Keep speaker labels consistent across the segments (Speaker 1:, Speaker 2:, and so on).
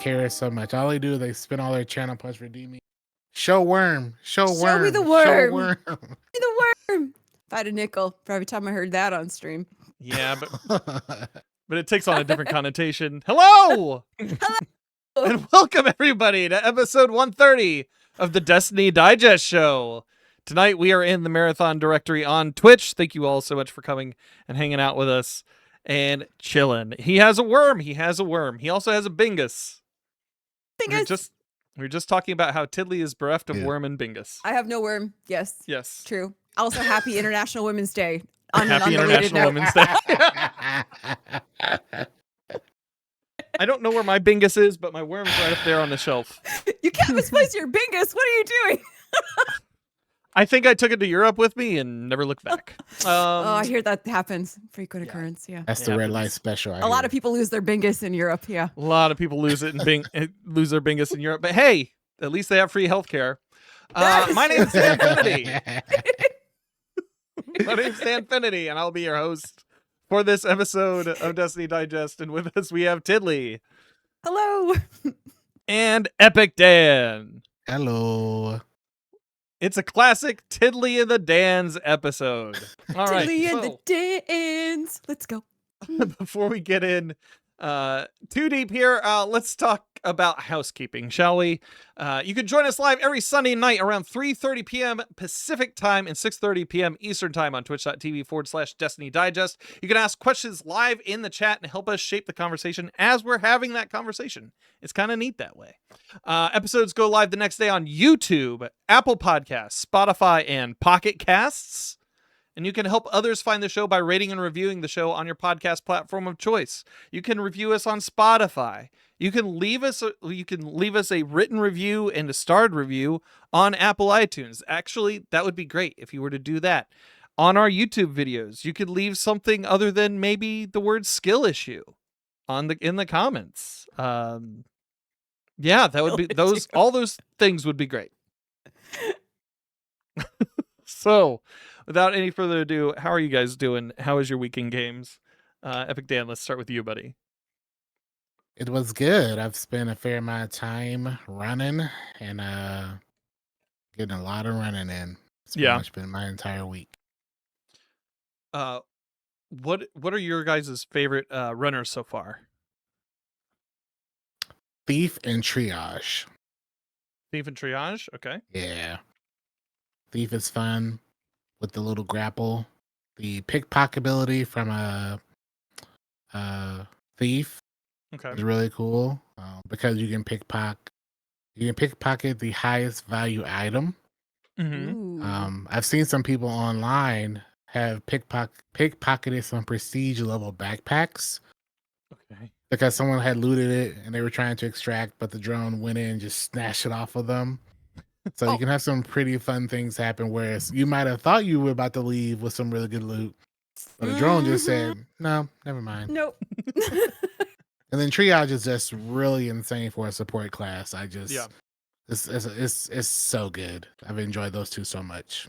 Speaker 1: care so much. All they do is they spend all their channel points redeeming. Show worm. Show
Speaker 2: me the
Speaker 1: worm.
Speaker 2: worm.
Speaker 1: Show worm.
Speaker 2: Show me the worm. If I had a nickel for every time I heard that on stream.
Speaker 3: Yeah, but it takes on a different connotation. Hello!
Speaker 2: Hello!
Speaker 3: And welcome everybody to episode 130 of the Destiny Digest Show. Tonight we are in the Marathon Directory on Twitch. Thank you all so much for coming and hanging out with us and chilling. He has a worm. He also has a bingus. We were just talking about how Tiddly is bereft of worm and bingus.
Speaker 2: I have no worm. Yes.
Speaker 3: Yes.
Speaker 2: True. Also, happy International Women's Day.
Speaker 3: Happy International Women's Day. I don't know where my bingus is, but my worm's right up there on the shelf.
Speaker 2: You can't misplace your bingus. What are you doing?
Speaker 3: I think I took it to Europe with me and never looked back.
Speaker 2: I hear that happens. Frequent occurrence. Yeah.
Speaker 1: That's the red light special.
Speaker 2: A lot of people lose their bingus in Europe. Yeah.
Speaker 3: A lot of people lose it and lose their bingus in Europe. But hey, at least they have free healthcare. My name's Danfinity. My name's Danfinity, and I'll be your host for this episode of Destiny Digest. And with us, we have Tiddly.
Speaker 2: Hello.
Speaker 3: And Epic Dan.
Speaker 1: Hello.
Speaker 3: It's a classic Tiddly and the Dans episode. All right.
Speaker 2: Tiddly and the Dans. Let's go.
Speaker 3: Before we get in too deep here, let's talk about housekeeping, shall we? You can join us live every Sunday night around 3:30 p.m. Pacific time and 6:30 p.m. Eastern time on twitch.tv/Destiny Digest. You can ask questions live in the chat and help us shape the conversation as we're having that conversation. It's kind of neat that way. Episodes go live the next day on YouTube, Apple Podcasts, Spotify, and Pocket Casts. And you can help others find the show by rating and reviewing the show on your podcast platform of choice. You can review us on Spotify. You can leave us a written review and a starred review on Apple iTunes. Actually, that would be great if you were to do that. On our YouTube videos, you could leave something other than maybe the word skill issue in the comments. Yeah, that would be all those things would be great. So, without any further ado, how are you guys doing? How is your week in games? Epic Dan, let's start with you, buddy.
Speaker 1: It was good. I've spent a fair amount of time running and getting a lot of running in. It's pretty much been my entire week.
Speaker 3: What are your guys' favorite runners so far?
Speaker 1: Thief and Triage.
Speaker 3: Thief and Triage? Okay.
Speaker 1: Yeah. Thief is fun with the little grapple. The pickpocket ability from a thief is really cool because you can pickpocket the highest value item.
Speaker 3: Mm-hmm.
Speaker 1: I've seen some people online have pickpocketed some prestige level backpacks.
Speaker 3: Okay.
Speaker 1: Because someone had looted it and they were trying to extract, but the drone went in and just snatched it off of them. So you can have some pretty fun things happen where you might have thought you were about to leave with some really good loot, but the drone just said, no, never mind.
Speaker 2: Nope.
Speaker 1: And then Triage is just really insane for a support class. It's so good. I've enjoyed those two so much.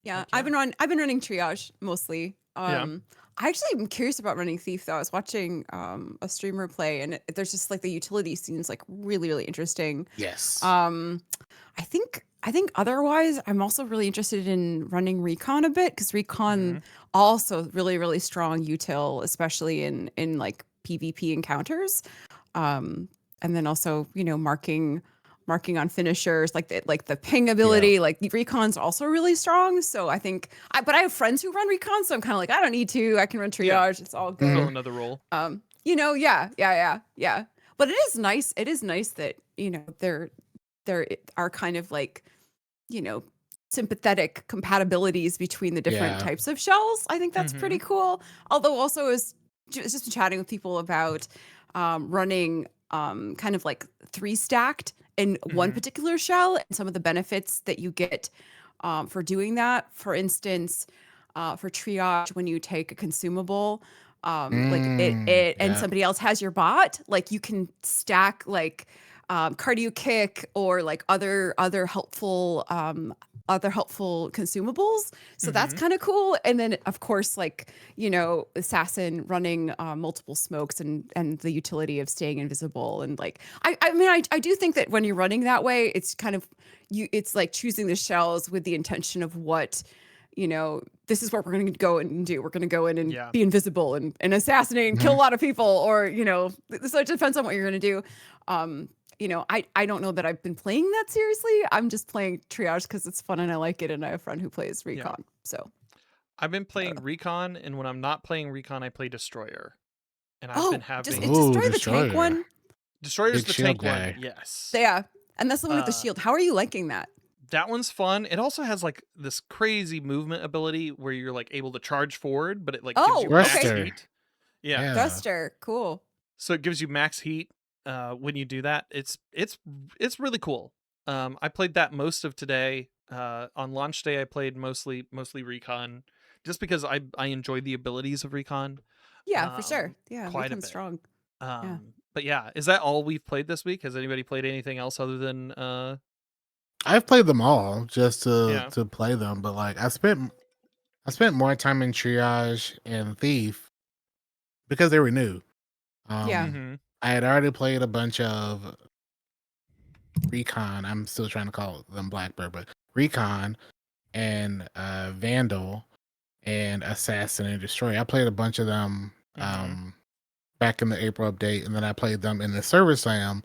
Speaker 2: Yeah, I've been running Triage mostly. I actually am curious about running Thief though. I was watching a streamer play, and there's just like the utility seems like really, really interesting.
Speaker 1: Yes.
Speaker 2: I think otherwise, I'm also really interested in running Recon a bit because Recon also really, really strong util, especially in like PvP encounters. And then also, marking on finishers, like the ping ability, like the Recon's also really strong. So I think, but I have friends who run Recon, so I'm kind of like, I don't need to. I can run Triage. Yeah. It's all good.
Speaker 3: Fill another role.
Speaker 2: Yeah. But it is nice. It is nice that there are kind of like sympathetic compatibilities between the different types of shells. I think that's pretty cool. Although also it's just been chatting with people about running kind of like 3-stacked in one particular shell and some of the benefits that you get for doing that. For instance, for Triage, when you take a consumable, and somebody else has your bot, like you can stack like cardio kick or like other helpful other helpful consumables. So that's kind of cool. And then of course, like, you know, Assassin running multiple smokes and the utility of staying invisible. And like, I mean, I do think that when you're running that way, it's kind of it's like choosing the shells with the intention of what, you know, this is what we're going to go and do. We're going to go in and be invisible and assassinate and kill a lot of people, or, you know, so it depends on what you're going to do. You know, I don't know that I've been playing that seriously. I'm just playing Triage because it's fun and I like it. And I have a friend who plays Recon. So
Speaker 3: I've been playing Recon, and when I'm not playing Recon, I play Destroyer. And I've been having
Speaker 2: Destroy the tank one.
Speaker 3: Destroyer's
Speaker 1: Big
Speaker 3: the tank
Speaker 1: guy.
Speaker 3: one. Yes.
Speaker 2: Yeah. And that's the one with the shield. How are you liking that?
Speaker 3: That one's fun. It also has like this crazy movement ability where you're like able to charge forward, but it like gives you max heat. Yeah.
Speaker 2: Thruster. Cool.
Speaker 3: So it gives you max heat when you do that. It's really cool. I played that most of today. On launch day I played mostly Recon, just because I enjoy the abilities of Recon.
Speaker 2: Yeah, for sure. Yeah,
Speaker 3: quite
Speaker 2: Recon's strong.
Speaker 3: But yeah, is that all we've played this week? Has anybody played anything else other than
Speaker 1: I've played them all just to play them, but like I spent more time in Triage and Thief because they were new. I had already played a bunch of Recon. I'm still trying to call them Blackbird, but Recon and Vandal and Assassin and Destroy. I played a bunch of them back in the April update, and then I played them in the Server Slam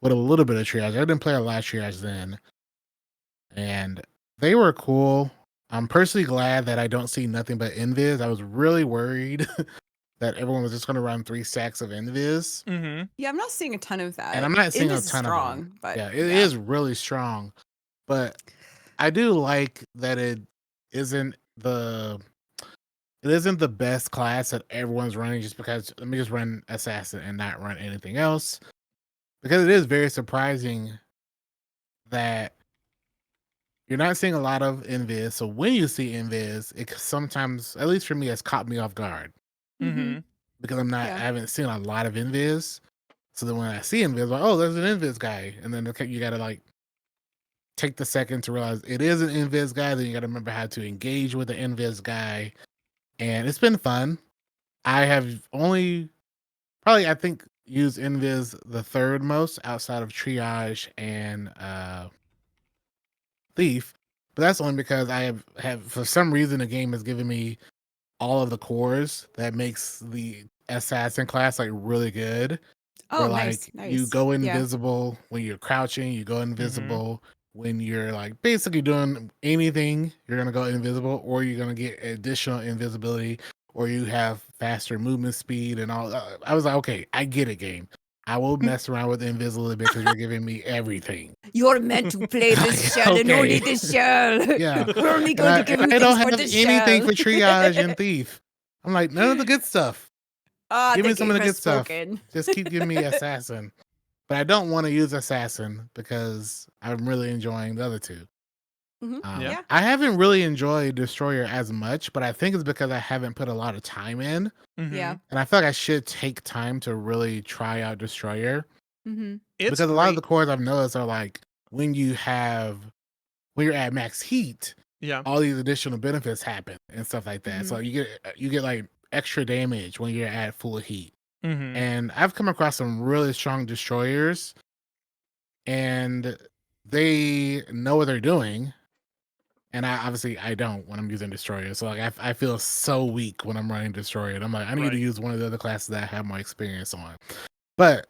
Speaker 1: with a little bit of Triage. I didn't play a lot of Triage then. And they were cool. I'm personally glad that I don't see nothing but Invis. I was really worried that everyone was just going to run 3 stacks of Invis.
Speaker 2: Yeah, I'm not seeing a ton of that.
Speaker 1: And I'm not seeing a ton of them. But yeah, it is really strong. But I do like that it isn't the best class that everyone's running just because let me just run Assassin and not run anything else. Because it is very surprising that you're not seeing a lot of Invis. So when you see Invis, it sometimes, at least for me, has caught me off guard. Because I haven't seen a lot of Invis. So then when I see Invis, I'm like, oh, there's an Invis guy. And then you got to like take the second to realize it is an Invis guy. Then you got to remember how to engage with the Invis guy. And it's been fun. I have only probably, I think, used Invis the third most outside of Triage and Thief, but that's only because I have for some reason the game has given me all of the cores that makes the assassin class like really good.
Speaker 2: Oh,
Speaker 1: nice. You go invisible when you're crouching, you go invisible when you're like basically doing anything, you're gonna go invisible, or you're gonna get additional invisibility, or you have faster movement speed and all. I was like, okay, I get it, game. I will mess around with invisibility because you're giving me everything.
Speaker 2: You're meant to play this shell and only this shell.
Speaker 1: Yeah.
Speaker 2: We're only going to give you
Speaker 1: I don't have
Speaker 2: for the
Speaker 1: anything
Speaker 2: shell.
Speaker 1: for Triage and Thief. I'm like, none of the good stuff. Give me some of the good stuff. Just keep giving me Assassin. But I don't want to use Assassin because I'm really enjoying the other two. I haven't really enjoyed Destroyer as much, but I think it's because I haven't put a lot of time in.
Speaker 2: Yeah.
Speaker 1: And I feel like I should take time to really try out Destroyer. Because a lot of the cores I've noticed are like when you're at max heat, all these additional benefits happen and stuff like that. So you get like extra damage when you're at full heat. And I've come across some really strong Destroyers, and they know what they're doing. And I don't when I'm using Destroyer. So like I feel so weak when I'm running Destroyer. And I'm like, I need to use one of the other classes that I have more experience on. But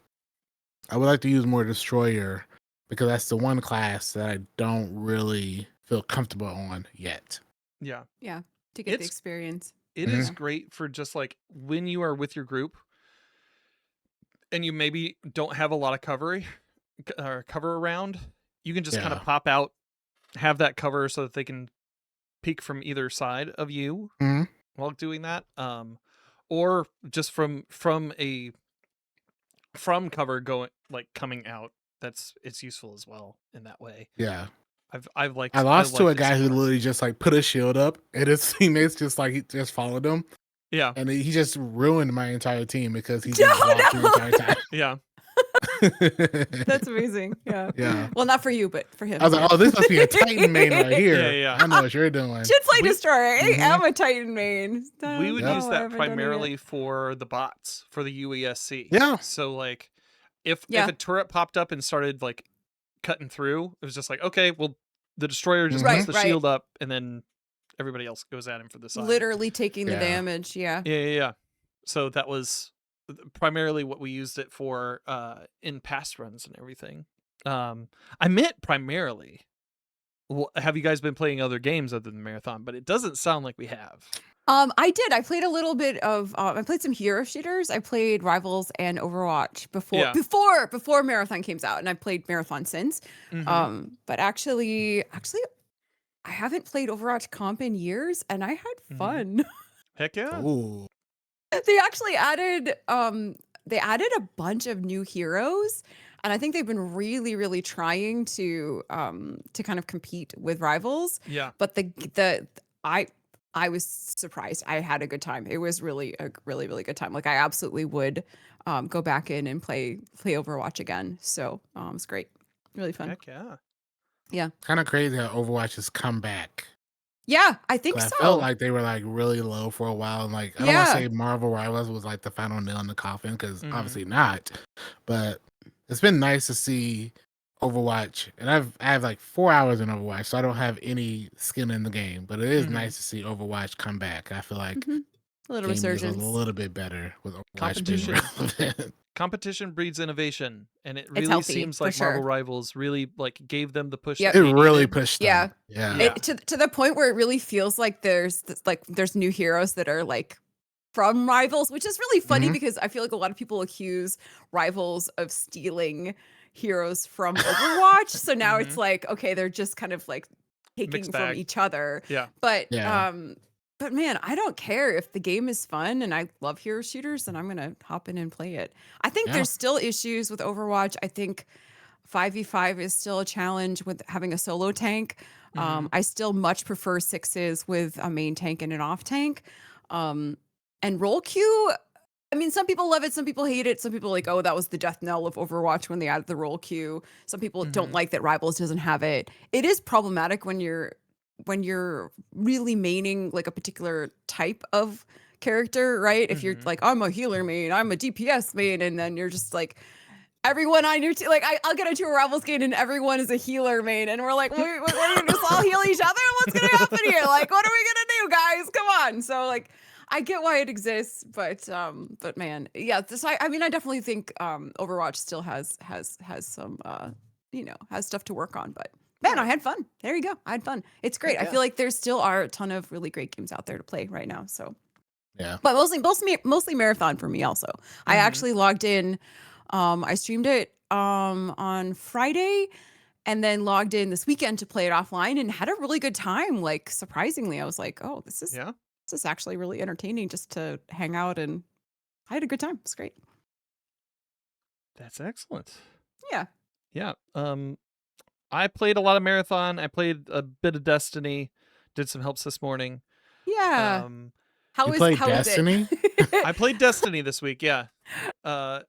Speaker 1: I would like to use more Destroyer because that's the one class that I don't really feel comfortable on yet.
Speaker 2: Yeah. To get the experience.
Speaker 3: It is great for just like when you are with your group and you maybe don't have a lot of cover around, you can just kind of pop out, have that cover so that they can peek from either side of you while doing that. Or just from cover going like coming out. It's useful as well in that way.
Speaker 1: Yeah.
Speaker 3: I
Speaker 1: lost to a guy who literally just like put a shield up and his teammates just followed him.
Speaker 3: Yeah.
Speaker 1: And he just ruined my entire team because he just walked the entire time.
Speaker 3: Yeah.
Speaker 2: That's amazing. Yeah.
Speaker 1: Yeah.
Speaker 2: Well, not for you, but for him.
Speaker 1: I was like, oh, this must be a Titan main right here.
Speaker 3: Yeah.
Speaker 1: I know what you're doing.
Speaker 2: Should play Destroyer.
Speaker 1: Mhm.
Speaker 2: I am a Titan main.
Speaker 3: We would use
Speaker 2: I
Speaker 3: that
Speaker 2: haven't done it
Speaker 3: primarily
Speaker 2: yet.
Speaker 3: for the bots for the UESC.
Speaker 1: Yeah.
Speaker 3: So like, if
Speaker 2: Yeah.
Speaker 3: a turret popped up and started like cutting through, it was just like, okay, well, the destroyer just
Speaker 2: Right,
Speaker 3: puts the
Speaker 2: right.
Speaker 3: shield up, and then everybody else goes at him for the side.
Speaker 2: Literally taking the
Speaker 1: Yeah.
Speaker 2: damage. Yeah.
Speaker 3: Yeah. So that was primarily what we used it for in past runs and everything. I meant primarily. Have you guys been playing other games other than Marathon? But it doesn't sound like we have.
Speaker 2: I did. I played a little bit of. I played some hero shooters. I played Rivals and Overwatch before Marathon came out, and I played Marathon since.
Speaker 3: Mhm.
Speaker 2: But actually, I haven't played Overwatch comp in years, and I had
Speaker 3: Mhm.
Speaker 2: fun.
Speaker 3: Heck yeah.
Speaker 1: Ooh.
Speaker 2: They actually added a bunch of new heroes, and I think they've been really trying to kind of compete with Rivals.
Speaker 3: Yeah.
Speaker 2: But I was surprised. I had a good time. It was really a really good time. Like I absolutely would go back in and play Overwatch again. So it was great. Really fun.
Speaker 3: Heck yeah.
Speaker 2: Yeah.
Speaker 1: Kind of crazy how Overwatch has come back.
Speaker 2: Yeah, I think
Speaker 1: 'Cause
Speaker 2: so.
Speaker 1: I felt like they were like really low for a while. And like, I don't want to say Marvel Rivals was like the final nail in the coffin because obviously not. But it's been nice to see Overwatch, and I have like 4 hours in Overwatch, so I don't have any skin in the game. But it is nice to see Overwatch come back. I feel like
Speaker 2: a little
Speaker 1: gaming is
Speaker 2: resurgence.
Speaker 1: a little bit better with Overwatch being relevant.
Speaker 3: Competition breeds innovation, and it really
Speaker 2: healthy,
Speaker 3: seems
Speaker 2: for
Speaker 3: like Marvel
Speaker 2: sure.
Speaker 3: Rivals really like gave them the push.
Speaker 2: Yep.
Speaker 3: that
Speaker 1: It
Speaker 3: they
Speaker 1: really
Speaker 3: needed.
Speaker 1: pushed them.
Speaker 2: Yeah.
Speaker 1: Yeah.
Speaker 2: To the point where it really feels like there's new heroes that are like from Rivals, which is really funny because I feel like a lot of people accuse Rivals of stealing heroes from Overwatch. So now it's like, okay, they're just kind of like taking
Speaker 3: Mixed
Speaker 2: from
Speaker 3: bag.
Speaker 2: each other.
Speaker 3: Yeah.
Speaker 2: But man, I don't care if the game is fun and I love hero shooters, then I'm gonna hop in and play it. I think there's still issues with Overwatch. I think 5v5 is still a challenge with having a solo tank. I still much prefer sixes with a main tank and an off tank. And roll queue, I mean, some people love it, some people hate it. Some people are like, oh, that was the death knell of Overwatch when they added the roll queue. Some people don't like that Rivals doesn't have it. It is problematic when you're really maining like a particular type of character, right? If you're like, I'm a healer main, I'm a DPS main, and then you're just like, everyone on your team, like I'll get into a Rivals game and everyone is a healer main, and we're like, we're gonna just all heal each other? What's gonna happen here? Like, what are we gonna do, guys? Come on. So like, I get why it exists, but man, yeah. I mean, I definitely think Overwatch still has some has stuff to work on, but. Man, I had fun. There you go. I had fun. It's great. I feel like there still are a ton of really great games out there to play right now. So,
Speaker 1: Yeah.
Speaker 2: but mostly Marathon for me also. I actually logged in. I streamed it on Friday, and then logged in this weekend to play it offline and had a really good time. Like surprisingly, I was like, oh, this is actually really entertaining just to hang out, and I had a good time. It's great.
Speaker 3: That's excellent.
Speaker 2: Yeah.
Speaker 3: Yeah. I played a lot of Marathon. I played a bit of Destiny. Did some helps this morning.
Speaker 2: Yeah. How
Speaker 1: You
Speaker 2: is
Speaker 1: played
Speaker 2: how
Speaker 1: Destiny?
Speaker 2: Is it?
Speaker 3: I played Destiny this week. Yeah. How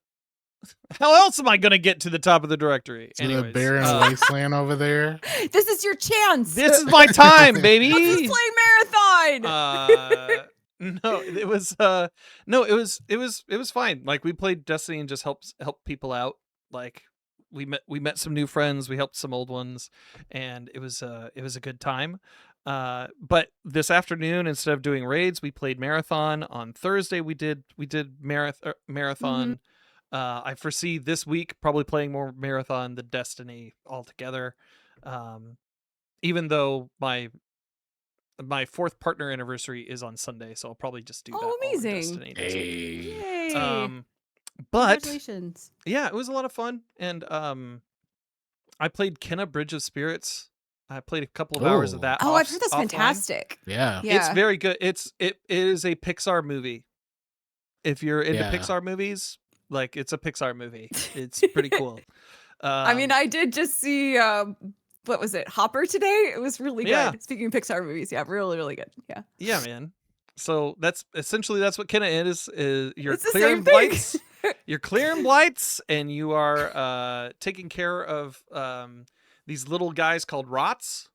Speaker 3: else am I gonna get to the top of the directory?
Speaker 1: To the
Speaker 3: Anyways,
Speaker 1: barren wasteland over there.
Speaker 2: This is your chance.
Speaker 3: this is my time, baby.
Speaker 2: Let's just play Marathon.
Speaker 3: No, it was fine. Like we played Destiny and just helped people out. Like we met some new friends, we helped some old ones, and it was a good time. But this afternoon, instead of doing raids, we played Marathon. On Thursday we did Marathon. I foresee this week probably playing more Marathon than Destiny altogether. Even though my fourth partner anniversary is on Sunday, so I'll probably just do that.
Speaker 2: Oh, amazing.
Speaker 3: All in Destiny this week.
Speaker 2: Yay.
Speaker 3: But
Speaker 2: Congratulations.
Speaker 3: yeah, it was a lot of fun, and I played Kenna Bridge of Spirits. I played a couple of hours of that.
Speaker 2: Oh, I've heard that's
Speaker 3: offline.
Speaker 2: fantastic.
Speaker 1: Yeah.
Speaker 3: It's very good. It is a Pixar movie. If you're into Pixar movies, like it's a Pixar movie. It's pretty cool.
Speaker 2: I mean, I did just see what was it, Hopper today? It was really good. Speaking of Pixar movies, really, really good. Yeah.
Speaker 3: Yeah, man. So that's essentially what Kenna is. You're
Speaker 2: It's the
Speaker 3: clearing
Speaker 2: same thing.
Speaker 3: blights. you're clearing blights, and you are taking care of these little guys called rots,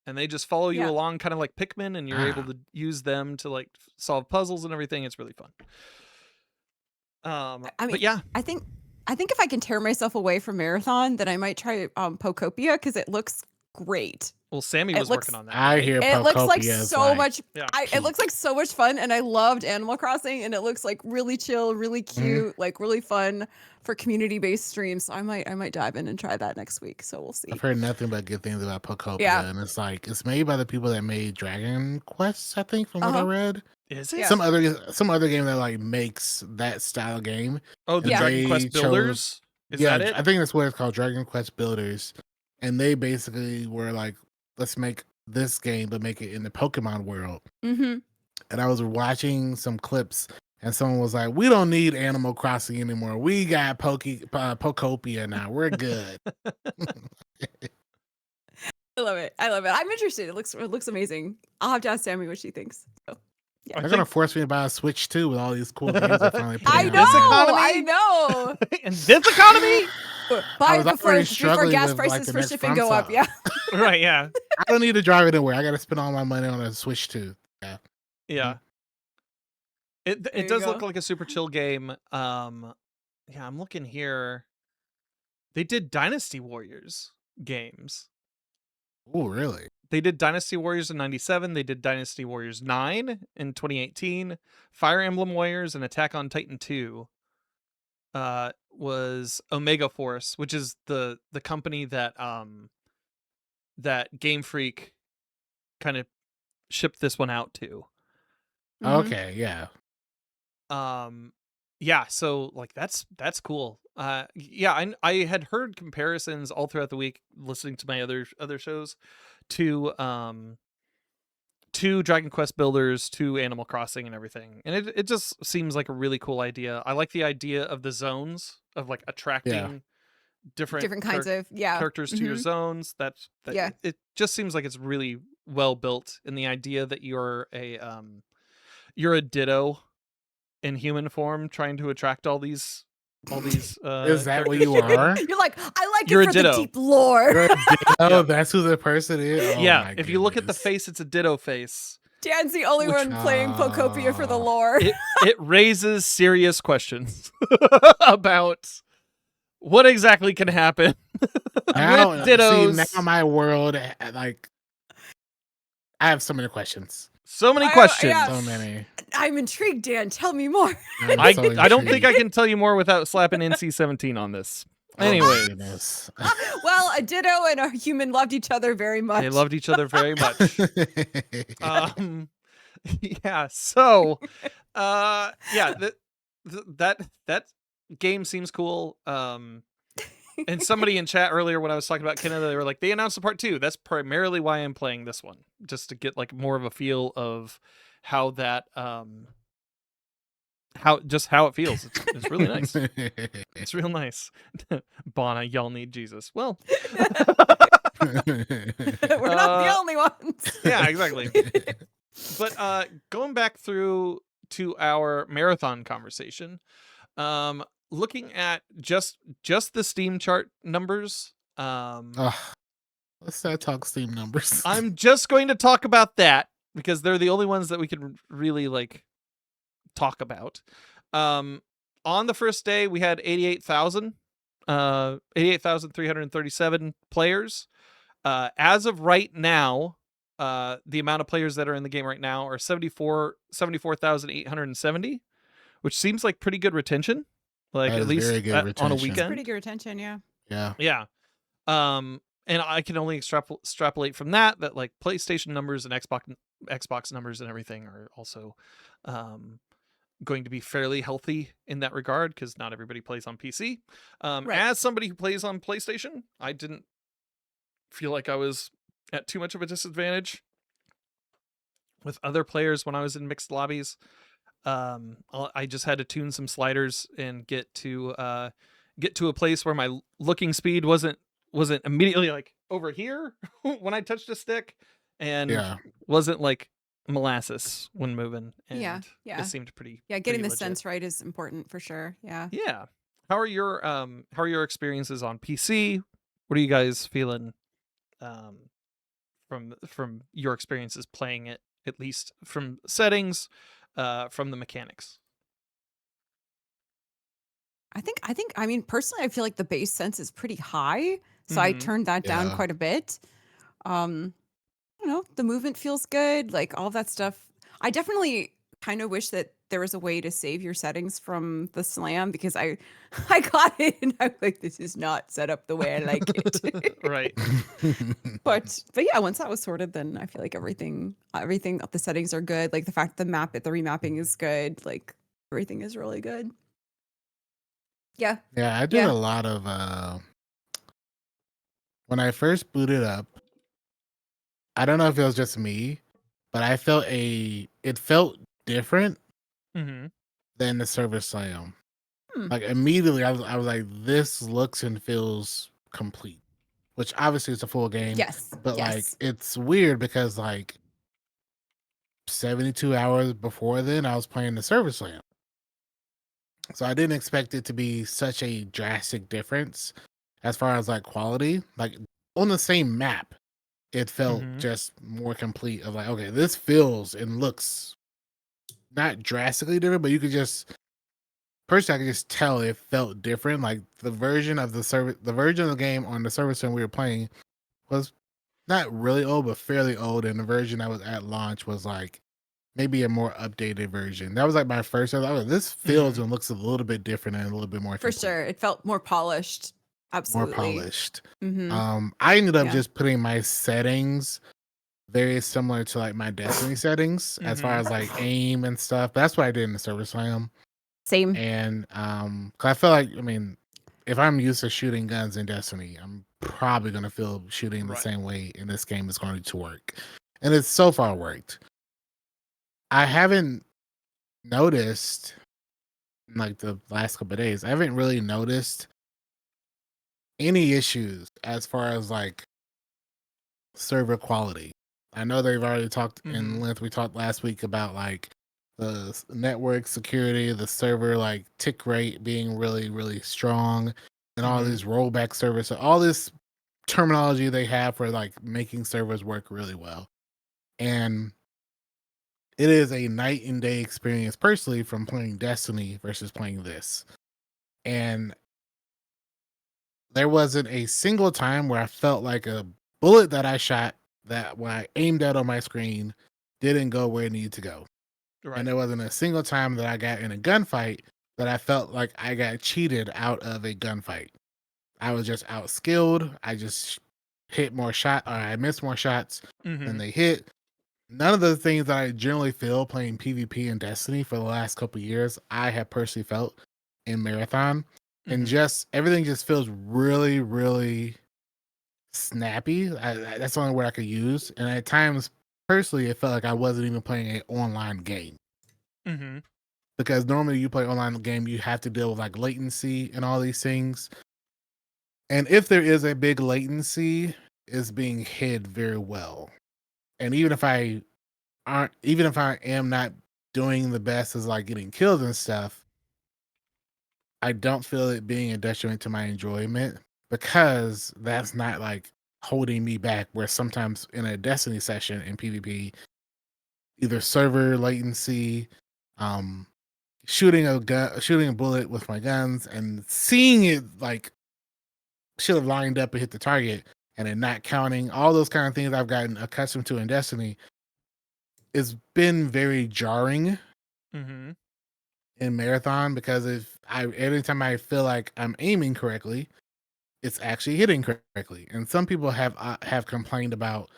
Speaker 3: and they just follow you along, kind of like Pikmin, and you're able to use them to like solve puzzles and everything. It's really fun.
Speaker 2: I mean,
Speaker 3: but yeah,
Speaker 2: I think if I can tear myself away from Marathon, then I might try Pokopia because it looks great.
Speaker 3: well, Sammy was working on that.
Speaker 1: I
Speaker 3: right?
Speaker 1: hear
Speaker 2: It looks like
Speaker 1: Pokopia is
Speaker 2: so much.
Speaker 3: Yeah.
Speaker 2: It looks like so much fun, and I loved Animal Crossing, and it looks like really chill, really cute, like really fun for community-based streams. So I might dive in and try that next week. So we'll see.
Speaker 1: I've heard nothing but good things about Pokopia,
Speaker 2: Yeah.
Speaker 1: and it's like it's made by the people that made Dragon Quest, I think, from what I read.
Speaker 3: Is it?
Speaker 2: Yeah.
Speaker 1: Some other game that like makes that style of game.
Speaker 3: Oh, the
Speaker 1: And
Speaker 3: Dragon
Speaker 1: they
Speaker 3: Quest Builders? Is that it?
Speaker 1: I think that's what it's called, Dragon Quest Builders. And they basically were like, let's make this game, but make it in the Pokemon world.
Speaker 2: Mm-hmm.
Speaker 1: And I was watching some clips, and someone was like, "We don't need Animal Crossing anymore. We got Pokopia now. We're good."
Speaker 2: I love it. I'm interested. It looks amazing. I'll have to ask Sammy what she thinks. So,
Speaker 1: They're gonna force me to buy a Switch too with all these cool games I finally put
Speaker 2: I
Speaker 1: out.
Speaker 2: know.
Speaker 3: economy?
Speaker 2: I know.
Speaker 3: In this economy?
Speaker 2: Buy
Speaker 1: was
Speaker 2: it before
Speaker 1: already struggling
Speaker 2: gas
Speaker 1: with,
Speaker 2: prices
Speaker 1: like, the
Speaker 2: for
Speaker 1: next
Speaker 2: shipping go
Speaker 1: From
Speaker 2: up. Yeah.
Speaker 3: Right, yeah.
Speaker 1: I don't need to drive anywhere. I gotta spend all my money on a Switch too. Yeah.
Speaker 3: Yeah. It
Speaker 2: you
Speaker 3: does look
Speaker 2: go.
Speaker 3: like a super chill game. Yeah, I'm looking here. They did Dynasty Warriors games.
Speaker 1: Oh, really?
Speaker 3: They did Dynasty Warriors in 97. They did Dynasty Warriors 9 in 2018. Fire Emblem Warriors and Attack on Titan 2 was Omega Force, which is the company that that Game Freak kind of shipped this one out to.
Speaker 2: Mhm.
Speaker 1: Okay, yeah.
Speaker 3: Yeah, so like that's cool. Yeah, I had heard comparisons all throughout the week listening to my other shows to Dragon Quest Builders, to Animal Crossing and everything. And it just seems like a really cool idea. I like the idea of the zones, of like attracting different
Speaker 2: kinds of
Speaker 3: characters to your zones.
Speaker 2: Yeah.
Speaker 3: It just seems like it's really well built, and the idea that you're a Ditto in human form trying to attract all these
Speaker 1: Is that what
Speaker 3: characters.
Speaker 1: you are?
Speaker 2: You're like, I like
Speaker 3: You're
Speaker 2: it
Speaker 3: a
Speaker 2: for the
Speaker 3: Ditto.
Speaker 2: deep lore.
Speaker 1: You're a Ditto?
Speaker 3: Yeah.
Speaker 1: That's who the person is? Oh,
Speaker 3: Yeah,
Speaker 1: my
Speaker 3: if you look at the
Speaker 1: goodness.
Speaker 3: face, it's a Ditto face.
Speaker 2: Dan's the only one playing Pokopia for the lore.
Speaker 3: It raises serious questions about what exactly can happen
Speaker 1: Now,
Speaker 3: with Dittos.
Speaker 1: see, now my world, like, I have so many questions.
Speaker 3: So many
Speaker 2: I-
Speaker 3: questions.
Speaker 2: yeah.
Speaker 1: So many.
Speaker 2: I'm intrigued, Dan. Tell me more.
Speaker 1: I'm
Speaker 3: I
Speaker 1: so
Speaker 3: don't think I
Speaker 1: intrigued.
Speaker 3: can tell you more without slapping NC-17 on this.
Speaker 1: Oh, my
Speaker 3: Anyway,
Speaker 1: goodness.
Speaker 2: Well, a Ditto and a human loved each other very much.
Speaker 3: they loved each other very much. Yeah, so yeah, that game seems cool. And somebody in chat earlier when I was talking about Canada, they were like, they announced a part 2. That's primarily why I'm playing this one, just to get like more of a feel of how that how it feels. It's really nice. It's real nice. Bonna, y'all need Jesus. Well,
Speaker 2: We're not the only ones.
Speaker 3: yeah, exactly. But going back through to our marathon conversation, looking at just the Steam chart numbers,
Speaker 1: Ugh. Let's not talk Steam numbers.
Speaker 3: I'm just going to talk about that because they're the only ones that we can really like talk about. On the first day, we had 88,337 players. As of right now, the amount of players that are in the game right now are 74,870, which seems like pretty good retention. Like
Speaker 1: That
Speaker 3: at
Speaker 1: is
Speaker 3: least
Speaker 1: very good
Speaker 3: on a
Speaker 1: retention.
Speaker 3: weekend.
Speaker 2: Pretty good retention, yeah.
Speaker 1: Yeah.
Speaker 3: Yeah. And I can only extrapolate from that like PlayStation numbers and Xbox numbers and everything are also going to be fairly healthy in that regard because not everybody plays on PC.
Speaker 2: Right.
Speaker 3: As somebody who plays on PlayStation, I didn't feel like I was at too much of a disadvantage with other players when I was in mixed lobbies. I just had to tune some sliders and get to a place where my looking speed wasn't immediately like over here when I touched a stick, and
Speaker 1: Yeah.
Speaker 3: wasn't like molasses when moving, and
Speaker 2: Yeah, yeah.
Speaker 3: it seemed pretty.
Speaker 2: Yeah,
Speaker 3: pretty
Speaker 2: getting the
Speaker 3: legit.
Speaker 2: sense right is important for sure. Yeah.
Speaker 3: Yeah. How are your experiences on PC? What are you guys feeling from your experiences playing it, at least from settings, from the mechanics?
Speaker 2: I mean, personally, I feel like the base sense is pretty high, so I
Speaker 3: Mhm.
Speaker 2: turned that down
Speaker 1: Yeah.
Speaker 2: quite a bit. Um, you know, the movement feels good, like all that stuff. I definitely kind of wish that there was a way to save your settings from the slam because I I got it and I'm like, this is not set up the way I like it.
Speaker 3: Right.
Speaker 2: But yeah, once that was sorted, then I feel like everything the settings are good. Like the fact the remapping is good. Like everything is really good. Yeah.
Speaker 1: Yeah, I did
Speaker 2: Yeah.
Speaker 1: a lot of when I first booted up, I don't know if it was just me, but it felt different
Speaker 3: Mm-hmm.
Speaker 1: than the server slam.
Speaker 2: Hmm.
Speaker 1: Like immediately I was like, this looks and feels complete. Which obviously it's a full game.
Speaker 2: Yes.
Speaker 1: But like
Speaker 2: Yes.
Speaker 1: it's weird because like 72 hours before then I was playing the server slam. So I didn't expect it to be such a drastic difference as far as like quality. Like on the same map, it felt
Speaker 3: Mhm.
Speaker 1: just more complete of like, okay, this feels and looks not drastically different, but you could just personally I could just tell it felt different. Like the version of the game on the server sim we were playing was not really old, but fairly old, and the version that was at launch was like maybe a more updated version. That was like my first. I was like, oh, this feels
Speaker 3: Mhm.
Speaker 1: and looks a little bit different and a little bit more
Speaker 2: For
Speaker 1: complete,
Speaker 2: sure. It felt more polished.
Speaker 1: more
Speaker 2: Absolutely.
Speaker 1: polished.
Speaker 2: Mm-hmm.
Speaker 1: I ended up
Speaker 2: Yeah.
Speaker 1: just putting my settings very similar to like my Destiny settings as far
Speaker 3: Mhm.
Speaker 1: as like aim and stuff. But that's what I did in the server slam.
Speaker 2: Same.
Speaker 1: And 'cause I feel like, I mean, if I'm used to shooting guns in Destiny, I'm probably gonna feel shooting the
Speaker 3: Right.
Speaker 1: same way in this game is going to work. And it's so far worked. I haven't noticed in like the last couple of days, I haven't really noticed any issues as far as like server quality. I know they've already talked in
Speaker 3: Mhm.
Speaker 1: length. We talked last week about like the network security, the server like tick rate being really, really strong, and all
Speaker 3: Mhm.
Speaker 1: these rollback servers. So all this terminology they have for like making servers work really well. And it is a night and day experience personally from playing Destiny versus playing this. And there wasn't a single time where I felt like a bullet that I shot that when I aimed at on my screen didn't go where it needed to go.
Speaker 3: Right.
Speaker 1: And there wasn't a single time that I got in a gunfight that I felt like I got cheated out of a gunfight. I was just outskilled. I just hit more shot or I missed more shots than
Speaker 3: Mhm.
Speaker 1: they hit. None of the things that I generally feel playing PvP and Destiny for the last couple of years, I have personally felt in Marathon. And
Speaker 3: Mhm.
Speaker 1: just everything just feels really, really snappy. That's the only word I could use. And at times, personally, it felt like I wasn't even playing an online game.
Speaker 3: Mhm.
Speaker 1: Because normally you play online game, you have to deal with like latency and all these things. And if there is a big latency, it's being hid very well. And even if I am not doing the best as like getting kills and stuff, I don't feel it being a detriment to my enjoyment because that's not like holding me back. Where sometimes in a Destiny session in PvP, either server latency, um, shooting a bullet with my guns, and seeing it like should have lined up and hit the target, and then not counting all those kind of things I've gotten accustomed to in Destiny. It's been very jarring
Speaker 3: Mhm.
Speaker 1: in Marathon because if I every time I feel like I'm aiming correctly, it's actually hitting correctly. And some people have complained about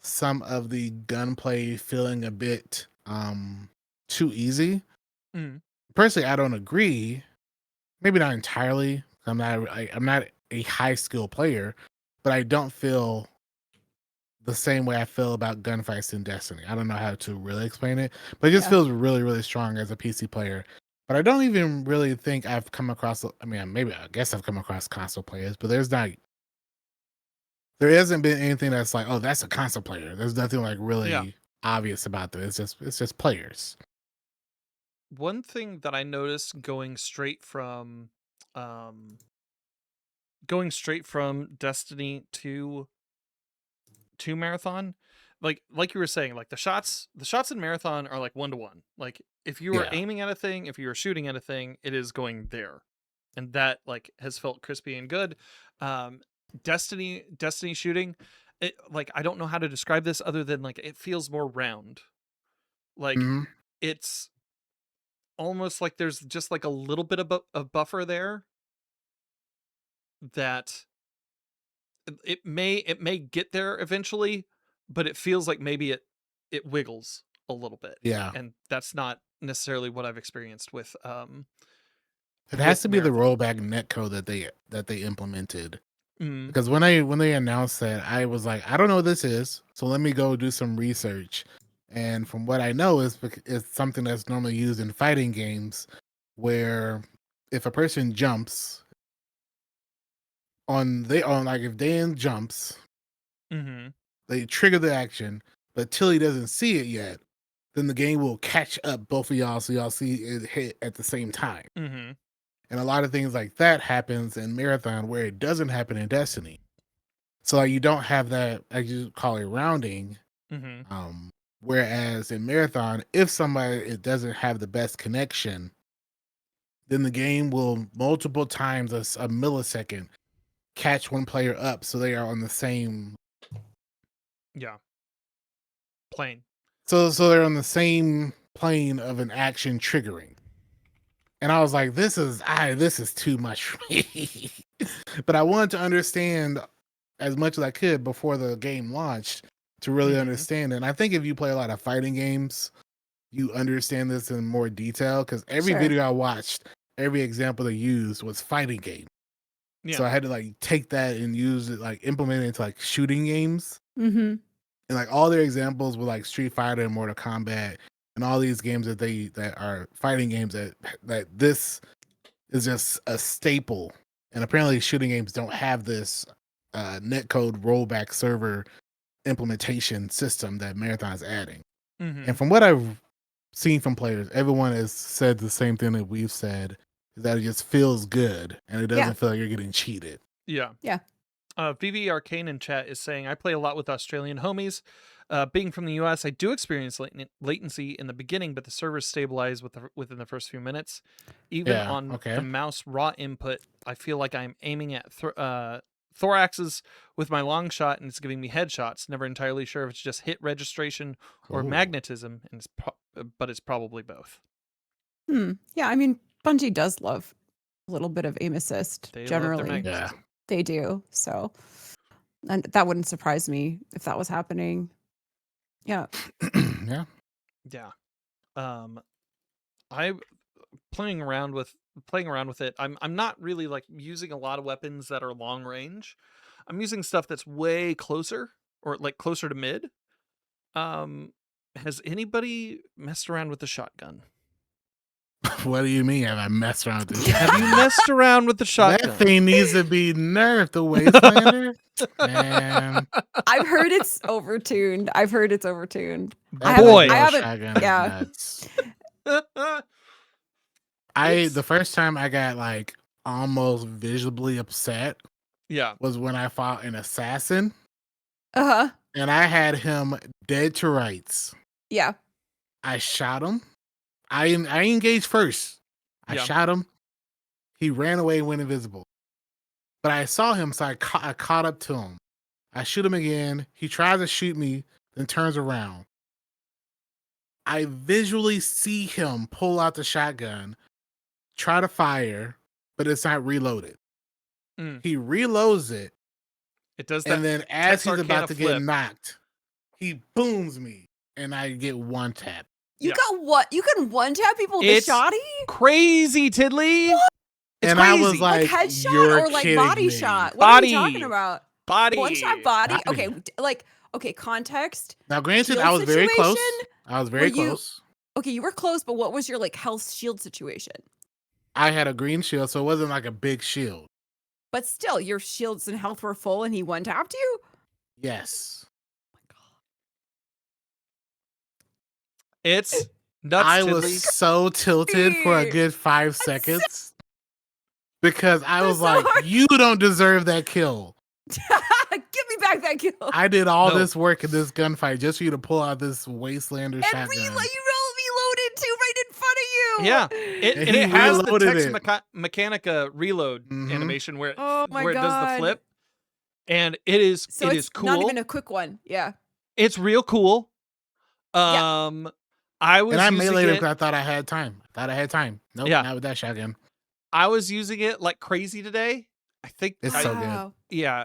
Speaker 1: some of the gunplay feeling a bit too easy.
Speaker 3: Mhm.
Speaker 1: Personally, I don't agree. Maybe not entirely. I'm not a high skill player, but I don't feel the same way I feel about gunfights in Destiny. I don't know how to really explain it, but it just
Speaker 2: Yeah.
Speaker 1: feels really, really strong as a PC player. But I don't even really think I've come across. I mean, maybe I guess I've come across console players, but there hasn't been anything that's like, oh, that's a console player. There's nothing like
Speaker 3: Yeah.
Speaker 1: really obvious about this. It's just players.
Speaker 3: One thing that I noticed going straight from Destiny to Marathon, like you were saying, like the shots in Marathon are like 1-to-1. Like if you were
Speaker 1: Yeah.
Speaker 3: aiming at a thing, if you were shooting at a thing, it is going there, and that like has felt crispy and good. Destiny shooting, it, like, I don't know how to describe this other than like it feels more round. Like
Speaker 1: Mhm.
Speaker 3: it's almost like there's just like a little bit of buffer there that it may get there eventually, but it feels like maybe it wiggles a little bit,
Speaker 1: Yeah.
Speaker 3: and that's not necessarily what I've experienced with
Speaker 1: It has to be the
Speaker 3: Marathon.
Speaker 1: rollback netcode that they implemented.
Speaker 3: Mm,
Speaker 1: Because when they announced that, I was like, I don't know what this is, so let me go do some research. And from what I know, it's something that's normally used in fighting games, where if a person jumps if Dan jumps,
Speaker 3: mm-hmm,
Speaker 1: they trigger the action, but Tilly doesn't see it yet, then the game will catch up both of y'all, so y'all see it hit at the same time.
Speaker 3: mm-hmm,
Speaker 1: And a lot of things like that happens in Marathon where it doesn't happen in Destiny. So like, you don't have that, I just call it rounding.
Speaker 3: mm-hmm.
Speaker 1: Whereas in Marathon, if somebody it doesn't have the best connection, then the game will multiple times a millisecond catch one player up so they are on the same
Speaker 3: Yeah, plane.
Speaker 1: so they're on the same plane of an action triggering. And I was like, this is too much for me. But I wanted to understand as much as I could before the game launched to really
Speaker 3: Mhm.
Speaker 1: understand it. And I think if you play a lot of fighting games, you understand this in more detail, because every
Speaker 2: Sure.
Speaker 1: video I watched, every example they used was fighting game. So I
Speaker 3: Yeah,
Speaker 1: had to like take that and use it, like implement it into like shooting games.
Speaker 2: Mm-hmm.
Speaker 1: And like all their examples were like Street Fighter and Mortal Kombat and all these games that are fighting games that this is just a staple. And apparently shooting games don't have this netcode rollback server implementation system that Marathon's adding.
Speaker 3: mm-hmm.
Speaker 1: And from what I've seen from players, everyone has said the same thing that we've said, is that it just feels good and it doesn't
Speaker 2: Yeah.
Speaker 1: feel like you're getting cheated.
Speaker 3: Yeah.
Speaker 2: Yeah.
Speaker 3: VV Arcane in chat is saying, I play a lot with Australian homies. Being from the US, I do experience latency in the beginning, but the servers stabilize within the first few minutes. Even
Speaker 1: Yeah,
Speaker 3: on
Speaker 1: okay.
Speaker 3: the mouse raw input, I feel like I'm aiming at thoraxes with my long shot, and it's giving me headshots. Never entirely sure if it's just hit registration or
Speaker 1: Ooh.
Speaker 3: magnetism, and but it's probably both.
Speaker 2: Yeah, I mean, Bungie does love a little bit of aim assist
Speaker 3: They love
Speaker 2: generally.
Speaker 3: their
Speaker 1: Yeah.
Speaker 3: magnetism.
Speaker 2: They do. So, and that wouldn't surprise me if that was happening. Yeah.
Speaker 1: Yeah.
Speaker 3: Yeah. I playing around with it. I'm not really like using a lot of weapons that are long range. I'm using stuff that's way closer, or like closer to mid. Has anybody messed around with the shotgun?
Speaker 1: What do you mean? Have I messed around with this?
Speaker 3: Have you messed around with the shotgun?
Speaker 1: That thing needs to be nerfed, the Wastelander. Man.
Speaker 2: I've heard it's overtuned.
Speaker 1: That
Speaker 3: Boy.
Speaker 2: I haven't.
Speaker 1: shotgun is
Speaker 2: Yeah.
Speaker 1: nuts.
Speaker 3: It's-
Speaker 1: The first time I got like almost visibly upset
Speaker 3: Yeah.
Speaker 1: was when I fought an assassin
Speaker 2: Uh-huh.
Speaker 1: and I had him dead to rights.
Speaker 2: Yeah.
Speaker 1: I shot him. I engaged first. I
Speaker 3: Yeah.
Speaker 1: shot him. He ran away and went invisible. But I saw him, so I caught up to him. I shoot him again. He tries to shoot me, then turns around. I visually see him pull out the shotgun, try to fire, but it's not reloaded.
Speaker 3: Mm.
Speaker 1: He reloads it,
Speaker 3: It does that.
Speaker 1: and then as he's
Speaker 3: Texarkana
Speaker 1: about to
Speaker 3: flip.
Speaker 1: get knocked, he booms me, and I get one tap.
Speaker 2: You
Speaker 3: Yeah.
Speaker 2: got what? You can one tap people with
Speaker 3: It's
Speaker 2: a shotty?
Speaker 3: Crazy, Tiddly. It's
Speaker 1: And
Speaker 3: crazy.
Speaker 1: I was
Speaker 2: Like
Speaker 1: like,
Speaker 2: headshot
Speaker 1: "You're
Speaker 2: or like
Speaker 1: kidding
Speaker 2: body
Speaker 1: me."
Speaker 2: shot? What are you
Speaker 3: Body.
Speaker 2: talking about?
Speaker 3: Body.
Speaker 2: One shot body?
Speaker 1: Body.
Speaker 2: Okay, context.
Speaker 1: Now, granted,
Speaker 2: Shield
Speaker 1: I was very close.
Speaker 2: situation?
Speaker 1: I was very
Speaker 2: Were you-
Speaker 1: close.
Speaker 2: Okay, you were close, but what was your like health shield situation?
Speaker 1: I had a green shield, so it wasn't like a big shield.
Speaker 2: But still, your shields and health were full and he one tapped you?
Speaker 1: Yes.
Speaker 3: It's nuts.
Speaker 1: I
Speaker 3: Tiddly.
Speaker 1: was so tilted for a good 5 seconds because I was
Speaker 2: so
Speaker 1: like,
Speaker 2: hard.
Speaker 1: "You don't deserve that kill."
Speaker 2: Give me back that kill.
Speaker 1: I did all
Speaker 3: No.
Speaker 1: this work in this gunfight just for you to pull out this Wastelander
Speaker 2: And
Speaker 1: shotgun.
Speaker 2: you reloaded too right in front of you.
Speaker 3: Yeah,
Speaker 1: And
Speaker 3: and
Speaker 1: he
Speaker 3: it has the
Speaker 1: reloaded
Speaker 3: Tex
Speaker 1: it.
Speaker 3: Mechanica reload
Speaker 1: Mhm.
Speaker 3: animation where
Speaker 2: Oh my
Speaker 3: it does the
Speaker 2: God.
Speaker 3: flip, and it is
Speaker 2: So
Speaker 3: it
Speaker 2: it's
Speaker 3: is cool.
Speaker 2: not even a quick one. Yeah.
Speaker 3: It's real cool.
Speaker 2: Yeah.
Speaker 3: I was
Speaker 1: And I
Speaker 3: using
Speaker 1: meleeed him
Speaker 3: it.
Speaker 1: because I thought I had time. Nope,
Speaker 3: Yeah.
Speaker 1: not with that shotgun.
Speaker 3: I was using it like crazy today. I think
Speaker 1: It's
Speaker 3: I,
Speaker 1: so good.
Speaker 2: Wow.
Speaker 3: yeah.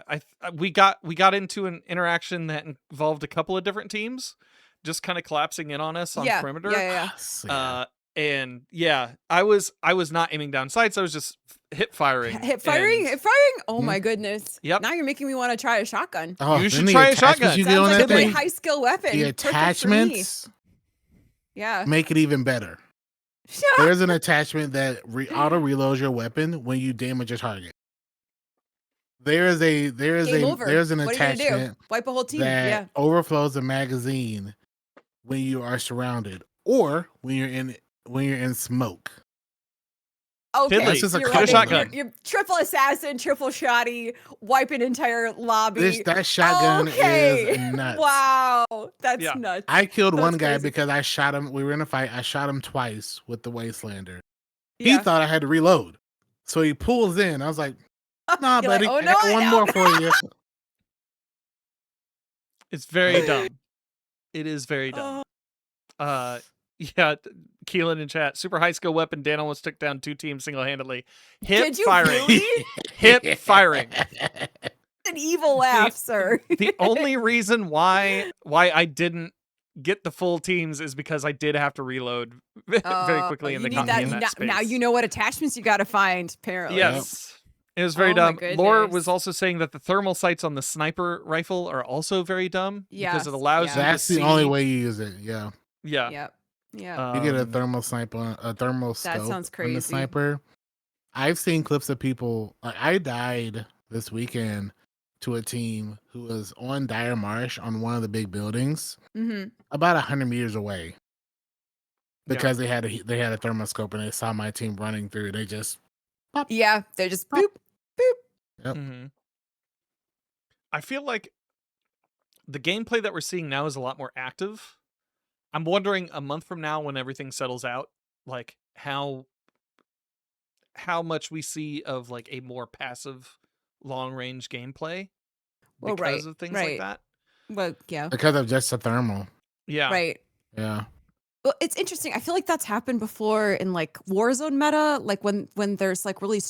Speaker 3: We got into an interaction that involved a couple of different teams, just kind of collapsing in on us on
Speaker 2: Yeah.
Speaker 3: perimeter.
Speaker 2: Yeah.
Speaker 1: So,
Speaker 3: And yeah, I was not aiming down sights. I was just hit firing.
Speaker 2: Hip firing.
Speaker 3: And
Speaker 2: Hip firing. Oh
Speaker 1: Mhm.
Speaker 2: my goodness.
Speaker 3: Yep.
Speaker 2: Now you're making me want to try a shotgun.
Speaker 1: Oh,
Speaker 3: You
Speaker 1: then
Speaker 3: should
Speaker 1: the
Speaker 3: try a
Speaker 1: attachments
Speaker 3: shotgun.
Speaker 1: You get
Speaker 2: Sounds
Speaker 1: on
Speaker 2: like
Speaker 1: that
Speaker 2: a very
Speaker 1: thing,
Speaker 2: high skill weapon.
Speaker 1: the
Speaker 2: Perfect for me.
Speaker 1: attachments
Speaker 2: Yeah.
Speaker 1: make it even better. There's an attachment that auto reloads your weapon when you damage a target. Game
Speaker 2: over.
Speaker 1: There's an
Speaker 2: What are you gonna do?
Speaker 1: attachment
Speaker 2: Wipe a whole team.
Speaker 1: that
Speaker 2: Yeah.
Speaker 1: overflows the magazine when you are surrounded or when you're in smoke.
Speaker 2: Okay.
Speaker 3: Tiddly,
Speaker 1: just a
Speaker 2: You're
Speaker 1: couple
Speaker 2: right.
Speaker 1: of
Speaker 3: shotgun.
Speaker 2: You're triple assassin, triple shoddy, wipe an entire lobby.
Speaker 1: That shotgun
Speaker 2: Okay.
Speaker 1: is nuts.
Speaker 2: Wow. That's
Speaker 3: Yeah.
Speaker 2: nuts.
Speaker 1: I killed
Speaker 2: That's
Speaker 1: one guy
Speaker 2: crazy.
Speaker 1: because I shot him. We were in a fight. I shot him twice with the Wastelander. He
Speaker 2: Yeah.
Speaker 1: thought I had to reload. So he pulls in. I was like, nah,
Speaker 2: You're like,
Speaker 1: buddy.
Speaker 2: "Oh,
Speaker 1: I
Speaker 2: no,
Speaker 1: got
Speaker 2: I
Speaker 1: one
Speaker 2: know."
Speaker 1: more for you.
Speaker 3: it's very dumb. It is very dumb. Yeah, Keelan in chat. Super high skill weapon. Dan almost took down 2 teams single handedly. Hip
Speaker 2: Did you
Speaker 3: firing.
Speaker 2: really?
Speaker 3: Hip firing.
Speaker 2: An evil laugh, sir.
Speaker 3: The only reason why I didn't get the full teams is because I did have to reload very quickly in
Speaker 2: You
Speaker 3: the
Speaker 2: need that.
Speaker 3: in that space.
Speaker 2: Now you know what attachments you got to find. Apparently.
Speaker 3: Yes. It was very
Speaker 2: Oh my
Speaker 3: dumb. Laura
Speaker 2: goodness.
Speaker 3: was also saying that the thermal sights on the sniper rifle are also very dumb because
Speaker 2: Yes,
Speaker 3: it allows
Speaker 2: yeah.
Speaker 3: you
Speaker 1: That's
Speaker 3: to
Speaker 1: the
Speaker 3: see.
Speaker 1: only way you use it. Yeah.
Speaker 3: Yeah.
Speaker 2: Yep. Yeah.
Speaker 1: You get a
Speaker 3: Um,
Speaker 1: thermal sniper, a thermal
Speaker 2: That
Speaker 1: scope
Speaker 2: sounds
Speaker 1: on
Speaker 2: crazy.
Speaker 1: the sniper. I've seen clips of people. I died this weekend to a team who was on Dire Marsh on one of the big buildings,
Speaker 2: Mm-hmm.
Speaker 1: about 100 meters away, because they had a thermal scope and they saw my team running through. They just
Speaker 2: Yeah. They're just
Speaker 1: Pop.
Speaker 2: boop, boop.
Speaker 1: Yep.
Speaker 3: Mhm. I feel like the gameplay that we're seeing now is a lot more active. I'm wondering a month from now when everything settles out, like how much we see of like a more passive long range gameplay
Speaker 2: Well,
Speaker 3: because
Speaker 2: right,
Speaker 3: of things
Speaker 2: right.
Speaker 3: like that.
Speaker 2: Well, yeah.
Speaker 1: because of just the thermal.
Speaker 3: Yeah.
Speaker 2: Right.
Speaker 1: Yeah.
Speaker 2: Well, it's interesting. I feel like that's happened before in like Warzone meta, like when there's like really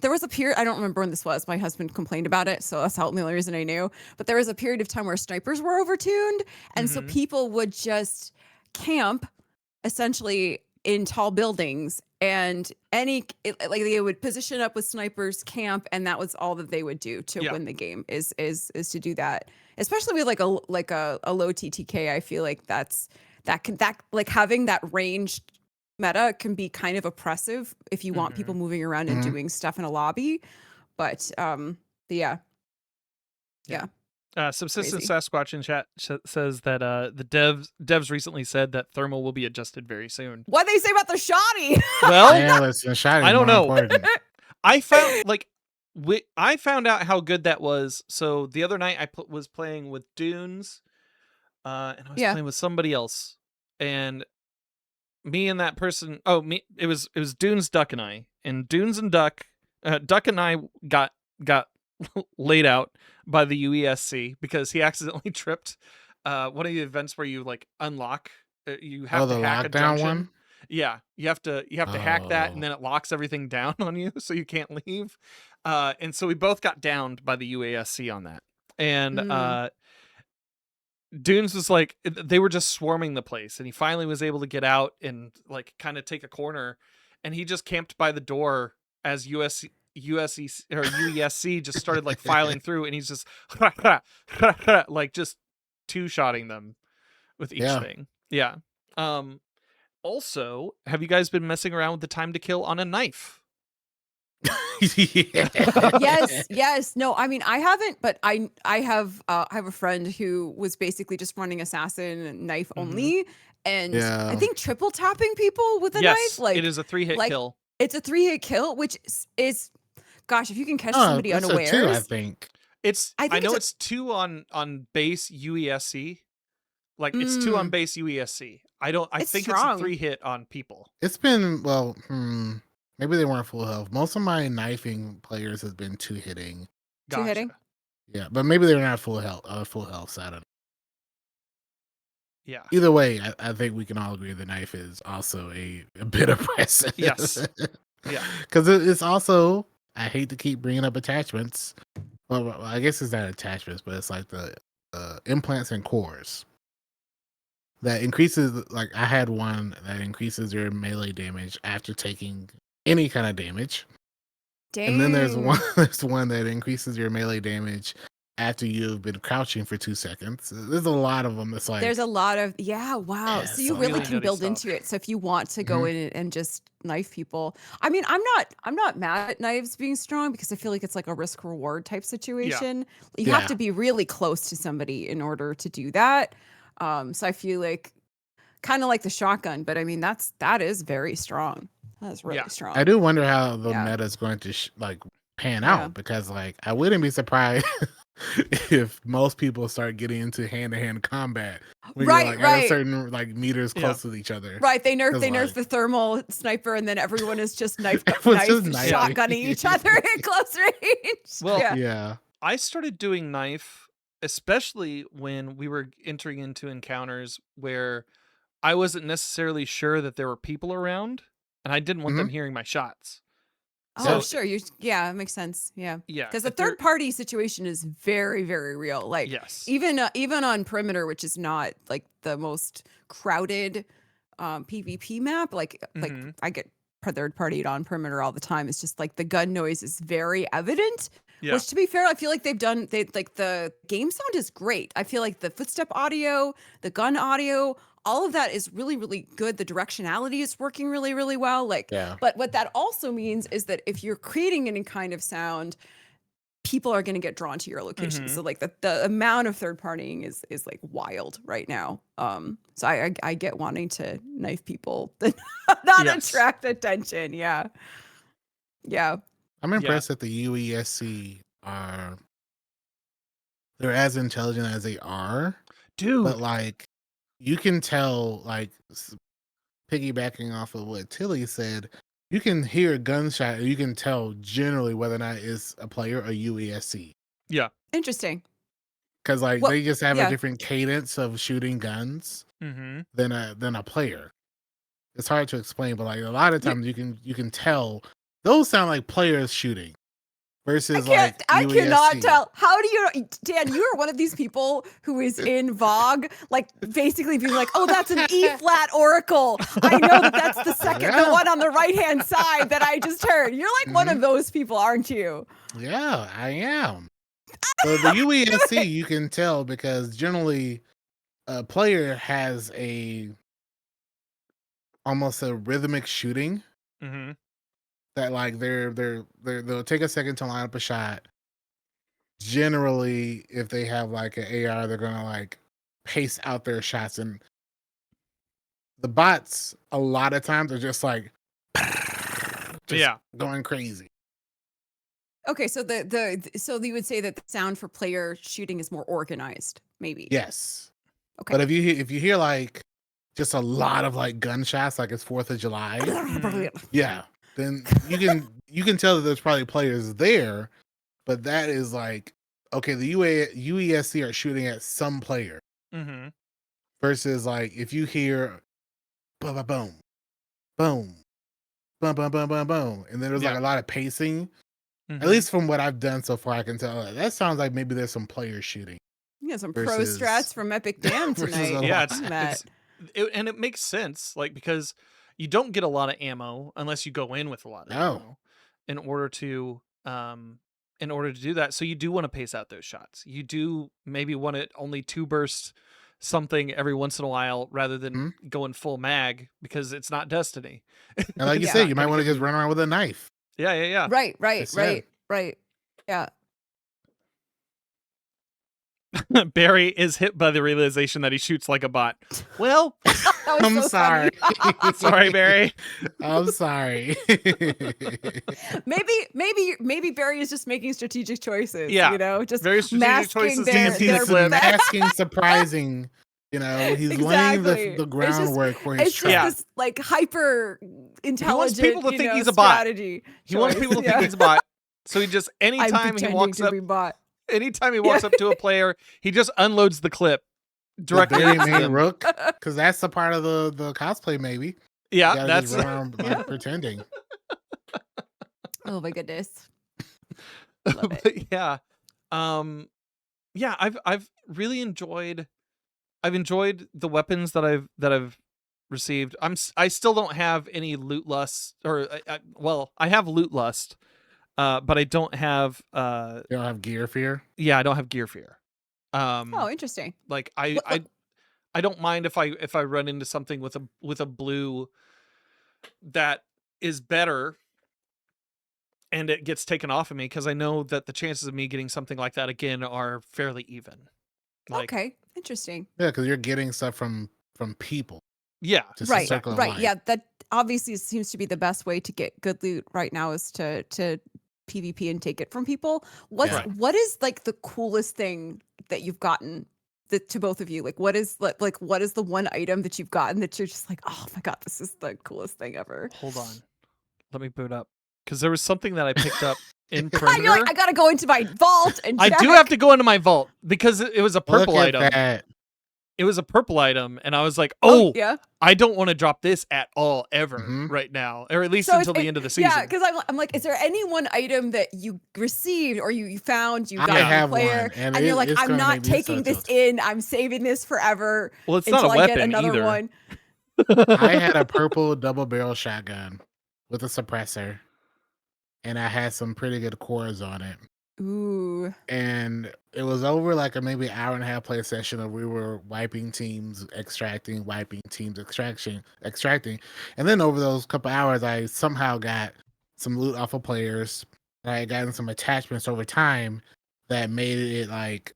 Speaker 2: there was a period, I don't remember when this was. My husband complained about it, so that's the only reason I knew. But there was a period of time where snipers were overtuned, and so
Speaker 3: Mhm.
Speaker 2: people would just camp essentially in tall buildings, and like they would position up with snipers, camp, and that was all that they would do to
Speaker 3: Yeah.
Speaker 2: win the game. Is to do that, especially with like a low TTK. I feel like that like having that ranged meta can be kind of oppressive if you want people moving around and
Speaker 1: Mhm.
Speaker 2: doing stuff in a lobby. But yeah.
Speaker 3: Subsistence
Speaker 2: Crazy.
Speaker 3: Sasquatch in chat says that the devs recently said that thermal will be adjusted very soon.
Speaker 2: What they say about the shoddy?
Speaker 3: Well,
Speaker 1: Yeah, listen, shot
Speaker 3: I don't know.
Speaker 1: I
Speaker 3: I found out how good that was. So the other night I was playing with Dunes, and I was
Speaker 2: Yeah.
Speaker 3: playing with somebody else, and me and that person. Oh, it was Dunes, Duck, and I. And Dunes and Duck and I got laid out by the UESC because he accidentally tripped one of the events where you like unlock. You have
Speaker 1: the
Speaker 3: to hack a
Speaker 1: lockdown
Speaker 3: junction.
Speaker 1: one?
Speaker 3: Yeah, you have to hack that, and
Speaker 1: Oh.
Speaker 3: then it locks everything down on you, so you can't leave. And so we both got downed by the UASC on that. And Dunes was like, they were just swarming the place, and he finally was able to get out and like kind of take a corner, and he just camped by the door as UESC just started like filing through, and he's just like just two-shotting them with each
Speaker 1: Yeah.
Speaker 3: thing. Yeah. Also, have you guys been messing around with the time to kill on a knife?
Speaker 1: Yeah.
Speaker 2: yes. No, I mean I haven't, but I have a friend who was basically just running assassin knife only, And I
Speaker 1: Yeah.
Speaker 2: think triple tapping people with a
Speaker 3: Yes,
Speaker 2: knife, like
Speaker 3: it is a 3-hit
Speaker 2: like
Speaker 3: kill.
Speaker 2: it's a 3-hit kill, which is gosh, if you can catch
Speaker 1: Oh,
Speaker 2: somebody
Speaker 1: it's a 2, I
Speaker 2: unawares,
Speaker 1: think.
Speaker 3: I
Speaker 2: think
Speaker 3: know
Speaker 2: it's
Speaker 3: it's 2 on base UESC. Like it's 2 on
Speaker 2: mm,
Speaker 3: base UESC. I
Speaker 2: it's
Speaker 3: think it's a
Speaker 2: strong.
Speaker 3: 3-hit on people.
Speaker 1: It's been, well, maybe they weren't full health. Most of my knifing players has been 2-hitting.
Speaker 2: Two hitting.
Speaker 3: Gotcha.
Speaker 1: Yeah, but maybe they're not full health. So I don't know.
Speaker 3: Yeah.
Speaker 1: Either way, I think we can all agree the knife is also a bit oppressive.
Speaker 3: Yes. Yeah.
Speaker 1: Because it's also, I hate to keep bringing up attachments. Well, I guess it's not attachments, but it's like the implants and cores that increases. Like I had one that increases your melee damage after taking any kind of damage.
Speaker 2: Dang.
Speaker 1: And then there's one that increases your melee damage after you've been crouching for 2 seconds. There's a lot of them. It's like
Speaker 2: There's a lot of wow.
Speaker 1: Yeah,
Speaker 2: So you
Speaker 1: so
Speaker 2: really
Speaker 3: really
Speaker 2: can
Speaker 3: nutty
Speaker 2: build
Speaker 3: stuff.
Speaker 2: into it. So if you want to go in and just knife people, I mean, I'm not mad at knives being strong because I feel like it's like a risk reward type situation. You have
Speaker 1: Yeah.
Speaker 2: to be really close to somebody in order to do that. So I feel like kind of like the shotgun, but I mean that is very strong. That's really
Speaker 3: Yeah.
Speaker 2: strong.
Speaker 1: I do wonder how the
Speaker 2: Yeah.
Speaker 1: meta is going to pan
Speaker 2: Yeah.
Speaker 1: out, because like I wouldn't be surprised if most people start getting into hand-to-hand combat when
Speaker 2: Right,
Speaker 1: you're like at
Speaker 2: right.
Speaker 1: a certain like meters
Speaker 3: Yeah.
Speaker 1: close to each other.
Speaker 2: Right, they nerf
Speaker 1: 'Cause,
Speaker 2: nerf
Speaker 1: like-
Speaker 2: the thermal sniper, and then everyone is just
Speaker 1: Everyone's just knifing.
Speaker 2: shotgunning each other at close range.
Speaker 3: Well,
Speaker 2: yeah.
Speaker 1: Yeah.
Speaker 3: I started doing knife, especially when we were entering into encounters where I wasn't necessarily sure that there were people around, and I didn't want them hearing my shots.
Speaker 2: Oh,
Speaker 3: So-
Speaker 2: sure. It makes sense. Yeah.
Speaker 3: Yeah,
Speaker 2: Because the
Speaker 3: if they're-
Speaker 2: third party situation is very, very real. Like
Speaker 3: Yes.
Speaker 2: even on perimeter, which is not like the most crowded PvP map. Like
Speaker 3: Mhm.
Speaker 2: I get third partied on perimeter all the time. It's just like the gun noise is very evident.
Speaker 3: Yeah.
Speaker 2: Which, to be fair, I feel like the game sound is great. I feel like the footstep audio, the gun audio, all of that is really, really good. The directionality is working really, really well. Like,
Speaker 1: Yeah.
Speaker 2: but what that also means is that if you're creating any kind of sound, people are going to get drawn to your location.
Speaker 3: Mhm.
Speaker 2: So like the amount of third partying is like wild right now. So I get wanting to knife people that not
Speaker 3: Yes.
Speaker 2: attract attention. Yeah. Yeah.
Speaker 1: I'm impressed that the UESC they're as intelligent as they are,
Speaker 3: Dude.
Speaker 1: but like you can tell, like piggybacking off of what Tilly said, you can hear a gunshot and you can tell generally whether or not it's a player or UESC.
Speaker 2: Interesting.
Speaker 1: Because like
Speaker 2: Well,
Speaker 1: they just have
Speaker 2: yeah.
Speaker 1: a different cadence of shooting guns
Speaker 3: Mm-hmm.
Speaker 1: than a player. It's hard to explain, but like a lot of times you can tell those sound like players shooting versus like
Speaker 2: I cannot
Speaker 1: UESC.
Speaker 2: tell. How do you, Dan? You are one of these people who is in VOG, like basically being like, "Oh, that's an E flat oracle. I know that's the second, the
Speaker 1: Yeah.
Speaker 2: one on the right hand side that I just heard." You're like one of those people, aren't you?
Speaker 1: Yeah, I am. So the UESC you can tell because generally a player has almost a rhythmic shooting
Speaker 3: Mm-hmm.
Speaker 1: that like they'll take a second to line up a shot. Generally, if they have like an AR, they're gonna like pace out their shots, and the bots a lot of times are just like
Speaker 3: Yeah.
Speaker 1: going crazy.
Speaker 2: Okay, so so you would say that the sound for player shooting is more organized, maybe.
Speaker 1: Yes.
Speaker 2: Okay.
Speaker 1: But if you hear like just a lot of like gunshots, like it's 4th of July, yeah, then you can tell that there's probably players there, but that is like, okay, the UESC are shooting at some player
Speaker 3: Mm-hmm.
Speaker 1: versus like if you hear boom, boom, boom, boom, boom, boom, boom, boom, boom, and then there's like
Speaker 3: Yeah.
Speaker 1: a lot of pacing.
Speaker 3: Mm-hmm.
Speaker 1: At least from what I've done so far, I can tell that sounds like maybe there's some players shooting.
Speaker 2: Yeah, some
Speaker 1: versus-
Speaker 2: pro strats from Epic Dam
Speaker 1: versus
Speaker 2: tonight.
Speaker 1: a
Speaker 3: Yeah,
Speaker 1: lot.
Speaker 3: it's,
Speaker 2: Matt.
Speaker 3: and it makes sense, like because you don't get a lot of ammo unless you go in with a lot of
Speaker 1: No.
Speaker 3: ammo in order to do that. So you do want to pace out those shots. You do maybe want to only 2 burst something every once in a while rather than going full mag because it's not Destiny.
Speaker 1: And like you
Speaker 2: Yeah.
Speaker 1: said, you might want to just run around with a knife.
Speaker 3: Yeah.
Speaker 2: Right.
Speaker 1: It's sad.
Speaker 2: Yeah.
Speaker 3: Barry is hit by the realization that he shoots like a bot. Well,
Speaker 2: That was
Speaker 1: I'm
Speaker 2: so
Speaker 1: sorry.
Speaker 2: funny.
Speaker 3: sorry, Barry.
Speaker 1: I'm sorry.
Speaker 2: Maybe Barry is just making strategic choices.
Speaker 3: Yeah,
Speaker 2: you know, just
Speaker 3: very strategic
Speaker 2: masking
Speaker 3: choices to
Speaker 2: their,
Speaker 3: empty
Speaker 1: He's
Speaker 3: the clip.
Speaker 1: masking, surprising. You know, he's laying
Speaker 2: Exactly.
Speaker 1: the groundwork for his
Speaker 2: It's just
Speaker 1: trap.
Speaker 2: this like hyper intelligent.
Speaker 3: people to think he's a bot.
Speaker 2: strategy.
Speaker 3: He wants
Speaker 2: choice.
Speaker 3: people to
Speaker 2: Yeah.
Speaker 3: think he's a bot. So he just
Speaker 2: I'm
Speaker 3: anytime he
Speaker 2: pretending
Speaker 3: walks
Speaker 2: to
Speaker 3: up,
Speaker 2: be bot.
Speaker 3: anytime he walks up to a player, he just unloads the clip directly
Speaker 1: the
Speaker 3: into
Speaker 1: very main
Speaker 3: them.
Speaker 1: rook, because that's the part of the cosplay. Maybe you
Speaker 3: Yeah,
Speaker 1: gotta
Speaker 3: that's
Speaker 1: just run around like,
Speaker 2: Yeah.
Speaker 1: pretending.
Speaker 2: Oh my goodness. Love it.
Speaker 3: But yeah, yeah. I've really enjoyed. I've enjoyed the weapons that I've received. I still don't have any loot lust, or well, I have loot lust, but I don't have
Speaker 1: You don't have gear fear.
Speaker 3: yeah, I don't have gear fear.
Speaker 2: Oh, interesting.
Speaker 3: Like
Speaker 2: What-
Speaker 3: I don't mind if I run into something with a blue that is better and it gets taken off of me, because I know that the chances of me getting something like that again are fairly even. Like,
Speaker 2: Okay, interesting.
Speaker 1: Yeah, because you're getting stuff from people.
Speaker 3: yeah,
Speaker 1: Just a
Speaker 2: Right,
Speaker 1: circle of
Speaker 2: right.
Speaker 1: life.
Speaker 2: Yeah, that obviously seems to be the best way to get good loot right now is to PvP and take it from people.
Speaker 1: Right.
Speaker 2: What is like the coolest thing that you've gotten to both of you? Like what is what is the one item that you've gotten that you're just like, oh my god, this is the coolest thing ever?
Speaker 3: hold on, let me boot up, because there was something that I picked up in
Speaker 2: And
Speaker 3: perimeter.
Speaker 2: you're like, I gotta go into my vault and
Speaker 3: I
Speaker 2: check.
Speaker 3: do have to go into my vault because it was a purple
Speaker 1: Look at
Speaker 3: item.
Speaker 1: that.
Speaker 3: It was a purple item, and I was like, oh,
Speaker 2: yeah.
Speaker 3: I don't want to drop this at all ever
Speaker 1: Mhm.
Speaker 3: right now, or at least
Speaker 2: So
Speaker 3: until the end of the season.
Speaker 2: Yeah, because I'm like, is there any one item that you received or you found, you
Speaker 1: I
Speaker 2: got
Speaker 1: have
Speaker 2: a player,
Speaker 1: one, and
Speaker 2: you're like,
Speaker 1: it's
Speaker 2: I'm
Speaker 1: gonna
Speaker 2: not
Speaker 1: make me so
Speaker 2: taking this
Speaker 1: tilted.
Speaker 2: in. I'm saving this forever
Speaker 3: Well, it's
Speaker 2: until
Speaker 3: not a
Speaker 2: I
Speaker 3: weapon
Speaker 2: get another
Speaker 3: either.
Speaker 2: one.
Speaker 1: I had a purple double barrel shotgun with a suppressor, and I had some pretty good cores on it.
Speaker 2: Ooh.
Speaker 1: And it was over like a maybe hour and a half play session of we were wiping teams, extracting, wiping teams, extracting. And then over those couple hours, I somehow got some loot off of players. And I had gotten some attachments over time that made it like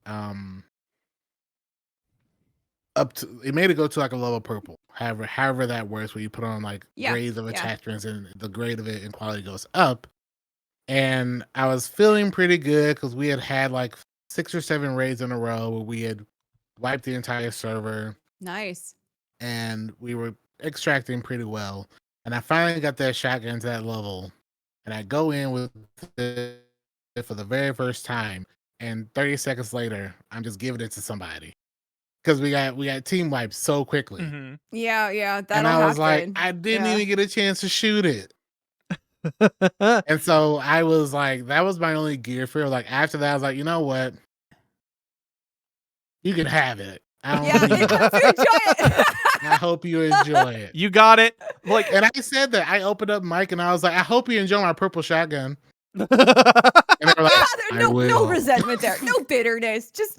Speaker 1: it made it go to like a level purple. However that works, where you put on like
Speaker 2: Yeah,
Speaker 1: grades of
Speaker 2: yeah.
Speaker 1: attachments and the grade of it and quality goes up. And I was feeling pretty good because we had like 6 or 7 raids in a row where we had wiped the entire server
Speaker 2: Nice.
Speaker 1: and we were extracting pretty well. And I finally got that shotgun to that level. And I go in with it for the very first time. And 30 seconds later, I'm just giving it to somebody. Because we got team wiped so quickly.
Speaker 3: Mhm.
Speaker 2: Yeah, that'll
Speaker 1: And I was
Speaker 2: happen.
Speaker 1: like, I didn't
Speaker 2: Yeah.
Speaker 1: even get a chance to shoot it. And so I was like, that was my only gear fear. Like after that, I was like, you know what? You can have it. I don't
Speaker 2: Yeah,
Speaker 1: need it.
Speaker 2: hope you enjoy it.
Speaker 1: I hope you enjoy it.
Speaker 3: You got it. Like,
Speaker 1: And I said that. I opened up Mike and I was like, I hope you enjoy my purple shotgun. And they were like,
Speaker 2: Yeah,
Speaker 1: I
Speaker 2: no
Speaker 1: will.
Speaker 2: resentment there. No bitterness. Just,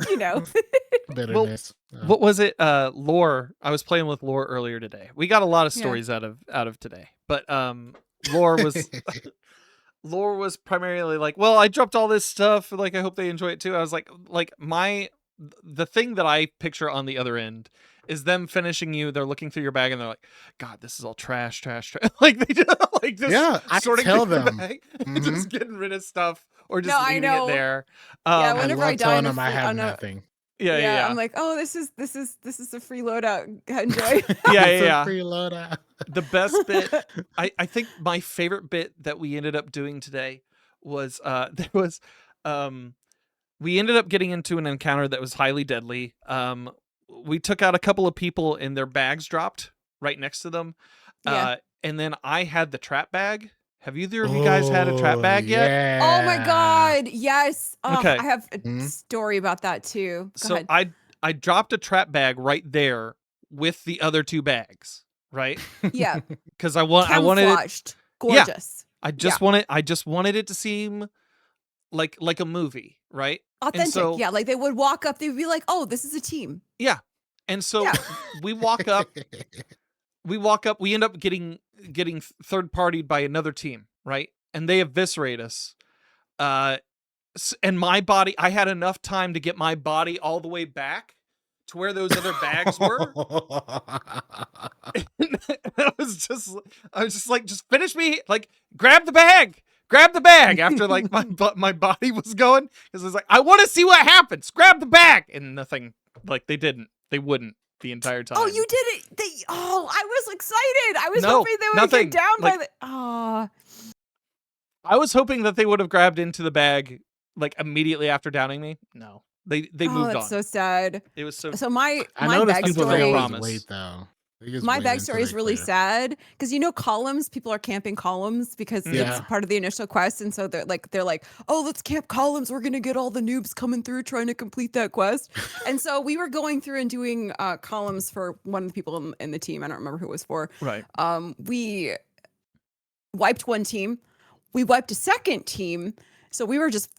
Speaker 1: Bitterness.
Speaker 3: what was it? Lore. I was playing with Lore earlier today. We got a lot of
Speaker 2: Yeah.
Speaker 3: stories out of today, but Lore was primarily like, well, I dropped all this stuff. Like, I hope they enjoy it too. I was like the thing that I picture on the other end is them finishing you. They're looking through your bag and they're like, God, this is all trash. Like they just like just
Speaker 1: Yeah, I
Speaker 3: sorting
Speaker 1: tell
Speaker 3: through your
Speaker 1: them.
Speaker 3: bag,
Speaker 1: Mhm.
Speaker 3: just getting rid of stuff or just
Speaker 2: No, I
Speaker 3: leaving
Speaker 2: know.
Speaker 3: it there.
Speaker 2: Yeah,
Speaker 1: I
Speaker 2: whenever
Speaker 1: love
Speaker 2: I die
Speaker 1: telling
Speaker 2: in a
Speaker 1: them I
Speaker 2: full-
Speaker 1: have
Speaker 2: on a-
Speaker 1: nothing.
Speaker 3: Yeah.
Speaker 2: I'm like, oh, this is a free loadout. Enjoy.
Speaker 3: Yeah,
Speaker 1: It's a
Speaker 3: yeah.
Speaker 1: free loadout.
Speaker 3: The best bit, I think my favorite bit that we ended up doing today was we ended up getting into an encounter that was highly deadly. We took out a couple of people and their bags dropped right next to them.
Speaker 2: Yeah.
Speaker 3: And then I had the trap bag. Have either of you guys had a trap bag yet?
Speaker 1: Yeah.
Speaker 2: Oh my god, yes.
Speaker 3: Okay.
Speaker 2: I have a
Speaker 1: Mhm.
Speaker 2: story about that too. Go
Speaker 3: So
Speaker 2: ahead.
Speaker 3: I dropped a trap bag right there with the other 2 bags, right?
Speaker 2: Yeah,
Speaker 3: Because I wanted it.
Speaker 2: camouflaged, gorgeous,
Speaker 3: I just wanted it to seem like a movie, right?
Speaker 2: authentic.
Speaker 3: so-
Speaker 2: Yeah, like they would walk up, they'd be like, "Oh, this is a team."
Speaker 3: Yeah. And so
Speaker 2: Yeah.
Speaker 3: we walk up, we end up getting third partied by another team, right? And they eviscerate us. and my body, I had enough time to get my body all the way back to where those other bags were. I was just like, just finish me, like, grab the bag after like my body was going, because it's like, I want to see what happens, grab the bag, and nothing. Like they wouldn't the entire time.
Speaker 2: Oh, you did it! I was excited. I was hoping they would get down by the.
Speaker 3: I was hoping that they would have grabbed into the bag like immediately after downing me. No, they moved on.
Speaker 2: That's so sad.
Speaker 3: It was so.
Speaker 2: So my
Speaker 1: noticed people
Speaker 2: backstory.
Speaker 1: always wait though.
Speaker 2: My backstory is really sad because columns. People are camping columns because it's part of the initial quest, and so they're like, oh, let's camp columns. We're gonna get all the noobs coming through trying to complete that quest. And so we were going through and doing columns for one of the people in the team. I don't remember who it was for.
Speaker 3: Right.
Speaker 2: We wiped one team. We wiped a second team. So we were just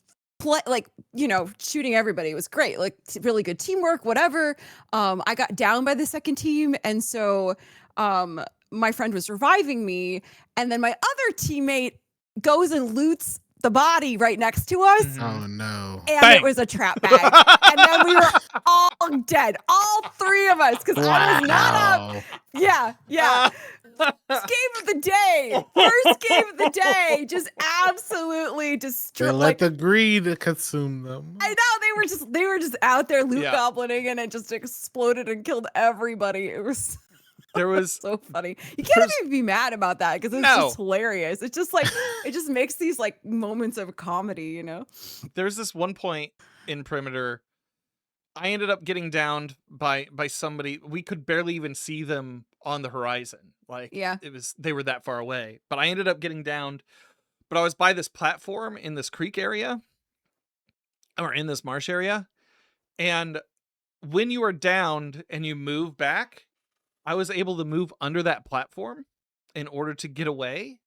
Speaker 2: shooting everybody. It was great, like really good teamwork, whatever. I got down by the second team, and so my friend was reviving me, and then my other teammate goes and loots the body right next to us.
Speaker 1: Oh no.
Speaker 2: And Bang. It was a trap bag. And then we were all dead, all three of us, because I was not up. Yeah. First game of the day, just absolutely destroyed.
Speaker 1: They let the greed consume them.
Speaker 2: I know, they were just out there loot goblining, and it just exploded and killed everybody. It was so funny. You can't even be mad about that because it's just hilarious. It's just like it just makes these like moments of comedy,
Speaker 3: There's this one point in Perimeter, I ended up getting downed by somebody. We could barely even see them on the horizon. Like, they were that far away. But I ended up getting downed. But I was by this platform in this creek area, or in this marsh area. And when you are downed and you move back, I was able to move under that platform in order to get away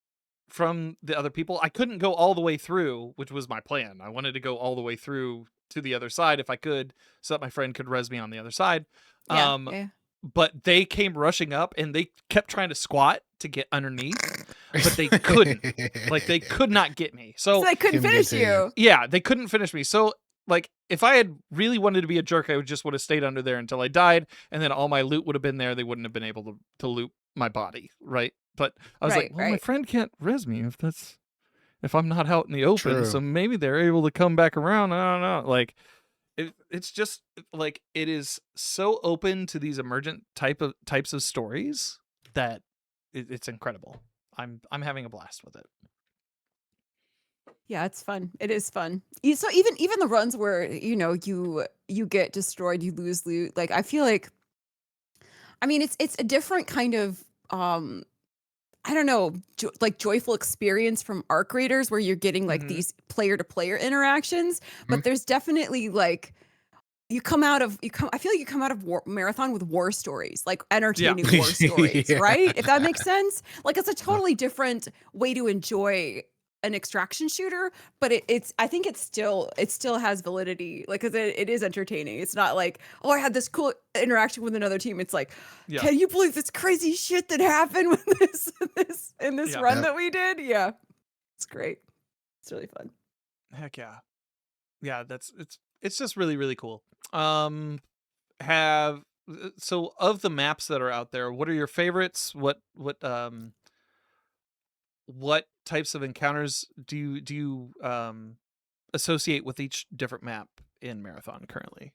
Speaker 3: from the other people. I couldn't go all the way through, which was my plan. I wanted to go all the way through to the other side if I could, so that my friend could res me on the other side. But they came rushing up, and they kept trying to squat to get underneath, but they couldn't. Like, they could not get me. So
Speaker 2: they couldn't finish you.
Speaker 3: Yeah, they couldn't finish me. So, like, if I had really wanted to be a jerk, I would have stayed under there until I died, and then all my loot would have been there. They wouldn't have been able to loot my body, right? But I was my friend can't res me if I'm not out in the open. True. So maybe they're able to come back around. I don't know. Like, it's just like, it is so open to these emergent types of stories that it's incredible. I'm having a blast with it.
Speaker 2: Yeah, it's fun. It is fun. So even the runs where you get destroyed, you lose loot. Like, I feel like, I mean, it's a different kind of I don't know, joyful experience from arc raiders where you're getting like these player to player interactions, but there's definitely like I feel like you come out of marathon with war stories, like entertaining war stories, right? If that makes sense. Like, it's a totally different way to enjoy an extraction shooter, but I think it still has validity, like, because it is entertaining. It's not like, oh, I had this cool interaction with another team. It's like, can you believe this crazy shit that happened with this run that we did? Yeah, it's great. It's really fun.
Speaker 3: Heck yeah, it's just really, really cool. So of the maps that are out there, what are your favorites? What types of encounters do you associate with each different map in Marathon currently?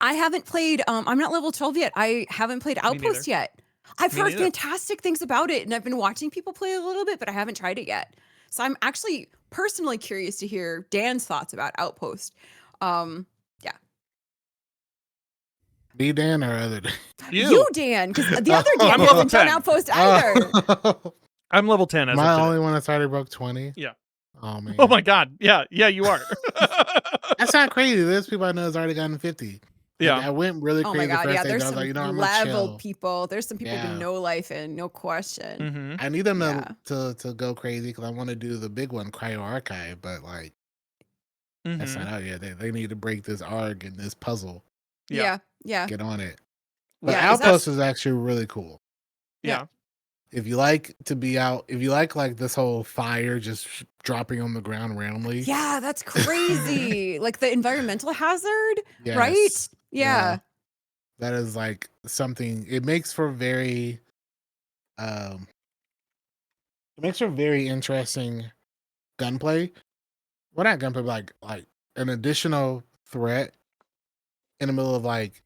Speaker 2: I haven't played. I'm not level 12 yet. I haven't played Outpost yet. I've heard fantastic things about it, and I've been watching people play a little bit, but I haven't tried it yet. So I'm actually personally curious to hear Dan's thoughts about Outpost.
Speaker 1: Me, Dan, or other Dan?
Speaker 2: You Dan, because the other Dan hasn't done Outpost either.
Speaker 3: I'm level 10.
Speaker 1: Am I the only one that's already broke 20?
Speaker 3: Yeah.
Speaker 1: Oh man.
Speaker 3: Oh my god. Yeah, you are.
Speaker 1: That's not crazy. There's people I know that's already gotten 50.
Speaker 3: Yeah.
Speaker 1: And I went really crazy.
Speaker 2: Oh my god. Yeah, there's some
Speaker 1: level
Speaker 2: people. There's some people with no life in, no question.
Speaker 1: I need them to go crazy because I want to do the big one, Cryo Archive, but like that's not out yet. They need to break this ARG and this puzzle.
Speaker 2: Yeah.
Speaker 1: Get on it. But Outpost is actually really cool.
Speaker 3: Yeah.
Speaker 1: if you like to be out, if you like this whole fire just dropping on the ground randomly.
Speaker 2: Yeah, that's crazy. Like the environmental hazard, right?
Speaker 1: Yes.
Speaker 2: Yeah.
Speaker 1: That is like something. It makes for very interesting gunplay. Well, not gunplay, but like an additional threat in the middle of like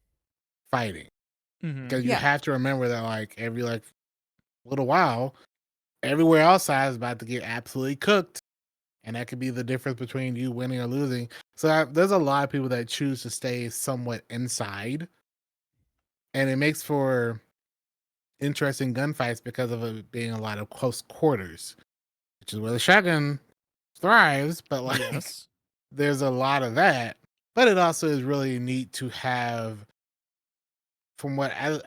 Speaker 1: fighting. Because you
Speaker 2: Yeah.
Speaker 1: have to remember that like every like little while, everywhere outside is about to get absolutely cooked. And that could be the difference between you winning or losing. So there's a lot of people that choose to stay somewhat inside. And it makes for interesting gunfights because of it being a lot of close quarters, which is where the shotgun thrives. But like,
Speaker 3: Yes.
Speaker 1: there's a lot of that. But it also is really neat to have, from what I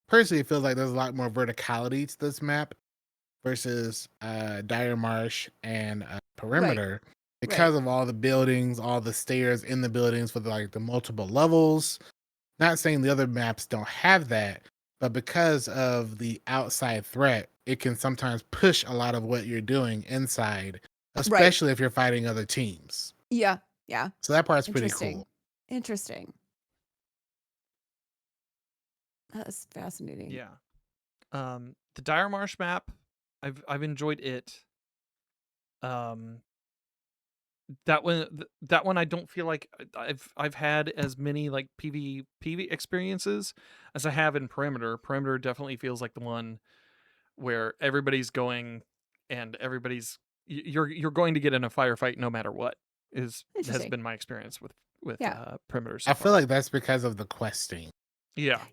Speaker 1: personally, it feels like there's a lot more verticality to this map versus Dire Marsh and Perimeter because of all the buildings, all the stairs in the buildings for the multiple levels. Not saying the other maps don't have that, but because of the outside threat, it can sometimes push a lot of what you're doing inside, especially if you're fighting other teams.
Speaker 2: Yeah. Yeah.
Speaker 1: So that part's pretty cool.
Speaker 2: Interesting. That's fascinating.
Speaker 3: Yeah. The Dire Marsh map, I've enjoyed it. That one I don't feel like I've had as many like PvP experiences as I have in Perimeter. Perimeter definitely feels like the one where everybody's going and you're going to get in a firefight no matter what has been my experience with Perimeter so
Speaker 1: I
Speaker 3: far.
Speaker 1: feel like that's because of the questing.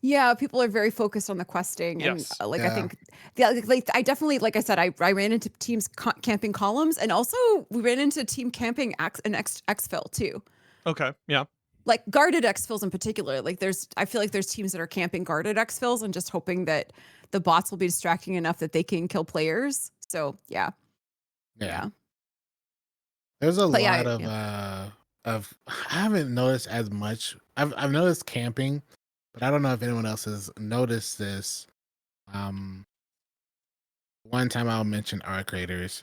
Speaker 2: Yeah, people are very focused on the questing, and I think, I definitely, like I said, I ran into teams camping columns, and also we ran into team camping an exfil too.
Speaker 3: Okay, yeah,
Speaker 2: like guarded exfils in particular. Like I feel like there's teams that are camping guarded exfils and just hoping that the bots will be distracting enough that they can kill players. So yeah.
Speaker 1: There's a lot of I haven't noticed as much. I've noticed camping. But I don't know if anyone else has noticed this. One time I'll mention arc raiders.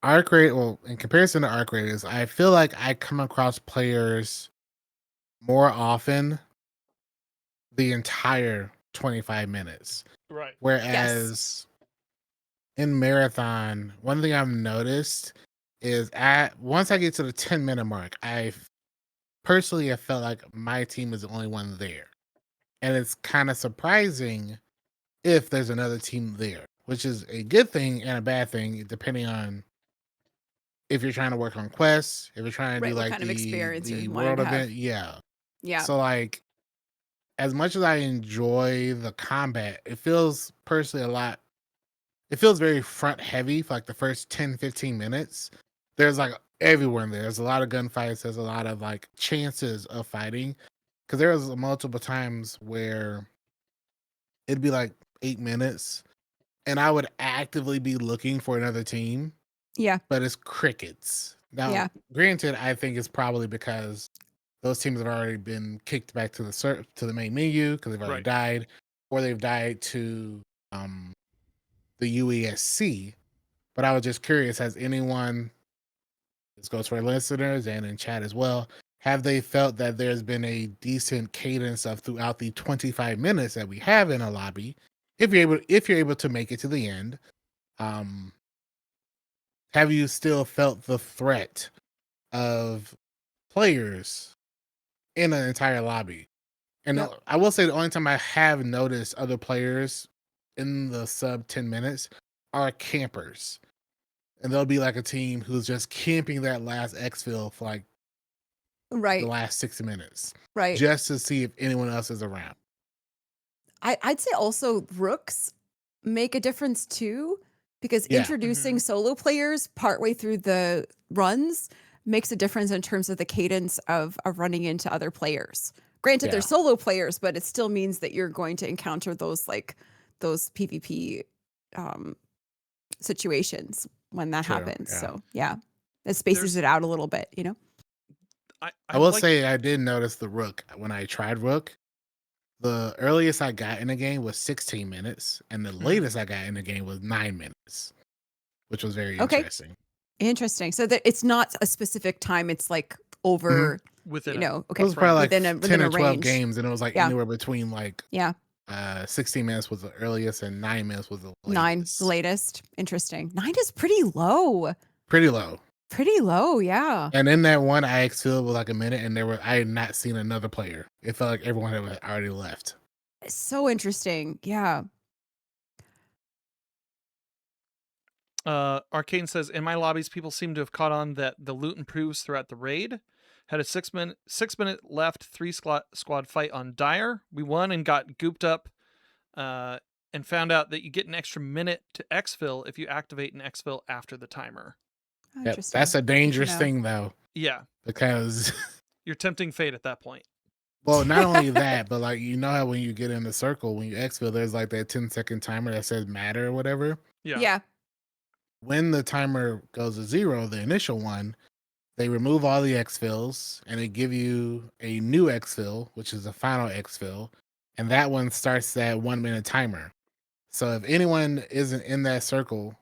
Speaker 1: Well, in comparison to arc raiders, I feel like I come across players more often the entire 25 minutes.
Speaker 3: Right.
Speaker 1: Whereas in marathon, one thing I've noticed is once I get to the 10-minute mark, personally, I felt like my team is the only one there. And it's kind of surprising if there's another team there, which is a good thing and a bad thing, depending on if you're trying to work on quests, if you're trying to do like the world event. Yeah. So like, as much as I enjoy the combat, it feels personally it feels very front heavy for like the first 10, 15 minutes. There's like everywhere in there. There's a lot of gunfights. There's a lot of like chances of fighting. Because there was multiple times where it'd be like 8 minutes and I would actively be looking for another team.
Speaker 2: Yeah.
Speaker 1: But it's crickets. Now, granted, I think it's probably because those teams have already been kicked back to the main menu because they've already died, or they've died to the UESC. But I was just curious, has anyone, this goes for listeners and in chat as well, have they felt that there's been a decent cadence of throughout the 25 minutes that we have in a lobby, if you're able to make it to the end, have you still felt the threat of players in an entire lobby? And I will say the only time I have noticed other players in the sub 10 minutes are campers. And there'll be like a team who's just camping that last exfil for like the last 6 minutes. Just to see if anyone else is around.
Speaker 2: I'd say also rooks make a difference too, because introducing solo players partway through the runs makes a difference in terms of the cadence of running into other players. Granted, they're solo players, but it still means that you're going to encounter those PvP situations when that happens. So it spaces it out a little bit, you know?
Speaker 1: I will say I did notice the rook when I tried rook. the earliest I got in the game was 16 minutes, and the latest I got in the game was 9 minutes, which was very
Speaker 2: Okay.
Speaker 1: interesting.
Speaker 2: Interesting. So that it's not a specific time. It's like over,
Speaker 3: Within
Speaker 2: you know,
Speaker 1: It
Speaker 2: okay,
Speaker 1: was probably like
Speaker 2: within
Speaker 1: 10
Speaker 2: a
Speaker 1: or 12
Speaker 2: range.
Speaker 1: games, and it was like
Speaker 2: Yeah.
Speaker 1: anywhere between like
Speaker 2: Yeah.
Speaker 1: 16 minutes was the earliest, and 9 minutes was the latest.
Speaker 2: 9, the latest. Interesting. 9 is pretty low.
Speaker 1: Pretty low.
Speaker 2: Pretty low, yeah.
Speaker 1: And in that one, I exfilled with like a minute, and I had not seen another player. It felt like everyone had already left.
Speaker 2: It's so interesting. Yeah.
Speaker 3: Arcane says, in my lobbies, people seem to have caught on that the loot improves throughout the raid. Had a 6 minute left 3 squad fight on Dire. We won and got gooped up, and found out that you get an extra minute to exfil if you activate an exfil after the timer.
Speaker 2: Oh,
Speaker 1: Yep,
Speaker 2: interesting.
Speaker 1: that's a dangerous
Speaker 2: know.
Speaker 1: thing, though,
Speaker 3: Yeah,
Speaker 1: because
Speaker 3: you're tempting fate at that point.
Speaker 1: well, not only that, but like you know how when you get in the circle, when you exfil, there's like that 10-second timer that says matter or whatever.
Speaker 2: Yeah.
Speaker 1: When the timer goes to 0, the initial one, they remove all the exfils and they give you a new exfil, which is the final exfil, and that one starts that 1 minute timer. So if anyone isn't in that circle,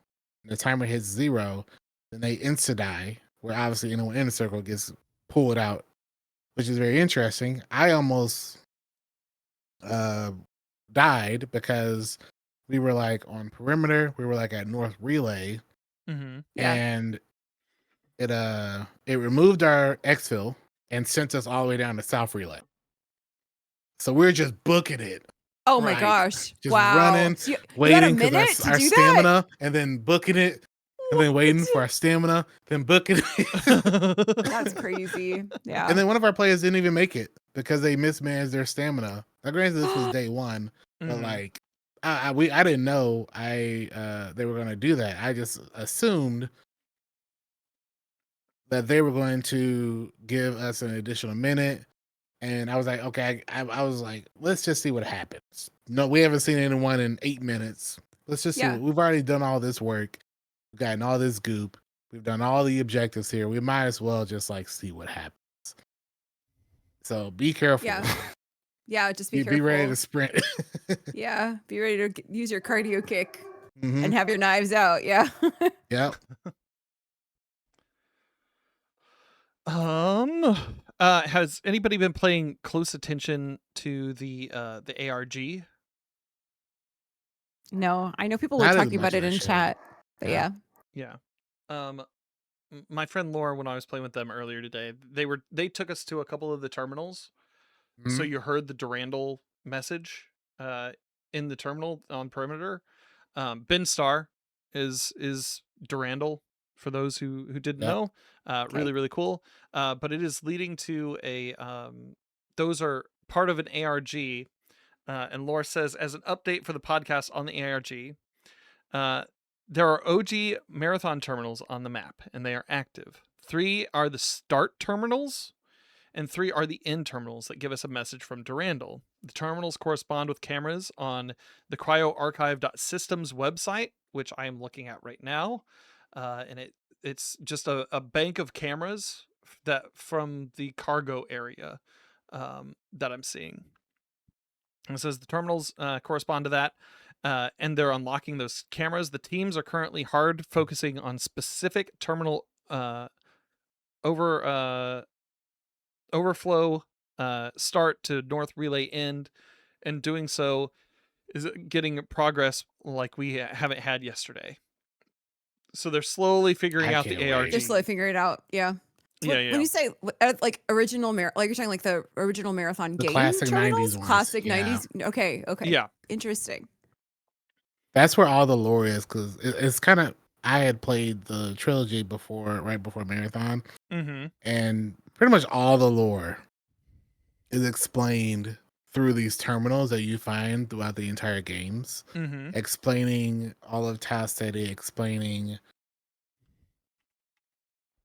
Speaker 1: and the timer hits 0, then they insta die. Where obviously anyone in the circle gets pulled out, which is very interesting. I almost died because we were like on perimeter. We were like at North Relay.
Speaker 3: Mm-hmm.
Speaker 2: Yeah.
Speaker 1: And it removed our exfil and sent us all the way down to South Relay. So we're just booking it.
Speaker 2: Oh my
Speaker 1: Right.
Speaker 2: gosh.
Speaker 1: Just
Speaker 2: wow.
Speaker 1: running,
Speaker 2: So you got a
Speaker 1: waiting
Speaker 2: minute
Speaker 1: because
Speaker 2: to
Speaker 1: our
Speaker 2: do
Speaker 1: stamina, and then booking it, and then waiting
Speaker 2: What?
Speaker 1: for our stamina, then booking it.
Speaker 2: that? That's crazy. Yeah.
Speaker 1: And then one of our players didn't even make it because they mismanaged their stamina. Now, granted, this was day one, but
Speaker 3: Mhm.
Speaker 1: like I didn't know they were going to do that. I just assumed that they were going to give us an additional minute. And I was like, okay, I was like, let's just see what happens. No, we haven't seen anyone in 8 minutes. Let's just see.
Speaker 2: Yeah.
Speaker 1: We've already done all this work. We've gotten all this goop. We've done all the objectives here. We might as well just like see what happens. So be careful.
Speaker 2: Yeah. Yeah. Just be careful.
Speaker 1: Be ready to sprint.
Speaker 2: Yeah. Be ready to use your cardio kick
Speaker 1: Mhm.
Speaker 2: and have your knives out. Yeah.
Speaker 1: Yep.
Speaker 3: Has anybody been paying close attention to the ARG?
Speaker 2: No, I know people were
Speaker 1: Not as
Speaker 2: talking
Speaker 1: much
Speaker 2: about it
Speaker 1: as I
Speaker 2: in
Speaker 1: should.
Speaker 2: chat, but
Speaker 1: Yeah.
Speaker 2: yeah.
Speaker 3: Yeah. My friend Laura, when I was playing with them earlier today, they took us to a couple of the terminals. So
Speaker 1: Mhm.
Speaker 3: you heard the Durandal message in the terminal on perimeter. Ben Starr is Durandal, for those who didn't
Speaker 1: Yep.
Speaker 3: know. Really, really cool. But it is leading to a those are part of an ARG. And Laura says, as an update for the podcast on the ARG, there are OG marathon terminals on the map, and they are active. 3 are the start terminals, and 3 are the end terminals that give us a message from Durandal. The terminals correspond with cameras on the cryoarchive.systems website, which I am looking at right now. And it's just a bank of cameras that from the cargo area that I'm seeing. And it says the terminals correspond to that. And they're unlocking those cameras. The teams are currently hard focusing on specific terminal overflow start to North Relay end, and doing so is getting progress like we haven't had yesterday. So they're slowly figuring
Speaker 1: I
Speaker 3: out the
Speaker 1: can't
Speaker 3: ARG.
Speaker 1: wait.
Speaker 2: Just slowly figure it out. Yeah. So
Speaker 3: Yeah.
Speaker 2: when you say like original like you're saying like the original marathon
Speaker 1: The
Speaker 2: game
Speaker 1: classic
Speaker 2: terminals,
Speaker 1: 90s ones,
Speaker 2: classic
Speaker 1: yeah.
Speaker 2: 90s. Okay.
Speaker 3: Yeah.
Speaker 2: Interesting.
Speaker 1: That's where all the lore is, because it's kind of. I had played the trilogy right before Marathon,
Speaker 3: Mm-hmm.
Speaker 1: and pretty much all the lore is explained through these terminals that you find throughout the entire games,
Speaker 3: Mm-hmm.
Speaker 1: explaining all of Tau City, explaining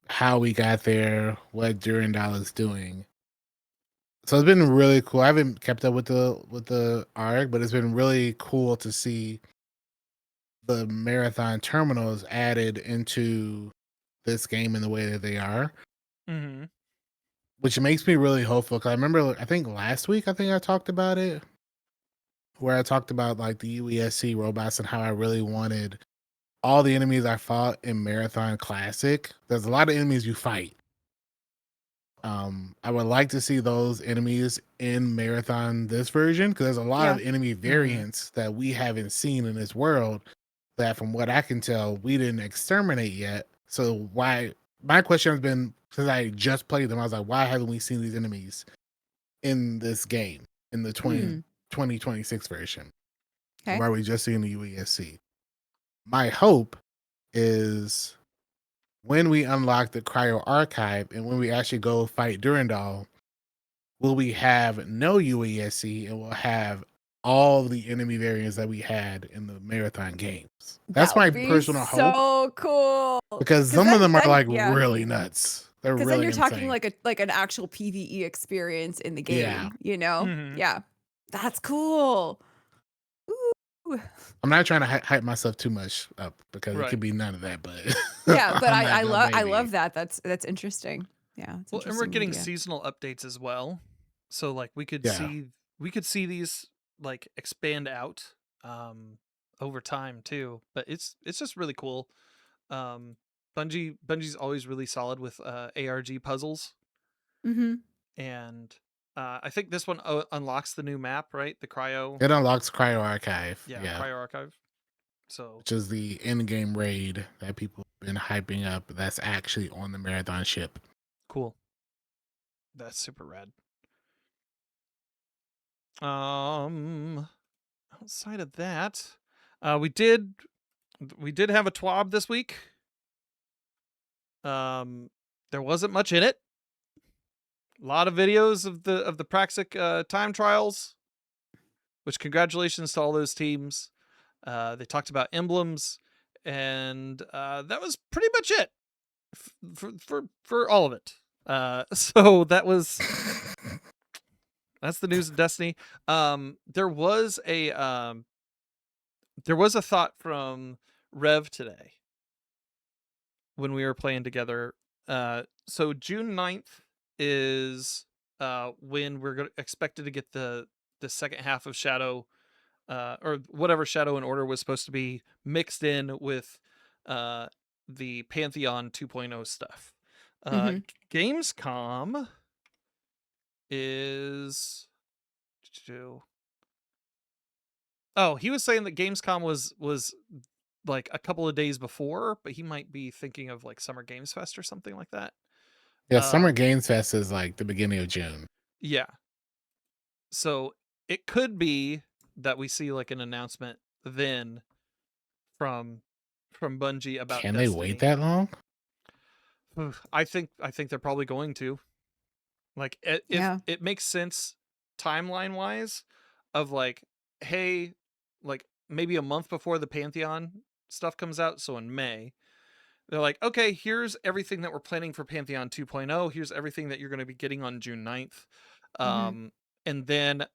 Speaker 1: how we got there, what Durandal is doing. So it's been really cool. I haven't kept up with the arc, but it's been really cool to see the marathon terminals added into this game in the way that they are,
Speaker 3: Mm-hmm.
Speaker 1: which makes me really hopeful. Because I remember, I think last week, I talked about it. where I talked about like the UESC robots and how I really wanted all the enemies I fought in Marathon Classic. There's a lot of enemies you fight. I would like to see those enemies in Marathon this version, because there's a lot of enemy variants that we haven't seen in this world that, from what I can tell, we didn't exterminate yet. So why? My question has been, since I just played them, I was like, why haven't we seen these enemies in this game in the 2026 version?
Speaker 2: Okay.
Speaker 1: Why are we just seeing the UESC? My hope is when we unlock the Cryo Archive and when we actually go fight Durandal, will we have no UESC and we'll have all the enemy variants that we had in the Marathon games? That's my personal hope.
Speaker 2: So cool.
Speaker 1: Because some of them are like really nuts. They're really
Speaker 2: Because then you're
Speaker 1: insane.
Speaker 2: talking like an actual PvE experience in the game, you know?
Speaker 3: Mhm.
Speaker 2: Yeah. That's cool. Ooh.
Speaker 1: I'm not trying to hype myself too much up because
Speaker 3: Right.
Speaker 1: it could be none of that, but
Speaker 2: Yeah, but
Speaker 1: I'm
Speaker 2: I
Speaker 1: like, oh,
Speaker 2: love that. That's interesting. Yeah. It's
Speaker 3: Well, and we're
Speaker 2: interesting
Speaker 3: getting
Speaker 2: idea.
Speaker 3: seasonal updates as well, so like we could see these like expand out over time too. But it's just really cool. Bungie's always really solid with ARG puzzles,
Speaker 2: Mm-hmm.
Speaker 3: and I think this one unlocks the new map, right? The Cryo.
Speaker 1: it unlocks Cryo Archive.
Speaker 3: Yeah,
Speaker 1: Yeah.
Speaker 3: Cryo Archive. So,
Speaker 1: Which is the in-game raid that people have been hyping up. That's actually on the Marathon ship.
Speaker 3: cool. That's super rad. Outside of that, we did have a TWAB this week. There wasn't much in it. A lot of videos of the Praxic time trials, which congratulations to all those teams. They talked about emblems, and that was pretty much it for all of it. So that's the news of Destiny. There was a thought from Rev today when we were playing together. So June 9th is when we're expected to get the second half of Shadow, or whatever Shadow and Order was supposed to be, mixed in with the Pantheon 2.0 stuff. Gamescom is... Oh, he was saying that Gamescom was like a couple of days before, but he might be thinking of like Summer Games Fest or something like that.
Speaker 1: Yeah, Summer Games Fest is like the beginning of June.
Speaker 3: Yeah. So it could be that we see like an announcement then from Bungie about
Speaker 1: Can
Speaker 3: Destiny.
Speaker 1: they wait that long?
Speaker 3: I think they're probably going to. Like it makes sense timeline wise of like, hey, like maybe a month before the Pantheon stuff comes out, so in May, they're like, okay, here's everything that we're planning for Pantheon 2.0. Here's everything that you're going to be getting on June 9th. And then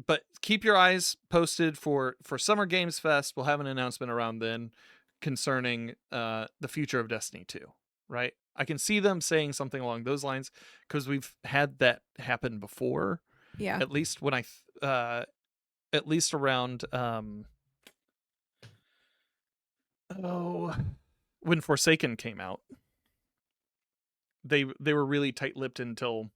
Speaker 3: but keep your eyes posted for Summer Games Fest. We'll have an announcement around then concerning the future of Destiny 2, right? I can see them saying something along those lines because we've had that happen before.
Speaker 2: Yeah.
Speaker 3: At least when at least around when Forsaken came out. They were really tight-lipped until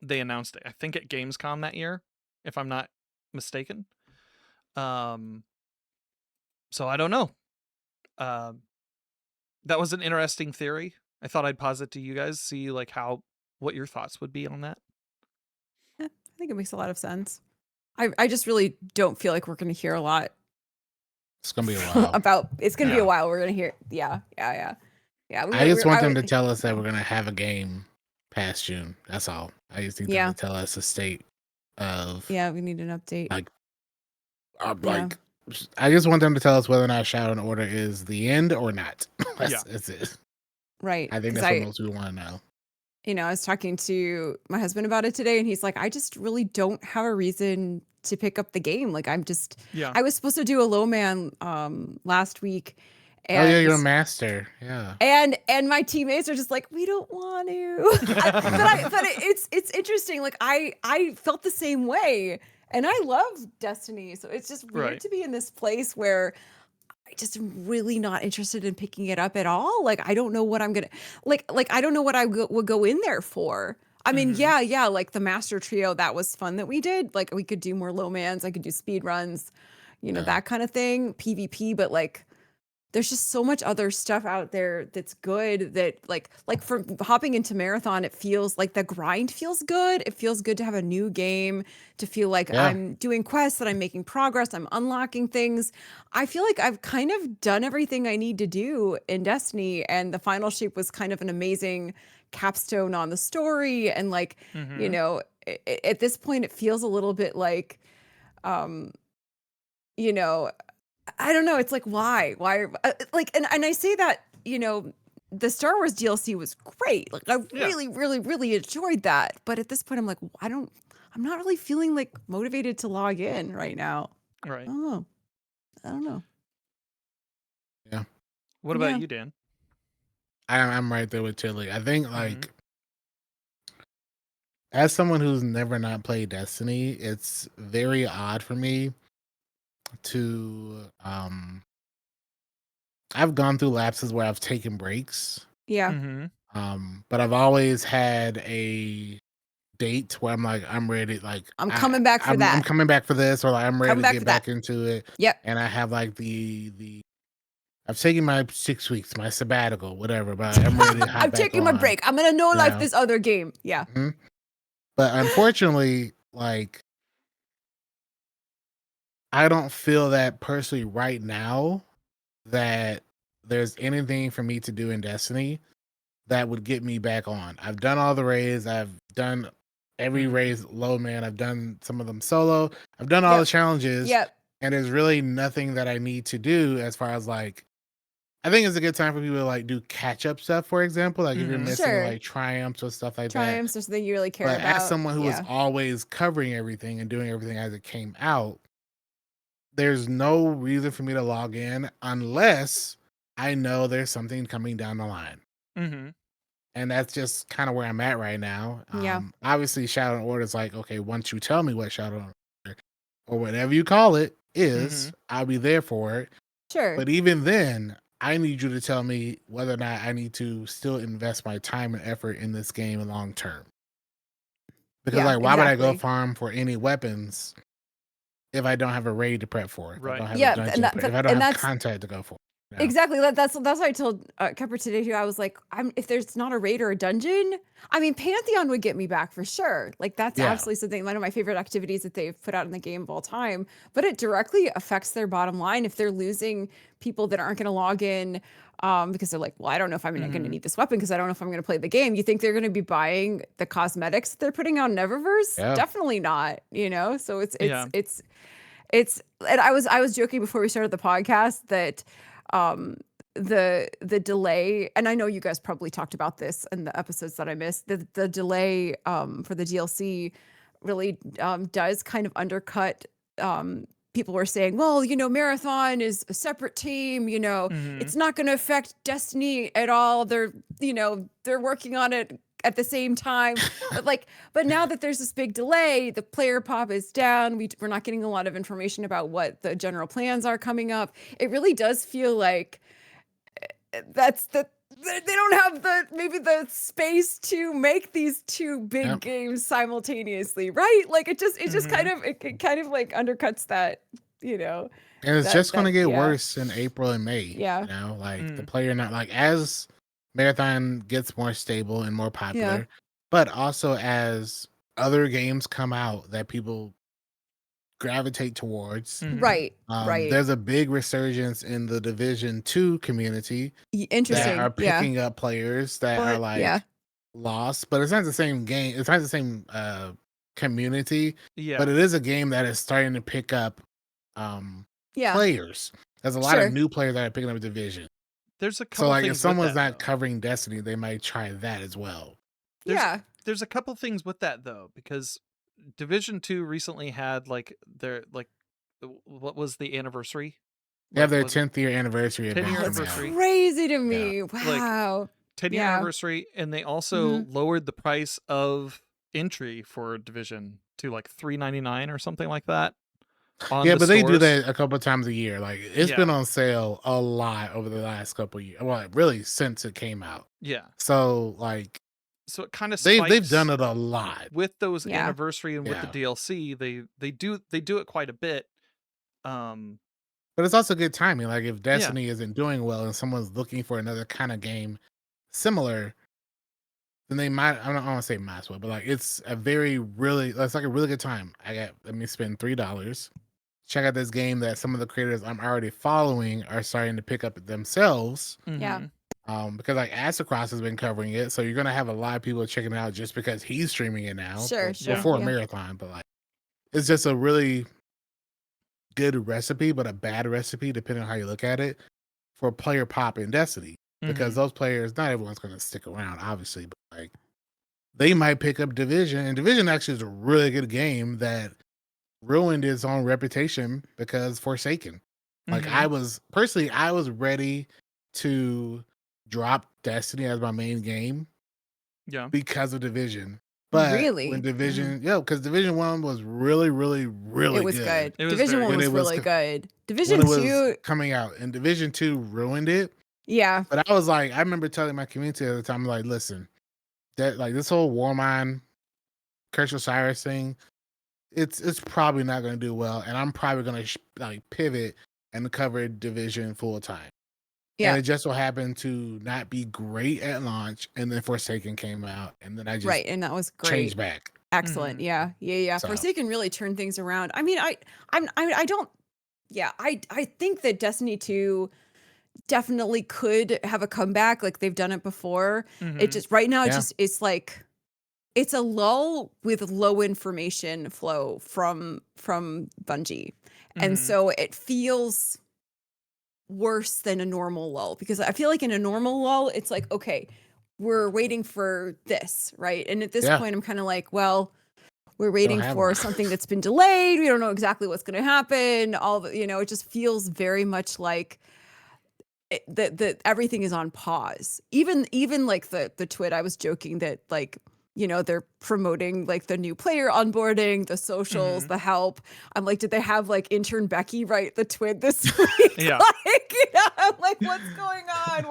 Speaker 3: they announced it. I think at Gamescom that year, if I'm not mistaken. So I don't know. That was an interesting theory. I thought I'd posit to you guys, see like what your thoughts would be on that.
Speaker 2: I think it makes a lot of sense. I just really don't feel like we're going to hear a lot.
Speaker 1: It's gonna be a while.
Speaker 2: It's going to be a while. We're going to hear. Yeah.
Speaker 1: I just want them to tell us that we're gonna have a game past June. That's all. I just think them to tell us the state of.
Speaker 2: Yeah, we need an update.
Speaker 1: I just want them to tell us whether or not Shadow and Order is the end or not. That's it.
Speaker 2: Right.
Speaker 1: I think that's what most people want to know.
Speaker 2: You know, I was talking to my husband about it today, and he's like, I just really don't have a reason to pick up the game. Like, I was supposed to do a low man last week. And
Speaker 1: you're a master. Yeah.
Speaker 2: And my teammates are just like, we don't want to. but it's interesting. Like, I felt the same way. And I love Destiny, so it's just weird
Speaker 3: Right.
Speaker 2: to be in this place where I just am really not interested in picking it up at all. Like I don't know what I'm gonna like. I don't know what I would go in there for. I mean, yeah, like the Master Trio, that was fun that we did. Like we could do more low mans, I could do speed runs, that kind of thing, PvP. But like, there's just so much other stuff out there that's good that like for hopping into marathon, it feels like the grind feels good. It feels good to have a new game, to feel like I'm doing quests, that I'm making progress, I'm unlocking things. I feel like I've kind of done everything I need to do in Destiny, and the final shape was kind of an amazing capstone on the story. And like, at this point, it feels a little bit like, you know, I don't know. It's like, why, like, and I say that, the Star Wars DLC was great. Like, I really, really, really enjoyed that. But at this point, I'm like, I'm not really feeling like motivated to log in right now.
Speaker 3: Right.
Speaker 2: I don't know.
Speaker 1: Yeah.
Speaker 3: What about you, Dan?
Speaker 1: I'm right there with Tiddly. I think like as someone who's never not played Destiny, it's very odd for me to I've gone through lapses where I've taken breaks.
Speaker 2: Yeah.
Speaker 1: But I've always had a date where I'm like, I'm ready, like
Speaker 2: I'm coming back for that.
Speaker 1: I'm coming back for this, or like I'm ready to get back into it.
Speaker 2: Yep.
Speaker 1: And I have like I've taken my 6 weeks, my sabbatical, whatever, but I'm ready to hop
Speaker 2: I'm
Speaker 1: back
Speaker 2: taking my
Speaker 1: on.
Speaker 2: break. I'm gonna know life this other game. Yeah.
Speaker 1: But unfortunately, like I don't feel that personally right now that there's anything for me to do in Destiny that would get me back on. I've done all the raids. I've done every raid low man. I've done some of them solo. I've done all the challenges.
Speaker 2: Yep.
Speaker 1: And there's really nothing that I need to do as far as like, I think it's a good time for people to like do catch up stuff, for example. Like if you're missing like triumphs or stuff like that.
Speaker 2: Triumphs or something you really care about.
Speaker 1: But as someone who was always covering everything and doing everything as it came out, there's no reason for me to log in unless I know there's something coming down the line. And that's just kind of where I'm at right now. Obviously, Shadow and Order is like, okay, once you tell me what Shadow and Order or whatever you call it is, I'll be there for it.
Speaker 2: Sure.
Speaker 1: But even then, I need you to tell me whether or not I need to still invest my time and effort in this game long term. Because like, why would I go farm for any weapons if I don't have a raid to prep for? If I don't have a dungeon if I don't have content to go for.
Speaker 2: Yeah. Exactly. That's what I told Kepper today too. I was like, if there's not a raid or a dungeon, I mean, Pantheon would get me back for sure. Like that's absolutely something, one of my favorite activities that they've put out in the game of all time. But it directly affects their bottom line if they're losing people that aren't going to log in because they're like, well, I don't know if I'm going to need this weapon because I don't know if I'm going to play the game. You think they're going to be buying the cosmetics that they're putting out in Eververse? Yeah. Definitely not. So it's and I was joking before we started the podcast that the delay, and I know you guys probably talked about this in the episodes that I missed, the delay for the DLC really does kind of undercut. People were saying, well, Marathon is a separate team, it's not going to affect Destiny at all. They're working on it at the same time. But now that there's this big delay, the player pop is down. We're not getting a lot of information about what the general plans are coming up. It really does feel like they don't have maybe the space to make these two big games simultaneously, right? Like it just kind of like undercuts that, And
Speaker 1: it's just going to get worse in April and May. Yeah. The player not like as Marathon gets more stable and more popular, but also as other games come out that people gravitate towards.
Speaker 2: Right.
Speaker 1: There's a big resurgence in the Division 2 community.
Speaker 2: Interesting.
Speaker 1: That are picking up players that are like lost, but it's not the same game. It's not the same community. Yeah. But it is a game that is starting to pick up players. There's a lot of new players that are picking up Division.
Speaker 3: There's a couple
Speaker 1: so like
Speaker 3: things
Speaker 1: if someone's not
Speaker 3: though.
Speaker 1: covering Destiny, they might try that as well.
Speaker 3: There's a couple things with that though, because Division 2 recently had like their what was the anniversary?
Speaker 1: They have their 10th year anniversary event.
Speaker 3: 10-year anniversary.
Speaker 2: That's crazy to me. Wow.
Speaker 3: 10-year anniversary, and they also lowered the price of entry for Division to like $3.99 or something like that. On
Speaker 1: Yeah,
Speaker 3: the
Speaker 1: but they do
Speaker 3: stores.
Speaker 1: that a couple of times a year. Like it's
Speaker 3: Yeah.
Speaker 1: been on sale a lot over the last couple of years. Well, really since it came out.
Speaker 3: Yeah.
Speaker 1: So like
Speaker 3: So it kind of
Speaker 1: they've done it a lot.
Speaker 3: with those
Speaker 2: Yeah.
Speaker 3: anniversary and with the
Speaker 1: Yeah.
Speaker 3: DLC. They do it quite a bit.
Speaker 1: But it's also good timing. Like if
Speaker 3: Yeah.
Speaker 1: Destiny isn't doing well and someone's looking for another kind of game similar, then they might. I don't want to say might as well, but like it's a it's like a really good time. Let me spend $3. Check out this game that some of the creators I'm already following are starting to pick up themselves.
Speaker 2: Yeah.
Speaker 1: Because like Acid has been covering it, so you're gonna have a lot of people checking it out just because he's streaming it now.
Speaker 2: Sure.
Speaker 1: Before
Speaker 2: Yeah.
Speaker 1: Marathon, but like it's just a really good recipe, but a bad recipe depending on how you look at it for player pop in Destiny. Because those players, not everyone's gonna stick around, obviously, but like they might pick up Division, and Division actually is a really good game that ruined its own reputation because Forsaken. Like I was ready to drop Destiny as my main game because of Division. But
Speaker 2: Really?
Speaker 1: when Division, because Division 1 was really, really, really
Speaker 2: It was good.
Speaker 3: It was
Speaker 2: Division
Speaker 3: very
Speaker 2: 1 was
Speaker 1: good.
Speaker 2: really good. Division
Speaker 1: when it
Speaker 2: 2
Speaker 1: was coming out, and Division 2 ruined it.
Speaker 2: Yeah.
Speaker 1: But I was like, I remember telling my community at the time, like, listen, that like this whole Warmind Curse Osiris thing, it's probably not going to do well, and I'm probably going to like pivot and cover Division full time.
Speaker 2: Yeah.
Speaker 1: And it just so happened to not be great at launch, and then Forsaken came out, and then I just
Speaker 2: Right, and that was great.
Speaker 1: changed back.
Speaker 2: Excellent. Yeah.
Speaker 1: So.
Speaker 2: Forsaken really turned things around. I mean, I think that Destiny 2 definitely could have a comeback. Like they've done it before. It just right now, it's like it's a lull with low information flow from Bungie, and so it feels worse than a normal lull, because I feel like in a normal lull, it's like, okay, we're waiting for this, right? And at this point, I'm kind of like, well, we're waiting for something that's been delayed. We don't know exactly what's going to happen. It just feels very much like that everything is on pause. Even like the twit, I was joking that like, they're promoting like the new player onboarding, the socials, the help. I'm like, did they have like intern Becky write the twit this week?
Speaker 3: Yeah.
Speaker 2: Like, I'm like, what's going on?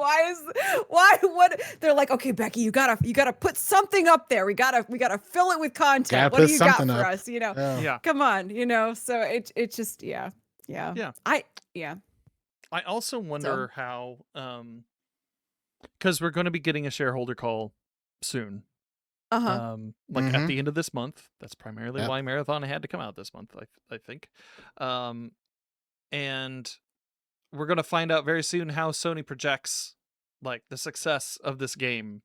Speaker 2: What? They're like, okay, Becky, you gotta put something up there. We gotta fill it with content. What do you got for us? Come on, so it just, yeah.
Speaker 3: I also wonder how, because we're going to be getting a shareholder call soon. Like at the end of this month. That's primarily why Marathon had to come out this month, I think. And we're going to find out very soon how Sony projects like the success of this game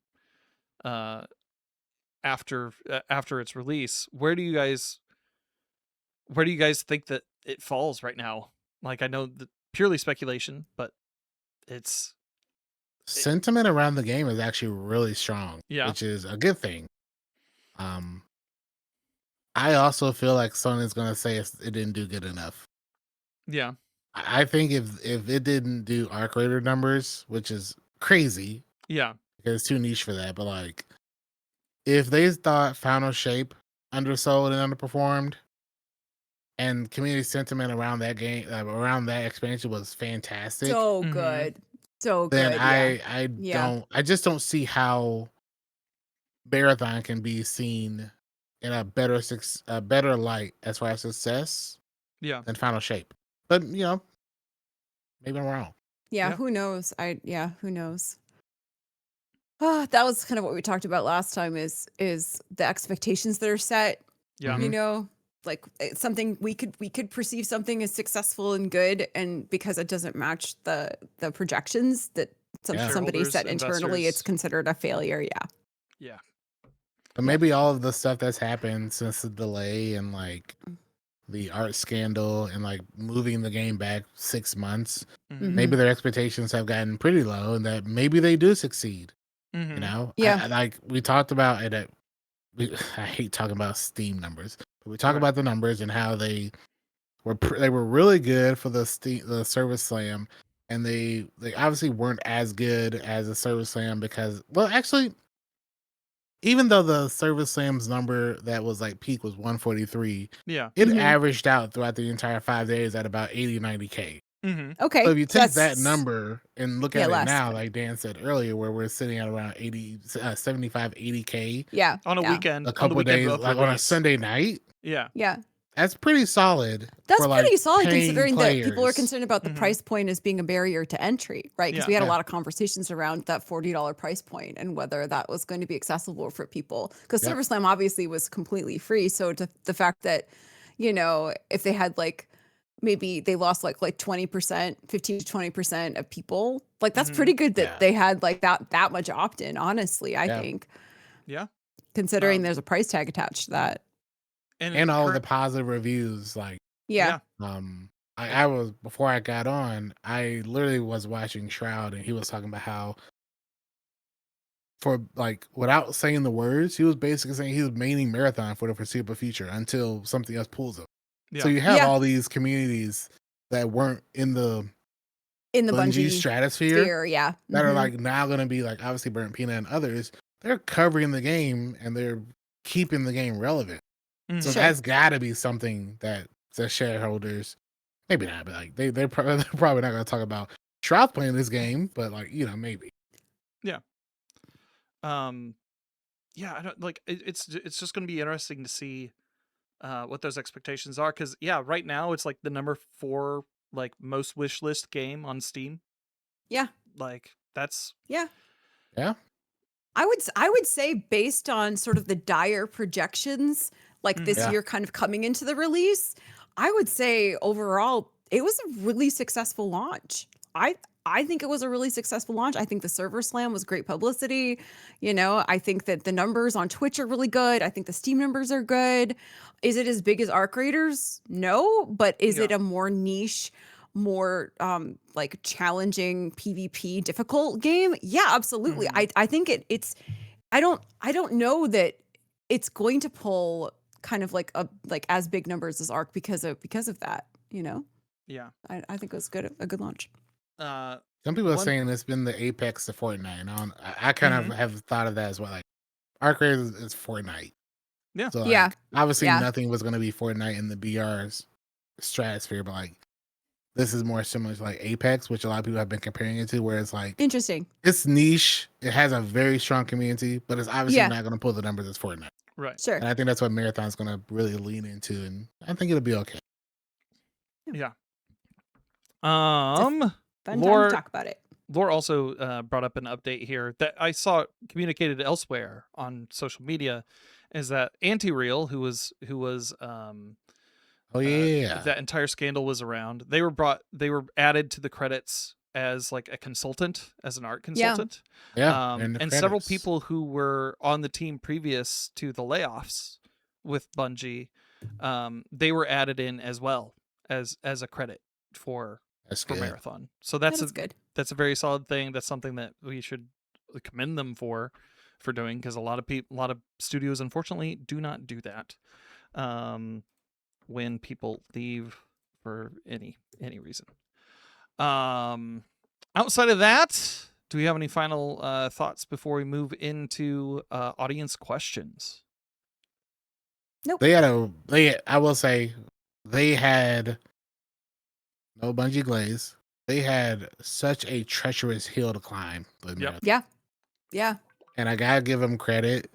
Speaker 3: after its release. Where do you guys think that it falls right now? Like, I know that purely speculation, but it's
Speaker 1: sentiment around the game is actually really strong,
Speaker 3: Yeah.
Speaker 1: which is a good thing. I also feel like Sony's gonna say it didn't do good enough.
Speaker 3: Yeah.
Speaker 1: I think if it didn't do Arc Raider numbers, which is crazy,
Speaker 3: Yeah.
Speaker 1: because it's too niche for that, but like if they thought Final Shape undersold and underperformed, and community sentiment around that game, around that expansion was fantastic,
Speaker 2: so good,
Speaker 1: then
Speaker 2: yeah.
Speaker 1: I just don't see how Marathon can be seen in a better light as far as success than Final Shape. But maybe I'm wrong.
Speaker 2: Yeah, who knows? Who knows? That was kind of what we talked about last time, is the expectations that are set.
Speaker 3: Yeah.
Speaker 2: Like it's something we could perceive something as successful and good, and because it doesn't match the projections that somebody set internally,
Speaker 3: investors.
Speaker 2: it's considered a failure.
Speaker 3: Yeah.
Speaker 1: But maybe all of the stuff that's happened since the delay and like the art scandal and like moving the game back 6 months, maybe their expectations have gotten pretty low, and that maybe they do succeed. Like we talked about it. I hate talking about Steam numbers, but we talk about the numbers and how they were really good for the Service Slam, and they obviously weren't as good as the Service Slam because, well, actually, even though the Service Slam's number that was like peak was 143,
Speaker 3: Yeah.
Speaker 1: it
Speaker 2: Mhm.
Speaker 1: averaged out throughout the entire 5 days at about 80, 90K.
Speaker 3: Mm-hmm.
Speaker 2: Okay.
Speaker 1: So if you take that
Speaker 2: that's-
Speaker 1: number and look
Speaker 2: Yeah,
Speaker 1: at it
Speaker 2: less,
Speaker 1: now,
Speaker 2: but-
Speaker 1: like Dan said earlier, where we're sitting at around 75, 80K
Speaker 2: Yeah.
Speaker 3: On a
Speaker 2: yeah.
Speaker 3: weekend.
Speaker 1: a couple
Speaker 3: on the weekend
Speaker 1: days,
Speaker 3: of
Speaker 1: like on a
Speaker 3: release.
Speaker 1: Sunday night,
Speaker 3: Yeah.
Speaker 2: Yeah.
Speaker 1: that's pretty solid.
Speaker 2: That's
Speaker 1: for,
Speaker 2: pretty
Speaker 1: like,
Speaker 2: solid
Speaker 1: paying
Speaker 2: considering that people are
Speaker 1: players.
Speaker 2: concerned about the
Speaker 3: Mhm.
Speaker 2: price point as being a barrier to entry, right? Because
Speaker 3: Yeah.
Speaker 2: we had a
Speaker 1: Yeah.
Speaker 2: lot of conversations around that $40 price point and whether that was going to be accessible for people. Because
Speaker 1: Yep.
Speaker 2: SilverSlam obviously was completely free. So the fact that, if they had like maybe they lost like 20%, 15 to 20% of people, like that's
Speaker 3: Mhm.
Speaker 2: pretty good that
Speaker 1: Yeah.
Speaker 2: they had like that much opt-in, honestly, I
Speaker 1: Yeah.
Speaker 2: think.
Speaker 3: Yeah.
Speaker 2: Considering
Speaker 3: Um,
Speaker 2: there's a price tag attached to that.
Speaker 1: And all of the
Speaker 3: current-
Speaker 1: positive reviews, like
Speaker 2: Yeah.
Speaker 1: I was before I got on, I literally was watching Shroud and he was talking about how for like without saying the words, he was basically saying he was maining Marathon for the foreseeable future until something else pulls him. So
Speaker 3: Yeah.
Speaker 1: you have
Speaker 2: Yeah.
Speaker 1: all these communities that weren't in the
Speaker 2: In the
Speaker 1: Bungie
Speaker 2: Bungie
Speaker 1: stratosphere
Speaker 2: sphere, yeah.
Speaker 1: that are
Speaker 2: Mhm.
Speaker 1: like now going to be like obviously Burnt Peanut and others. They're covering the game and they're keeping the game relevant.
Speaker 3: Mhm.
Speaker 1: So
Speaker 2: Sure.
Speaker 1: that's got to be something that the shareholders, maybe not, but like they're probably not going to talk about Shroud playing this game, but like maybe.
Speaker 3: Yeah, I don't like it's just going to be interesting to see what those expectations are, because right now it's like the number 4 like most wish list game on Steam.
Speaker 2: Yeah.
Speaker 3: Like that's
Speaker 2: Yeah.
Speaker 1: Yeah.
Speaker 2: I would say based on sort of the dire projections, like this
Speaker 1: Yeah.
Speaker 2: year kind of coming into the release, I would say overall it was a really successful launch. I think it was a really successful launch. I think the server slam was great publicity. I think that the numbers on Twitch are really good. I think the Steam numbers are good. Is it as big as Arc Raiders? No, but is it
Speaker 3: Yeah.
Speaker 2: a more niche, more like challenging PvP difficult game? Yeah, absolutely.
Speaker 3: Mhm.
Speaker 2: I think it's I don't know that it's going to pull kind of like as big numbers as Arc because of that,
Speaker 3: yeah.
Speaker 2: I think it was a good launch.
Speaker 1: Some people are
Speaker 3: One-
Speaker 1: saying it's been the apex to Fortnite. And I kind of have thought of that as well. Like Arc Raiders is Fortnite.
Speaker 3: Yeah.
Speaker 1: So
Speaker 2: Yeah.
Speaker 1: obviously
Speaker 2: Yeah.
Speaker 1: nothing was going to be Fortnite in the BR's stratosphere, but like this is more similar to like Apex, which a lot of people have been comparing it to, where it's like
Speaker 2: Interesting.
Speaker 1: it's niche. It has a very strong community, but it's obviously
Speaker 2: Yeah.
Speaker 1: not going to pull the numbers as Fortnite.
Speaker 3: Right.
Speaker 2: Sure.
Speaker 1: And I think that's what Marathon's going to really lean into, and I think it'll be okay.
Speaker 3: Yeah.
Speaker 2: Fun time
Speaker 3: Lore-
Speaker 2: to talk about it.
Speaker 3: Lore also brought up an update here that I saw communicated elsewhere on social media, is that Anti-Real, who was
Speaker 1: Oh yeah,
Speaker 3: that entire scandal was around, they were added to the credits as like a consultant, as an art consultant.
Speaker 1: yeah.
Speaker 3: And several people who were on the team previous to the layoffs with Bungie, they were added in as well as a credit for
Speaker 1: That's good.
Speaker 3: Marathon. So that's
Speaker 2: good.
Speaker 3: that's a very solid thing. That's something that we should commend them for doing, because a lot of studios unfortunately do not do that when people leave for any reason. Outside of that, do we have any final thoughts before we move into audience questions?
Speaker 1: I will say they had no Bungie glaze. They had such a treacherous hill to climb. with
Speaker 3: Yep.
Speaker 1: Marathon.
Speaker 2: Yeah.
Speaker 1: And I gotta give them credit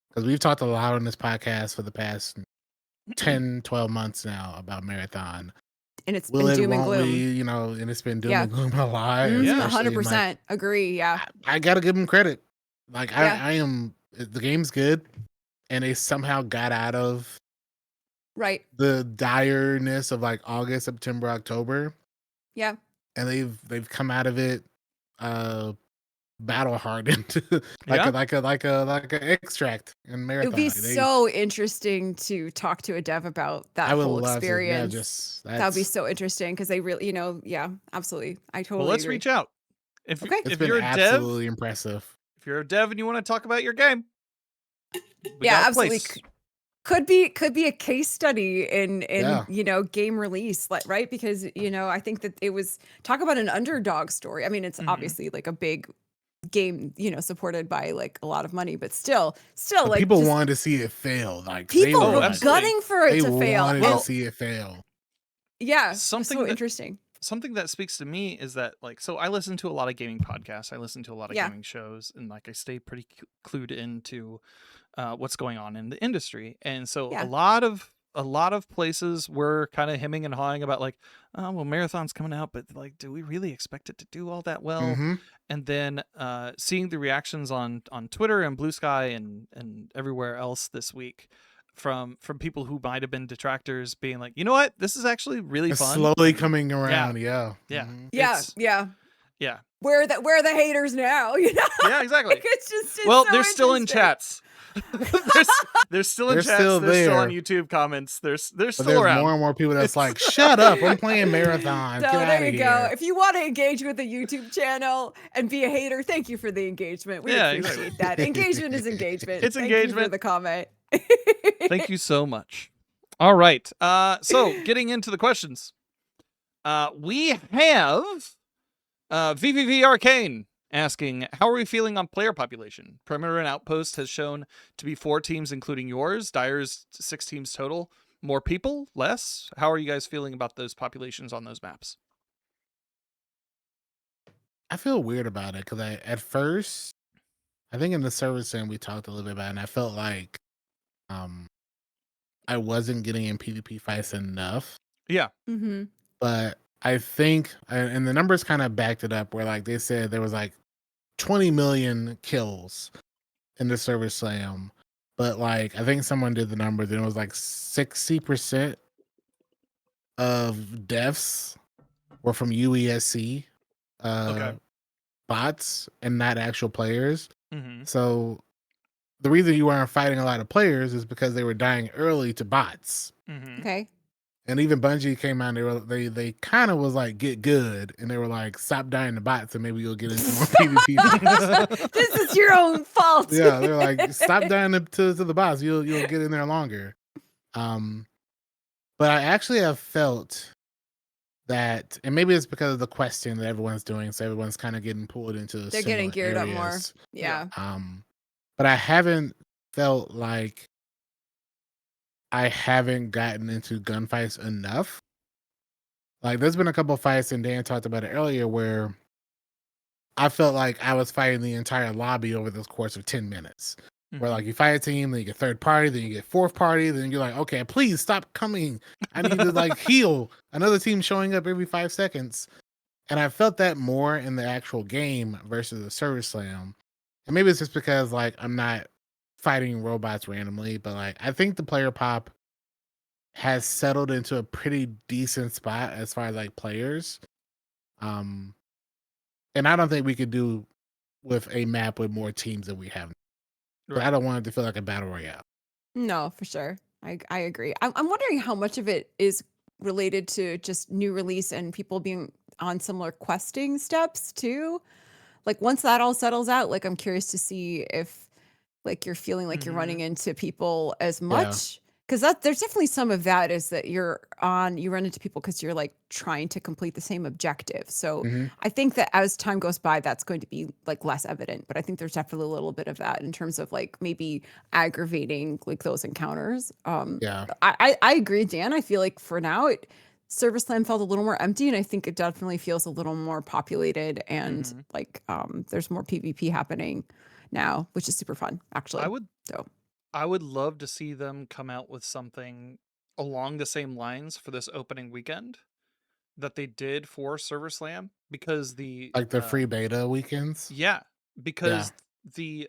Speaker 1: because we've talked a lot on this podcast for the past 10, 12 months now about Marathon.
Speaker 2: And it's
Speaker 1: Will
Speaker 2: been
Speaker 1: it,
Speaker 2: doom and
Speaker 1: won't
Speaker 2: gloom.
Speaker 1: we, and it's been doom
Speaker 2: Yeah.
Speaker 1: and gloom a lot.
Speaker 2: Mhm,
Speaker 3: Yeah.
Speaker 1: especially in, like,
Speaker 2: 100% agree. Yeah.
Speaker 1: I gotta give them credit. Like
Speaker 2: Yeah.
Speaker 1: I am. The game's good, and they somehow got out of
Speaker 2: Right.
Speaker 1: the direness of like August, September, October,
Speaker 2: Yeah.
Speaker 1: and they've come out of it, battle hardened,
Speaker 3: Yeah.
Speaker 1: like a extract in
Speaker 2: It
Speaker 1: Marathon.
Speaker 2: would be so interesting to talk to a dev about that
Speaker 1: I would
Speaker 2: whole
Speaker 1: love
Speaker 2: experience.
Speaker 1: to. Yeah, just
Speaker 2: That would be so interesting because they really, yeah, absolutely. I totally
Speaker 3: Well, let's
Speaker 2: agree.
Speaker 3: reach out. If
Speaker 2: Okay.
Speaker 1: It's
Speaker 3: if
Speaker 1: been
Speaker 3: you're a dev,
Speaker 1: absolutely impressive.
Speaker 3: if you're a dev and you want to talk about your game, we
Speaker 2: Yeah,
Speaker 3: got a
Speaker 2: absolutely.
Speaker 3: place.
Speaker 2: Could be a case study in
Speaker 1: Yeah.
Speaker 2: game release, right? Because I think that it was talk about an underdog story. I mean, it's
Speaker 3: Mhm.
Speaker 2: obviously like a big game, supported by like a lot of money, but still
Speaker 1: But
Speaker 2: like
Speaker 1: people
Speaker 2: just
Speaker 1: wanted to see it fail. Like
Speaker 2: people
Speaker 1: they
Speaker 2: were
Speaker 1: wanted,
Speaker 3: absolutely.
Speaker 2: gunning for it
Speaker 1: they
Speaker 2: to fail.
Speaker 1: wanted
Speaker 2: And
Speaker 1: to see it fail.
Speaker 2: yeah,
Speaker 3: Something
Speaker 2: so
Speaker 3: that-
Speaker 2: interesting.
Speaker 3: Something that speaks to me is that, like, so I listen to a lot of gaming podcasts, I listen to a lot of
Speaker 2: Yeah.
Speaker 3: gaming shows, and like I stay pretty clued into what's going on in the industry. And so
Speaker 2: Yeah.
Speaker 3: a lot of places were kind of hemming and hawing about like, oh well, Marathon's coming out, but like, do we really expect it to do all that well?
Speaker 1: Mm-hmm.
Speaker 3: And then seeing the reactions on Twitter and Bluesky and everywhere else this week from people who might have been detractors being like, you know what, this is actually really
Speaker 1: It's
Speaker 3: fun.
Speaker 1: slowly coming around. Yeah.
Speaker 3: Yeah.
Speaker 1: Mhm.
Speaker 2: Yeah,
Speaker 3: It's-
Speaker 2: yeah.
Speaker 3: Yeah.
Speaker 2: Where are the haters now?
Speaker 3: Yeah, exactly.
Speaker 2: It's
Speaker 3: Well,
Speaker 2: so
Speaker 3: they're still in
Speaker 2: interesting.
Speaker 3: chats. they're still in
Speaker 1: They're
Speaker 3: chats.
Speaker 1: still
Speaker 3: They're still on
Speaker 1: there.
Speaker 3: YouTube comments. They're
Speaker 1: But
Speaker 3: still
Speaker 1: there's
Speaker 3: around.
Speaker 1: more and more people that's like, shut up, I'm playing Marathon.
Speaker 2: So
Speaker 1: Get out
Speaker 2: there
Speaker 1: of
Speaker 2: you
Speaker 1: here.
Speaker 2: go. If you want to engage with the YouTube channel and be a hater, thank you for the engagement. We
Speaker 3: Yeah,
Speaker 2: appreciate
Speaker 3: exactly.
Speaker 2: that. Engagement is engagement.
Speaker 3: It's
Speaker 2: Thank you for
Speaker 3: engagement.
Speaker 2: the comment.
Speaker 3: Thank you so much. All right. So getting into the questions. We have VVV Arcane asking, how are we feeling on player population? Perimeter and Outpost has shown to be 4 teams, including yours. Dire's 6 teams total. More people? Less? How are you guys feeling about those populations on those maps?
Speaker 1: I feel weird about it because at first, I think in the service end we talked a little bit about it, and I felt like I wasn't getting in PvP fights enough.
Speaker 3: Yeah.
Speaker 2: Mm-hmm.
Speaker 1: But I think, and the numbers kind of backed it up, where like they said there was like 20 million kills in the service slam, but like I think someone did the numbers and it was like 60% of deaths were from UESC bots and not actual players.
Speaker 3: Mm-hmm.
Speaker 1: So the reason you weren't fighting a lot of players is because they were dying early to bots.
Speaker 3: Mm-hmm.
Speaker 2: Okay.
Speaker 1: And even Bungie came out and they kind of was like, get good. And they were like, stop dying to bots and maybe you'll get into more PvP.
Speaker 2: This is your own fault.
Speaker 1: Yeah, they're like, stop dying to the bots. You'll get in there longer. But I actually have felt that, and maybe it's because of the questing that everyone's doing, so everyone's kind of getting pulled into
Speaker 2: They're getting
Speaker 1: similar
Speaker 2: geared up more.
Speaker 1: areas.
Speaker 2: Yeah.
Speaker 1: But I haven't felt like I haven't gotten into gunfights enough. Like there's been a couple of fights, and Dan talked about it earlier, where I felt like I was fighting the entire lobby over the course of 10 minutes. Where like you fight a team, then you get third party, then you get fourth party, then you're like, okay, please stop coming. I need to like heal. Another team showing up every 5 seconds. And I felt that more in the actual game versus the service slam. And maybe it's just because like I'm not fighting robots randomly, but like I think the player pop has settled into a pretty decent spot as far as like players. And I don't think we could do with a map with more teams than we have. But I don't want it to feel like a battle royale.
Speaker 2: No, for sure. I agree. I'm wondering how much of it is related to just new release and people being on similar questing steps too. Like once that all settles out, like I'm curious to see if like you're feeling like you're running into people as much. Because there's definitely some of that is that you run into people because you're like trying to complete the same objective. So I think that as time goes by, that's going to be like less evident. But I think there's definitely a little bit of that in terms of like maybe aggravating like those encounters. I agree, Dan. I feel like for now Service Slam felt a little more empty, and I think it definitely feels a little more populated and like there's more PvP happening now, which is super fun actually.
Speaker 3: I would love to see them come out with something along the same lines for this opening weekend that they did for Server Slam, because the
Speaker 1: free beta weekends.
Speaker 3: Yeah, because the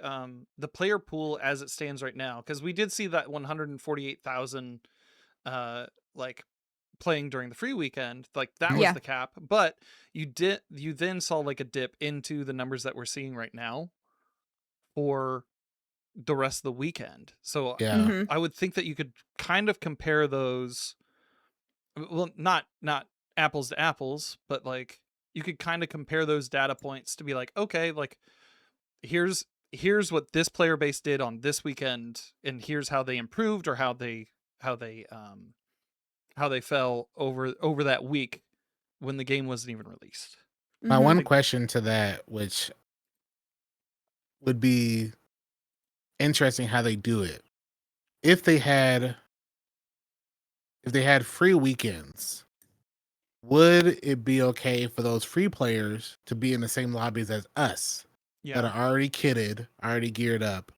Speaker 3: player pool as it stands right now, because we did see that 148,000 like playing during the free weekend, like that was the cap, but you then saw like a dip into the numbers that we're seeing right now for the rest of the weekend. So I would think that you could kind of compare those, well, not apples to apples, but like you could kind of compare those data points to be like, okay, like here's what this player base did on this weekend, and here's how they improved or how they fell over that week when the game wasn't even released.
Speaker 1: My one question to that, which would be interesting how they do it. If they had free weekends, would it be okay for those free players to be in the same lobbies as us that
Speaker 3: Yeah.
Speaker 1: are already kitted, already geared up?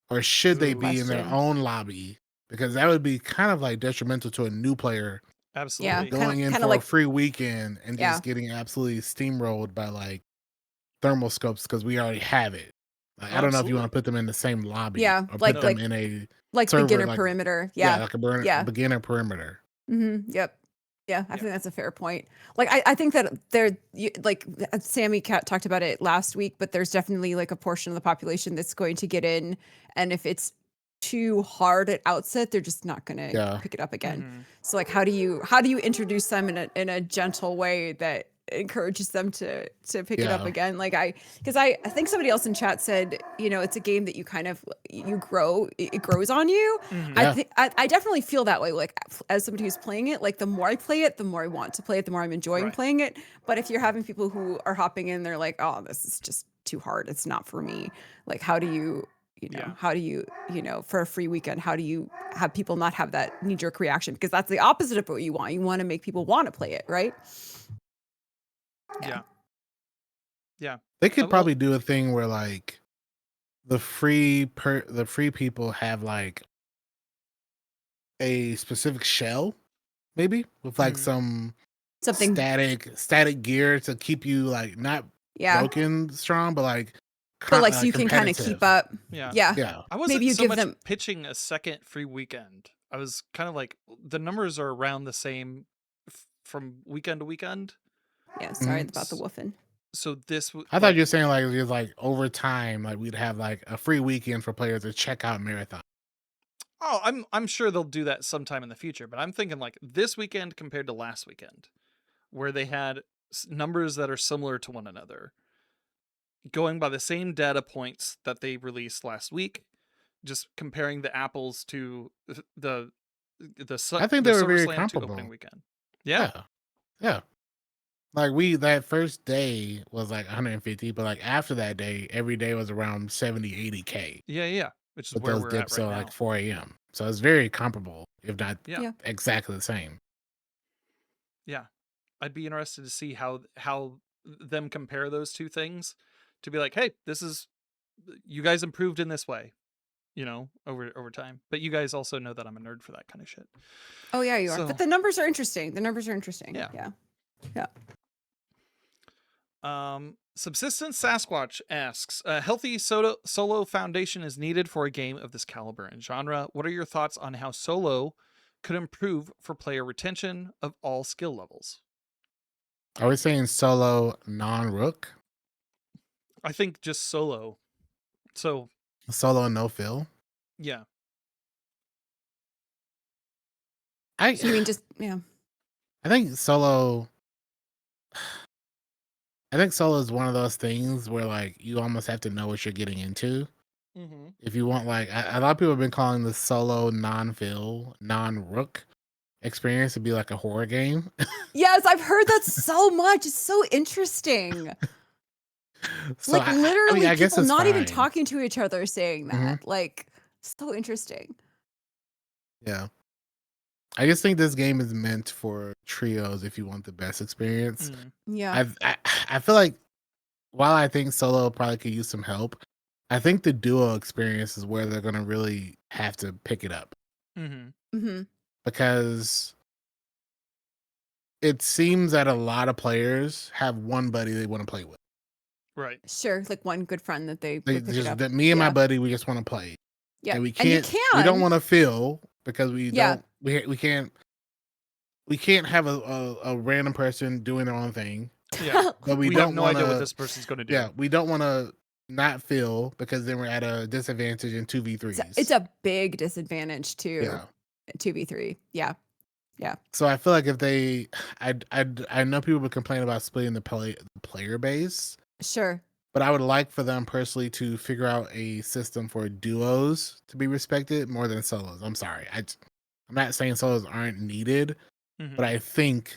Speaker 1: Or should they
Speaker 2: Good
Speaker 1: be in their
Speaker 2: question.
Speaker 1: own lobby? Because that would be kind of like detrimental to a new player
Speaker 3: Absolutely.
Speaker 1: going in
Speaker 2: kinda
Speaker 1: for a
Speaker 2: like
Speaker 1: free weekend and
Speaker 2: Yeah.
Speaker 1: just getting absolutely steamrolled by like thermal scopes because we already have it. Like, I don't know if you want to put them in the same lobby
Speaker 2: Yeah,
Speaker 1: or
Speaker 2: like
Speaker 1: put them
Speaker 2: like
Speaker 1: in a
Speaker 2: like
Speaker 1: server,
Speaker 2: beginner
Speaker 1: like
Speaker 2: perimeter.
Speaker 1: yeah,
Speaker 2: Yeah.
Speaker 1: like a
Speaker 2: Yeah.
Speaker 1: beginner perimeter.
Speaker 2: Yep. Yeah, I
Speaker 3: Yeah.
Speaker 2: think that's a fair point. Like, I think that like Sammy Cat talked about it last week, but there's definitely like a portion of the population that's going to get in, and if it's too hard at outset, they're just not going to
Speaker 1: Yeah.
Speaker 2: pick it up again.
Speaker 3: Mhm.
Speaker 2: So like, how do you introduce them in a gentle way that encourages them to pick it up
Speaker 1: Yeah.
Speaker 2: again? Like because I think somebody else in chat said, it's a game that you kind of it grows on you.
Speaker 3: Mhm.
Speaker 2: I
Speaker 1: Yeah.
Speaker 2: think I definitely feel that way. Like as somebody who's playing it, like the more I play it, the more I want to play it, the more I'm enjoying
Speaker 3: Right.
Speaker 2: playing it. But if you're having people who are hopping in, they're like, oh, this is just too hard. It's not for me. Like, how do you,
Speaker 3: Yeah.
Speaker 2: how do you, for a free weekend, how do you have people not have that knee-jerk reaction? Because that's the opposite of what you want. You want to make people want to play it, right?
Speaker 3: Yeah. Yeah.
Speaker 1: They could
Speaker 3: well-
Speaker 1: probably do a thing where like the free people have like a specific shell, maybe with like
Speaker 3: Mhm.
Speaker 1: some
Speaker 2: Something,
Speaker 1: static gear to keep you like not
Speaker 2: yeah.
Speaker 1: broken strong, but like
Speaker 2: But like, so you can kind of keep up.
Speaker 3: Yeah.
Speaker 2: Yeah.
Speaker 1: Yeah.
Speaker 3: I wasn't
Speaker 2: Maybe you
Speaker 3: so
Speaker 2: give
Speaker 3: much
Speaker 2: them-
Speaker 3: pitching a second free weekend. I was kind of like, the numbers are around the same from weekend to weekend.
Speaker 2: Yeah. Sorry
Speaker 1: Mhm.
Speaker 2: about the woofing.
Speaker 3: So this
Speaker 1: I thought you were saying like it was like over time, like we'd have like a free weekend for players to check out Marathon.
Speaker 3: Oh, I'm sure they'll do that sometime in the future, but I'm thinking like this weekend compared to last weekend, where they had numbers that are similar to one another, going by the same data points that they released last week, just comparing the apples to the
Speaker 1: I think they were very
Speaker 3: SummerSlam 2
Speaker 1: comparable.
Speaker 3: opening weekend. Yeah.
Speaker 1: Yeah. Like that first day was like 150, but like after that day, every day was around 70, 80K.
Speaker 3: Yeah. Which is
Speaker 1: But
Speaker 3: where
Speaker 1: those
Speaker 3: we're
Speaker 1: dips
Speaker 3: at
Speaker 1: are
Speaker 3: right now.
Speaker 1: like 4 a.m. So it's very comparable, if not
Speaker 3: Yeah.
Speaker 1: exactly the same.
Speaker 3: Yeah. I'd be interested to see how them compare those two things, to be like, hey, you guys improved in this way, over time. But you guys also know that I'm a nerd for that kind of shit.
Speaker 2: Oh yeah, you are.
Speaker 3: So-
Speaker 2: But the numbers are interesting.
Speaker 3: Yeah.
Speaker 2: Yeah.
Speaker 3: Subsistence Sasquatch asks, a healthy solo foundation is needed for a game of this caliber and genre. What are your thoughts on how solo could improve for player retention of all skill levels?
Speaker 1: Are we saying solo non-rook?
Speaker 3: I think just solo. So
Speaker 1: Solo and no fill?
Speaker 3: yeah.
Speaker 2: So you mean just
Speaker 1: I think solo is one of those things where like you almost have to know what you're getting into.
Speaker 3: Mm-hmm.
Speaker 1: If you want like a lot of people have been calling the solo non-fill, non-rook experience to be like a horror game.
Speaker 2: Yes, I've heard that so much. It's so interesting.
Speaker 1: So
Speaker 2: Like literally
Speaker 1: I guess
Speaker 2: people
Speaker 1: it's
Speaker 2: not even
Speaker 1: fine.
Speaker 2: talking to each other saying that.
Speaker 1: Mhm.
Speaker 2: Like so interesting.
Speaker 1: Yeah. I just think this game is meant for trios if you want the best experience.
Speaker 2: Yeah.
Speaker 1: I feel like while I think solo probably could use some help, I think the duo experience is where they're gonna really have to pick it up.
Speaker 3: Mm-hmm.
Speaker 2: Mm-hmm.
Speaker 1: Because it seems that a lot of players have one buddy they want to play with.
Speaker 3: Right.
Speaker 2: Sure. Like one good friend that they
Speaker 1: They
Speaker 2: would pick it
Speaker 1: just
Speaker 2: up.
Speaker 1: that me and
Speaker 2: Yeah.
Speaker 1: my buddy, we just want to play.
Speaker 2: Yeah.
Speaker 1: And we
Speaker 2: And you
Speaker 1: can't we don't
Speaker 2: can.
Speaker 1: want to feel because we
Speaker 2: Yeah.
Speaker 1: don't we can't have a random person doing their own thing.
Speaker 3: Yeah.
Speaker 1: But we
Speaker 3: We
Speaker 1: don't
Speaker 3: have no
Speaker 1: want
Speaker 3: idea what
Speaker 1: to
Speaker 3: this person's going to do.
Speaker 1: yeah, we don't want to not feel because then we're at a disadvantage in 2v3s.
Speaker 2: It's a big disadvantage too.
Speaker 1: yeah.
Speaker 2: 2v3. Yeah.
Speaker 1: So I feel like if they I know people would complain about splitting the player base,
Speaker 2: Sure.
Speaker 1: but I would like for them personally to figure out a system for duos to be respected more than solos. I'm sorry. I'm not saying solos aren't needed,
Speaker 3: Mhm.
Speaker 1: but I think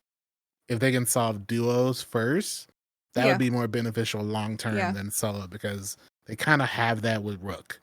Speaker 1: if they can solve duos first, that
Speaker 2: Yeah.
Speaker 1: would be more beneficial long term
Speaker 2: Yeah.
Speaker 1: than solo because they kind of have that with Rook.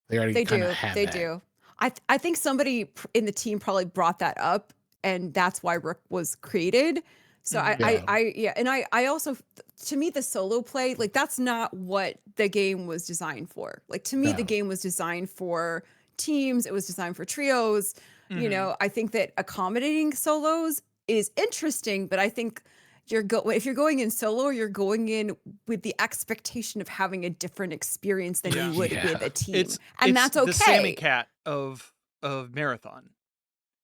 Speaker 1: They already kind of have
Speaker 2: They
Speaker 1: that.
Speaker 2: do. I think somebody in the team probably brought that up, and that's why Rook was created. So I also, to me, the solo play, like that's not what the game was designed for. Like to me, the game was designed for teams. It was designed for trios. You know, I think that accommodating solos is interesting, but I think if you're going in solo, you're going in with the expectation of having a different experience than you would with a team, and that's okay.
Speaker 3: The Sammy Cat of Marathon.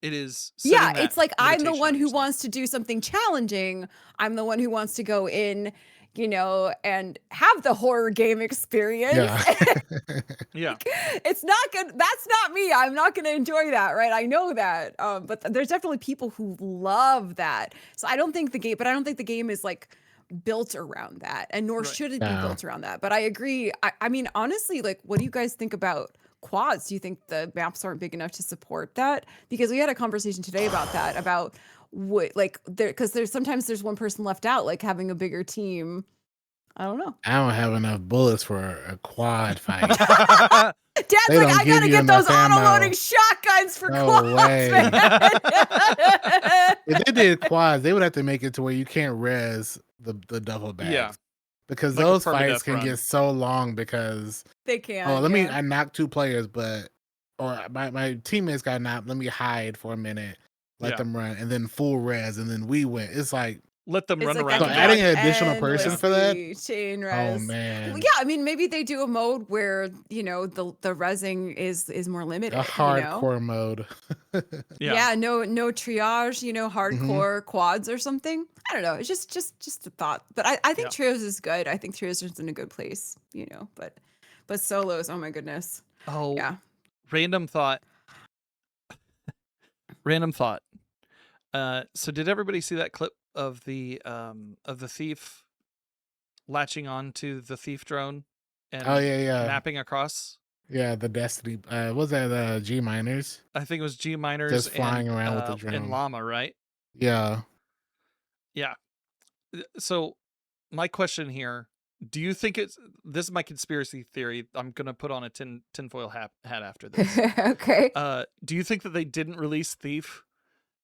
Speaker 3: It is.
Speaker 2: It's like I'm the one who wants to do something challenging. I'm the one who wants to go in, you know, and have the horror game experience.
Speaker 3: Yeah.
Speaker 2: It's not good. That's not me. I'm not going to enjoy that, right? I know that. But there's definitely people who love that. So I don't think the game is like built around that, and nor should it be built around that. But I agree. I mean, honestly, like, what do you guys think about quads? Do you think the maps aren't big enough to support that? Because we had a conversation today about that, about what, like, because sometimes there's one person left out, like having a bigger team. I don't know.
Speaker 1: I don't have enough bullets for a quad fight.
Speaker 2: Dad's like, I gotta get those auto-loading shotguns for quads, man.
Speaker 1: If they did quads, they would have to make it to where you can't res the duffel bags. Yeah. Because like those fights can get so long because
Speaker 2: they can't.
Speaker 1: Oh, I knocked 2 players, or my teammates got knocked. Let me hide for a minute, let them run, and then full res, and then we win. It's like
Speaker 3: let them run around.
Speaker 1: So adding an additional person for that?
Speaker 2: Chain res.
Speaker 1: Oh man.
Speaker 2: Well, yeah, I mean maybe they do a mode where, you know, the resing is more limited.
Speaker 1: A hardcore mode.
Speaker 2: Yeah, no triage, you know, hardcore quads or something. I don't know. It's just a thought. But I think trios is good. I think trios is in a good place, you know, but solos, oh my goodness.
Speaker 3: Oh
Speaker 2: yeah.
Speaker 3: Random thought. So did everybody see that clip of the thief latching on to the thief drone and mapping across?
Speaker 1: Yeah, the Destiny. Was that G miners?
Speaker 3: I think it was G miners
Speaker 1: just flying around with the drone.
Speaker 3: And Llama, right?
Speaker 1: Yeah.
Speaker 3: Yeah. So my question here, do you think this is my conspiracy theory. I'm gonna put on a tinfoil hat after this.
Speaker 2: Okay.
Speaker 3: Do you think that they didn't release Thief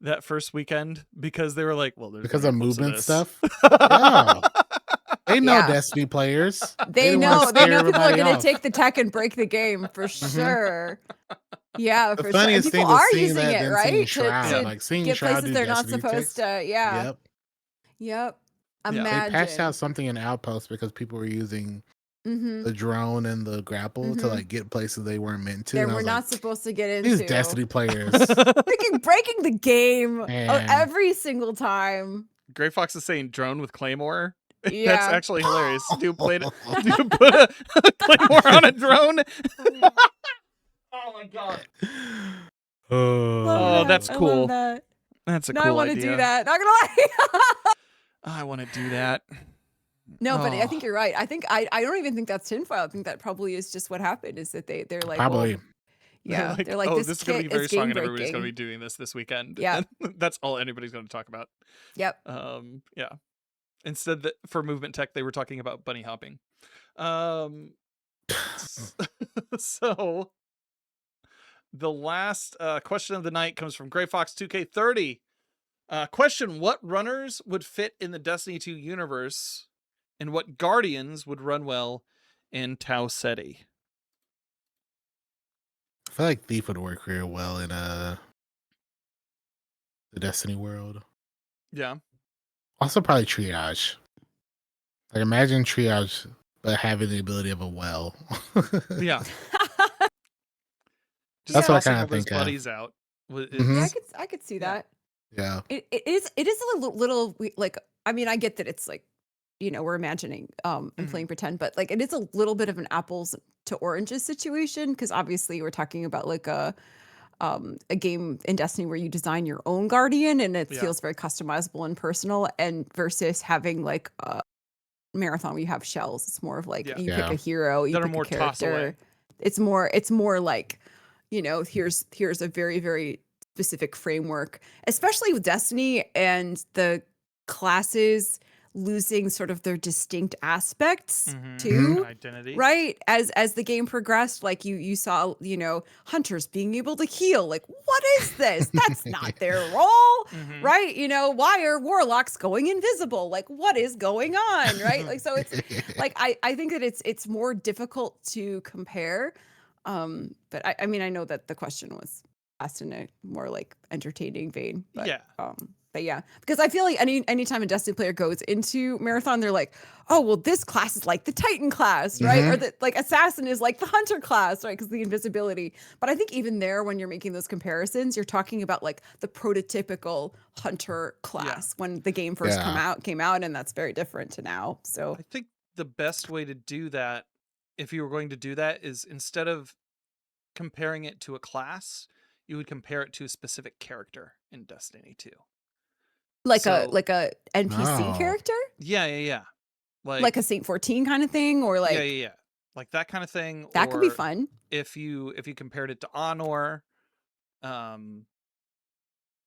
Speaker 3: that first weekend because they were like, well, there's
Speaker 1: because of movement stuff? Yeah. They know Destiny players.
Speaker 2: They know people are going to take the tech and break the game for sure. Yeah,
Speaker 1: the
Speaker 2: for
Speaker 1: funniest
Speaker 2: sure. And people are using it, right?
Speaker 1: Seeing
Speaker 2: get
Speaker 1: Shroud
Speaker 2: places they're not supposed to. Yeah. Yep. Imagine.
Speaker 1: They patched out something in Outpost because people were using the drone and the grapple to like get places they weren't meant to.
Speaker 2: They were not supposed to get into.
Speaker 1: These Destiny players.
Speaker 2: Freaking breaking the game every single time.
Speaker 3: Gray Fox is saying drone with Claymore.
Speaker 2: Yeah.
Speaker 3: That's actually hilarious. Do you put a Claymore on a drone? Oh my god. Oh, that's cool. That's a cool idea.
Speaker 2: I want to do that. Not gonna lie.
Speaker 3: I want to do that.
Speaker 2: No, but I think you're right. I think I don't even think that's tinfoil. I think that probably is just what happened. Is that they're like
Speaker 1: probably.
Speaker 2: Well, yeah, they're like,
Speaker 3: this is going to be very strong, and everybody's going to be doing this weekend.
Speaker 2: Yeah,
Speaker 3: that's all anybody's going to talk about.
Speaker 2: Yep.
Speaker 3: Yeah. Instead, for movement tech, they were talking about bunny hopping. So the last question of the night comes from Gray Fox 2K30. Question: what runners would fit in the Destiny 2 universe, and what guardians would run well in Tau Ceti?
Speaker 1: I feel like Thief would work real well in the Destiny world.
Speaker 3: Yeah. Also
Speaker 1: probably Triage. Like imagine Triage, but having the ability of a well.
Speaker 3: Yeah.
Speaker 1: That's what I kind of think.
Speaker 3: Buddies out.
Speaker 2: Yeah, I could see that.
Speaker 1: Yeah.
Speaker 2: It is a little like, I mean, I get that it's like, you know, we're imagining and playing pretend, but like it is a little bit of an apples to oranges situation, because obviously we're talking about like a game in Destiny where you design your own guardian and it feels very customizable and personal, and versus having like a Marathon where you have shells. It's more of like you pick a hero, you pick a character. It's more like, you know, here's a very, very specific framework, especially with Destiny and the classes losing sort of their distinct aspects
Speaker 3: Mhm.
Speaker 2: too.
Speaker 3: Identity.
Speaker 2: Right. As the game progressed, like you saw, hunters being able to heal. Like, what is this? That's not their role.
Speaker 3: Mhm.
Speaker 2: Right. Why are warlocks going invisible? Like, what is going on? Right. Like, so it's like I think that it's more difficult to compare. But I mean, I know that the question was asked in a more like entertaining vein. But
Speaker 3: Yeah.
Speaker 2: but yeah, because I feel like anytime a Destiny player goes into Marathon, they're like, oh, well, this class is like the Titan class, right? Or that like Assassin is like the Hunter class, right? Because the invisibility. But I think even there, when you're making those comparisons, you're talking about like the prototypical Hunter class when the game first came out, and that's very different to now. So
Speaker 3: I think the best way to do that, if you were going to do that, is instead of comparing it to a class, you would compare it to a specific character in Destiny 2.
Speaker 2: like
Speaker 3: So-
Speaker 2: a NPC character,
Speaker 3: Yeah.
Speaker 2: like a Saint 14 kind of thing, or like
Speaker 3: yeah. Like that kind of thing.
Speaker 2: that could be
Speaker 3: or
Speaker 2: fun.
Speaker 3: If you compared it to Honor,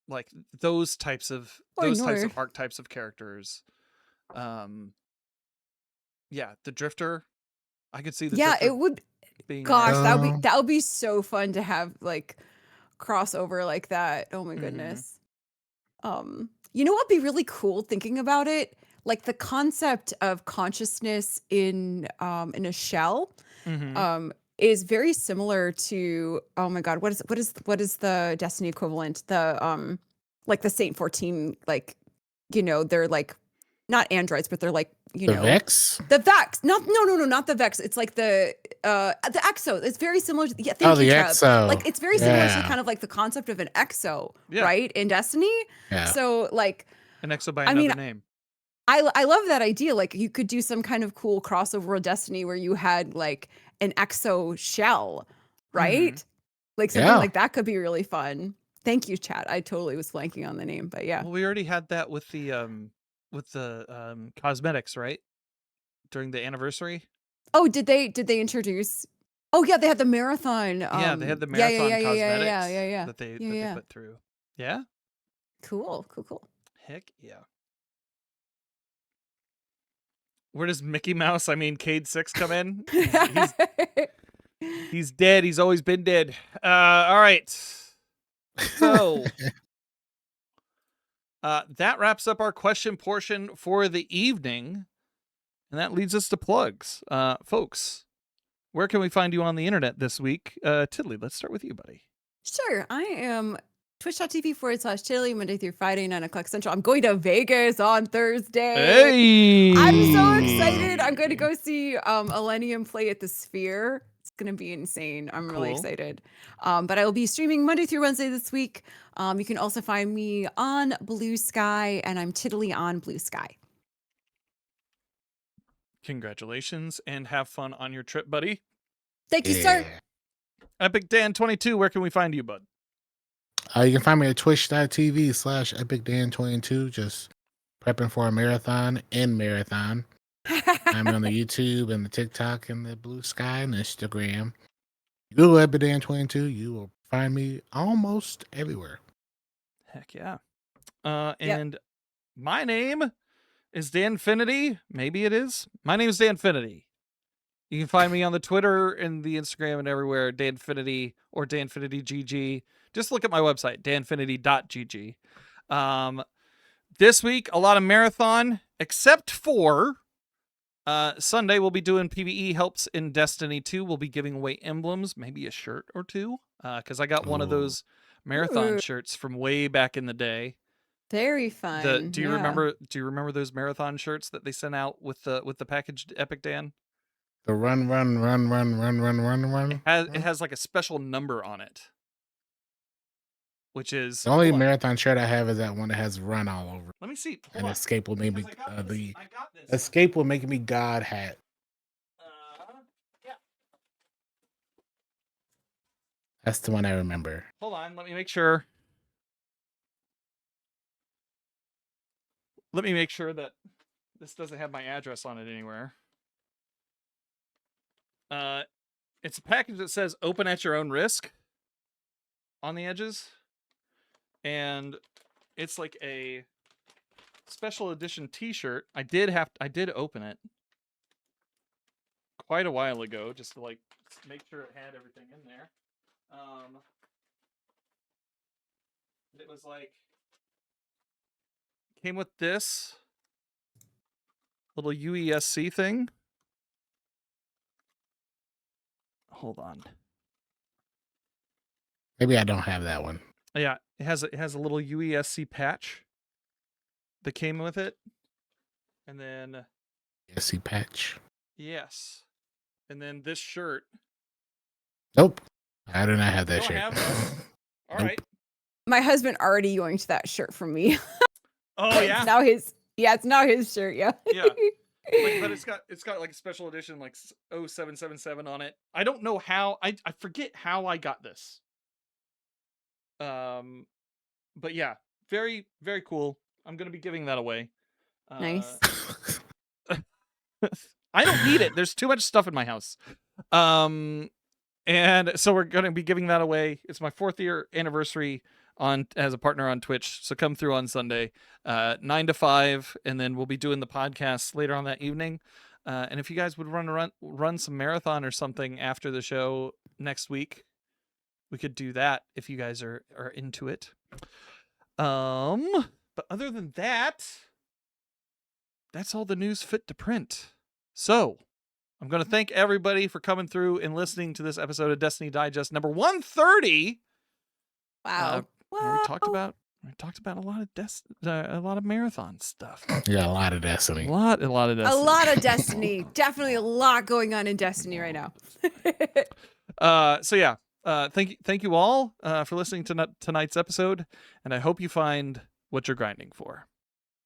Speaker 3: like those types of archetypes of characters. Yeah, the Drifter. I could see the Drifter
Speaker 2: it would.
Speaker 3: being
Speaker 2: Gosh,
Speaker 3: there.
Speaker 2: that would be so fun to have like crossover like that. Oh my goodness. You know what'd be really cool thinking about it? Like the concept of consciousness in a shell is very similar to, oh my god, what is the Destiny equivalent? The like the Saint 14, like, they're like not androids, but they're like,
Speaker 1: the Vex?
Speaker 2: The Vex. No, not the Vex. It's like the Exo. It's very similar to thank you,
Speaker 1: the
Speaker 2: Trev.
Speaker 1: Exo.
Speaker 2: Like it's very similar to kind of like the concept of an Exo, right? In Destiny.
Speaker 1: Yeah.
Speaker 2: So like
Speaker 3: an Exo by another name.
Speaker 2: I love that idea. Like you could do some kind of cool crossover with Destiny where you had like an Exo shell, right? Like something like that could be really fun. Thank you, chat. I totally was blanking on the name, but yeah.
Speaker 3: Well, we already had that with the cosmetics, right? During the anniversary.
Speaker 2: Oh, did they introduce? Oh yeah, they had the marathon.
Speaker 3: Yeah, they had the marathon cosmetics
Speaker 2: yeah.
Speaker 3: that they put through. Yeah.
Speaker 2: Cool.
Speaker 3: Heck yeah. Where does Mickey Mouse, Cade 6 come in? He's dead. He's always been dead. All right. So that wraps up our question portion for the evening. And that leads us to plugs. Folks, where can we find you on the internet this week? Tiddly, let's start with you, buddy.
Speaker 2: Sure. I am twitch.tv/Tiddly, Monday through Friday, 9 o'clock Central. I'm going to Vegas on Thursday.
Speaker 3: Hey!
Speaker 2: I'm so excited. I'm going to go see Millennium play at the Sphere. It's going to be insane. I'm really excited. But I will be streaming Monday through Wednesday this week. You can also find me on Bluesky, and I'm Tiddly on Bluesky.
Speaker 3: Congratulations, and have fun on your trip, buddy.
Speaker 2: Thank you, sir.
Speaker 3: Epic Dan 22, where can we find you, bud?
Speaker 1: You can find me at twitch.tv/EpicDan22. Just prepping for a marathon in marathon. I'm on the YouTube and the TikTok and the Blue Sky and Instagram. Google EpicDan22. You will find me almost everywhere.
Speaker 3: Heck yeah. And my name is Danfinity. Maybe it is. My name is Danfinity. You can find me on the Twitter and the Instagram and everywhere, Danfinity or DanfinityGG. Just look at my website, danfinity.gg. This week, a lot of marathon, except for Sunday, we'll be doing PvE helps in Destiny 2. We'll be giving away emblems, maybe a shirt or two, because I got one of those marathon shirts from way back in the day.
Speaker 2: Very fun.
Speaker 3: Do you remember those marathon shirts that they sent out with the packaged Epic Dan?
Speaker 1: The run.
Speaker 3: It has like a special number on it, which is
Speaker 1: the only marathon shirt I have is that one that has run all over.
Speaker 3: Let me see.
Speaker 1: And escape will make me the escape will make me God hat.
Speaker 3: Yeah.
Speaker 1: That's the one I remember.
Speaker 3: Hold on, let me make sure. Let me make sure that this doesn't have my address on it anywhere. It's a package that says "Open at your own risk" on the edges, and it's like a special edition T-shirt. I did open it quite a while ago just to like make sure it had everything in there. It was like came with this little UESC thing. Hold on.
Speaker 1: Maybe I don't have that one.
Speaker 3: Yeah, it has a little UESC patch that came with it, and then
Speaker 1: UESC patch.
Speaker 3: Yes, and then this shirt.
Speaker 1: Nope, I do not have that
Speaker 3: Don't
Speaker 1: shirt.
Speaker 3: have that? All right.
Speaker 2: My husband already yoinked that shirt from me.
Speaker 3: Oh yeah.
Speaker 2: It's now his. Yeah, it's now his shirt. Yeah.
Speaker 3: Yeah. Like, but it's got like a special edition like 0777 on it. I don't know how. I forget how I got this. But yeah, very very cool. I'm gonna be giving that away.
Speaker 2: Nice.
Speaker 3: I don't need it. There's too much stuff in my house. And so we're gonna be giving that away. It's my 4th year anniversary as a partner on Twitch. So come through on Sunday, 9 to 5, and then we'll be doing the podcast later on that evening. And if you guys would run some marathon or something after the show next week, we could do that if you guys are into it. But other than that, that's all the news fit to print. So I'm going to thank everybody for coming through and listening to this episode of Destiny Digest number 130.
Speaker 2: Wow.
Speaker 3: Where we talked about a lot of marathon stuff.
Speaker 1: Yeah, a lot of Destiny.
Speaker 3: A lot of Destiny.
Speaker 2: A lot of Destiny. Definitely a lot going on in Destiny right now.
Speaker 3: So yeah, thank you all for listening to tonight's episode, and I hope you find what you're grinding for.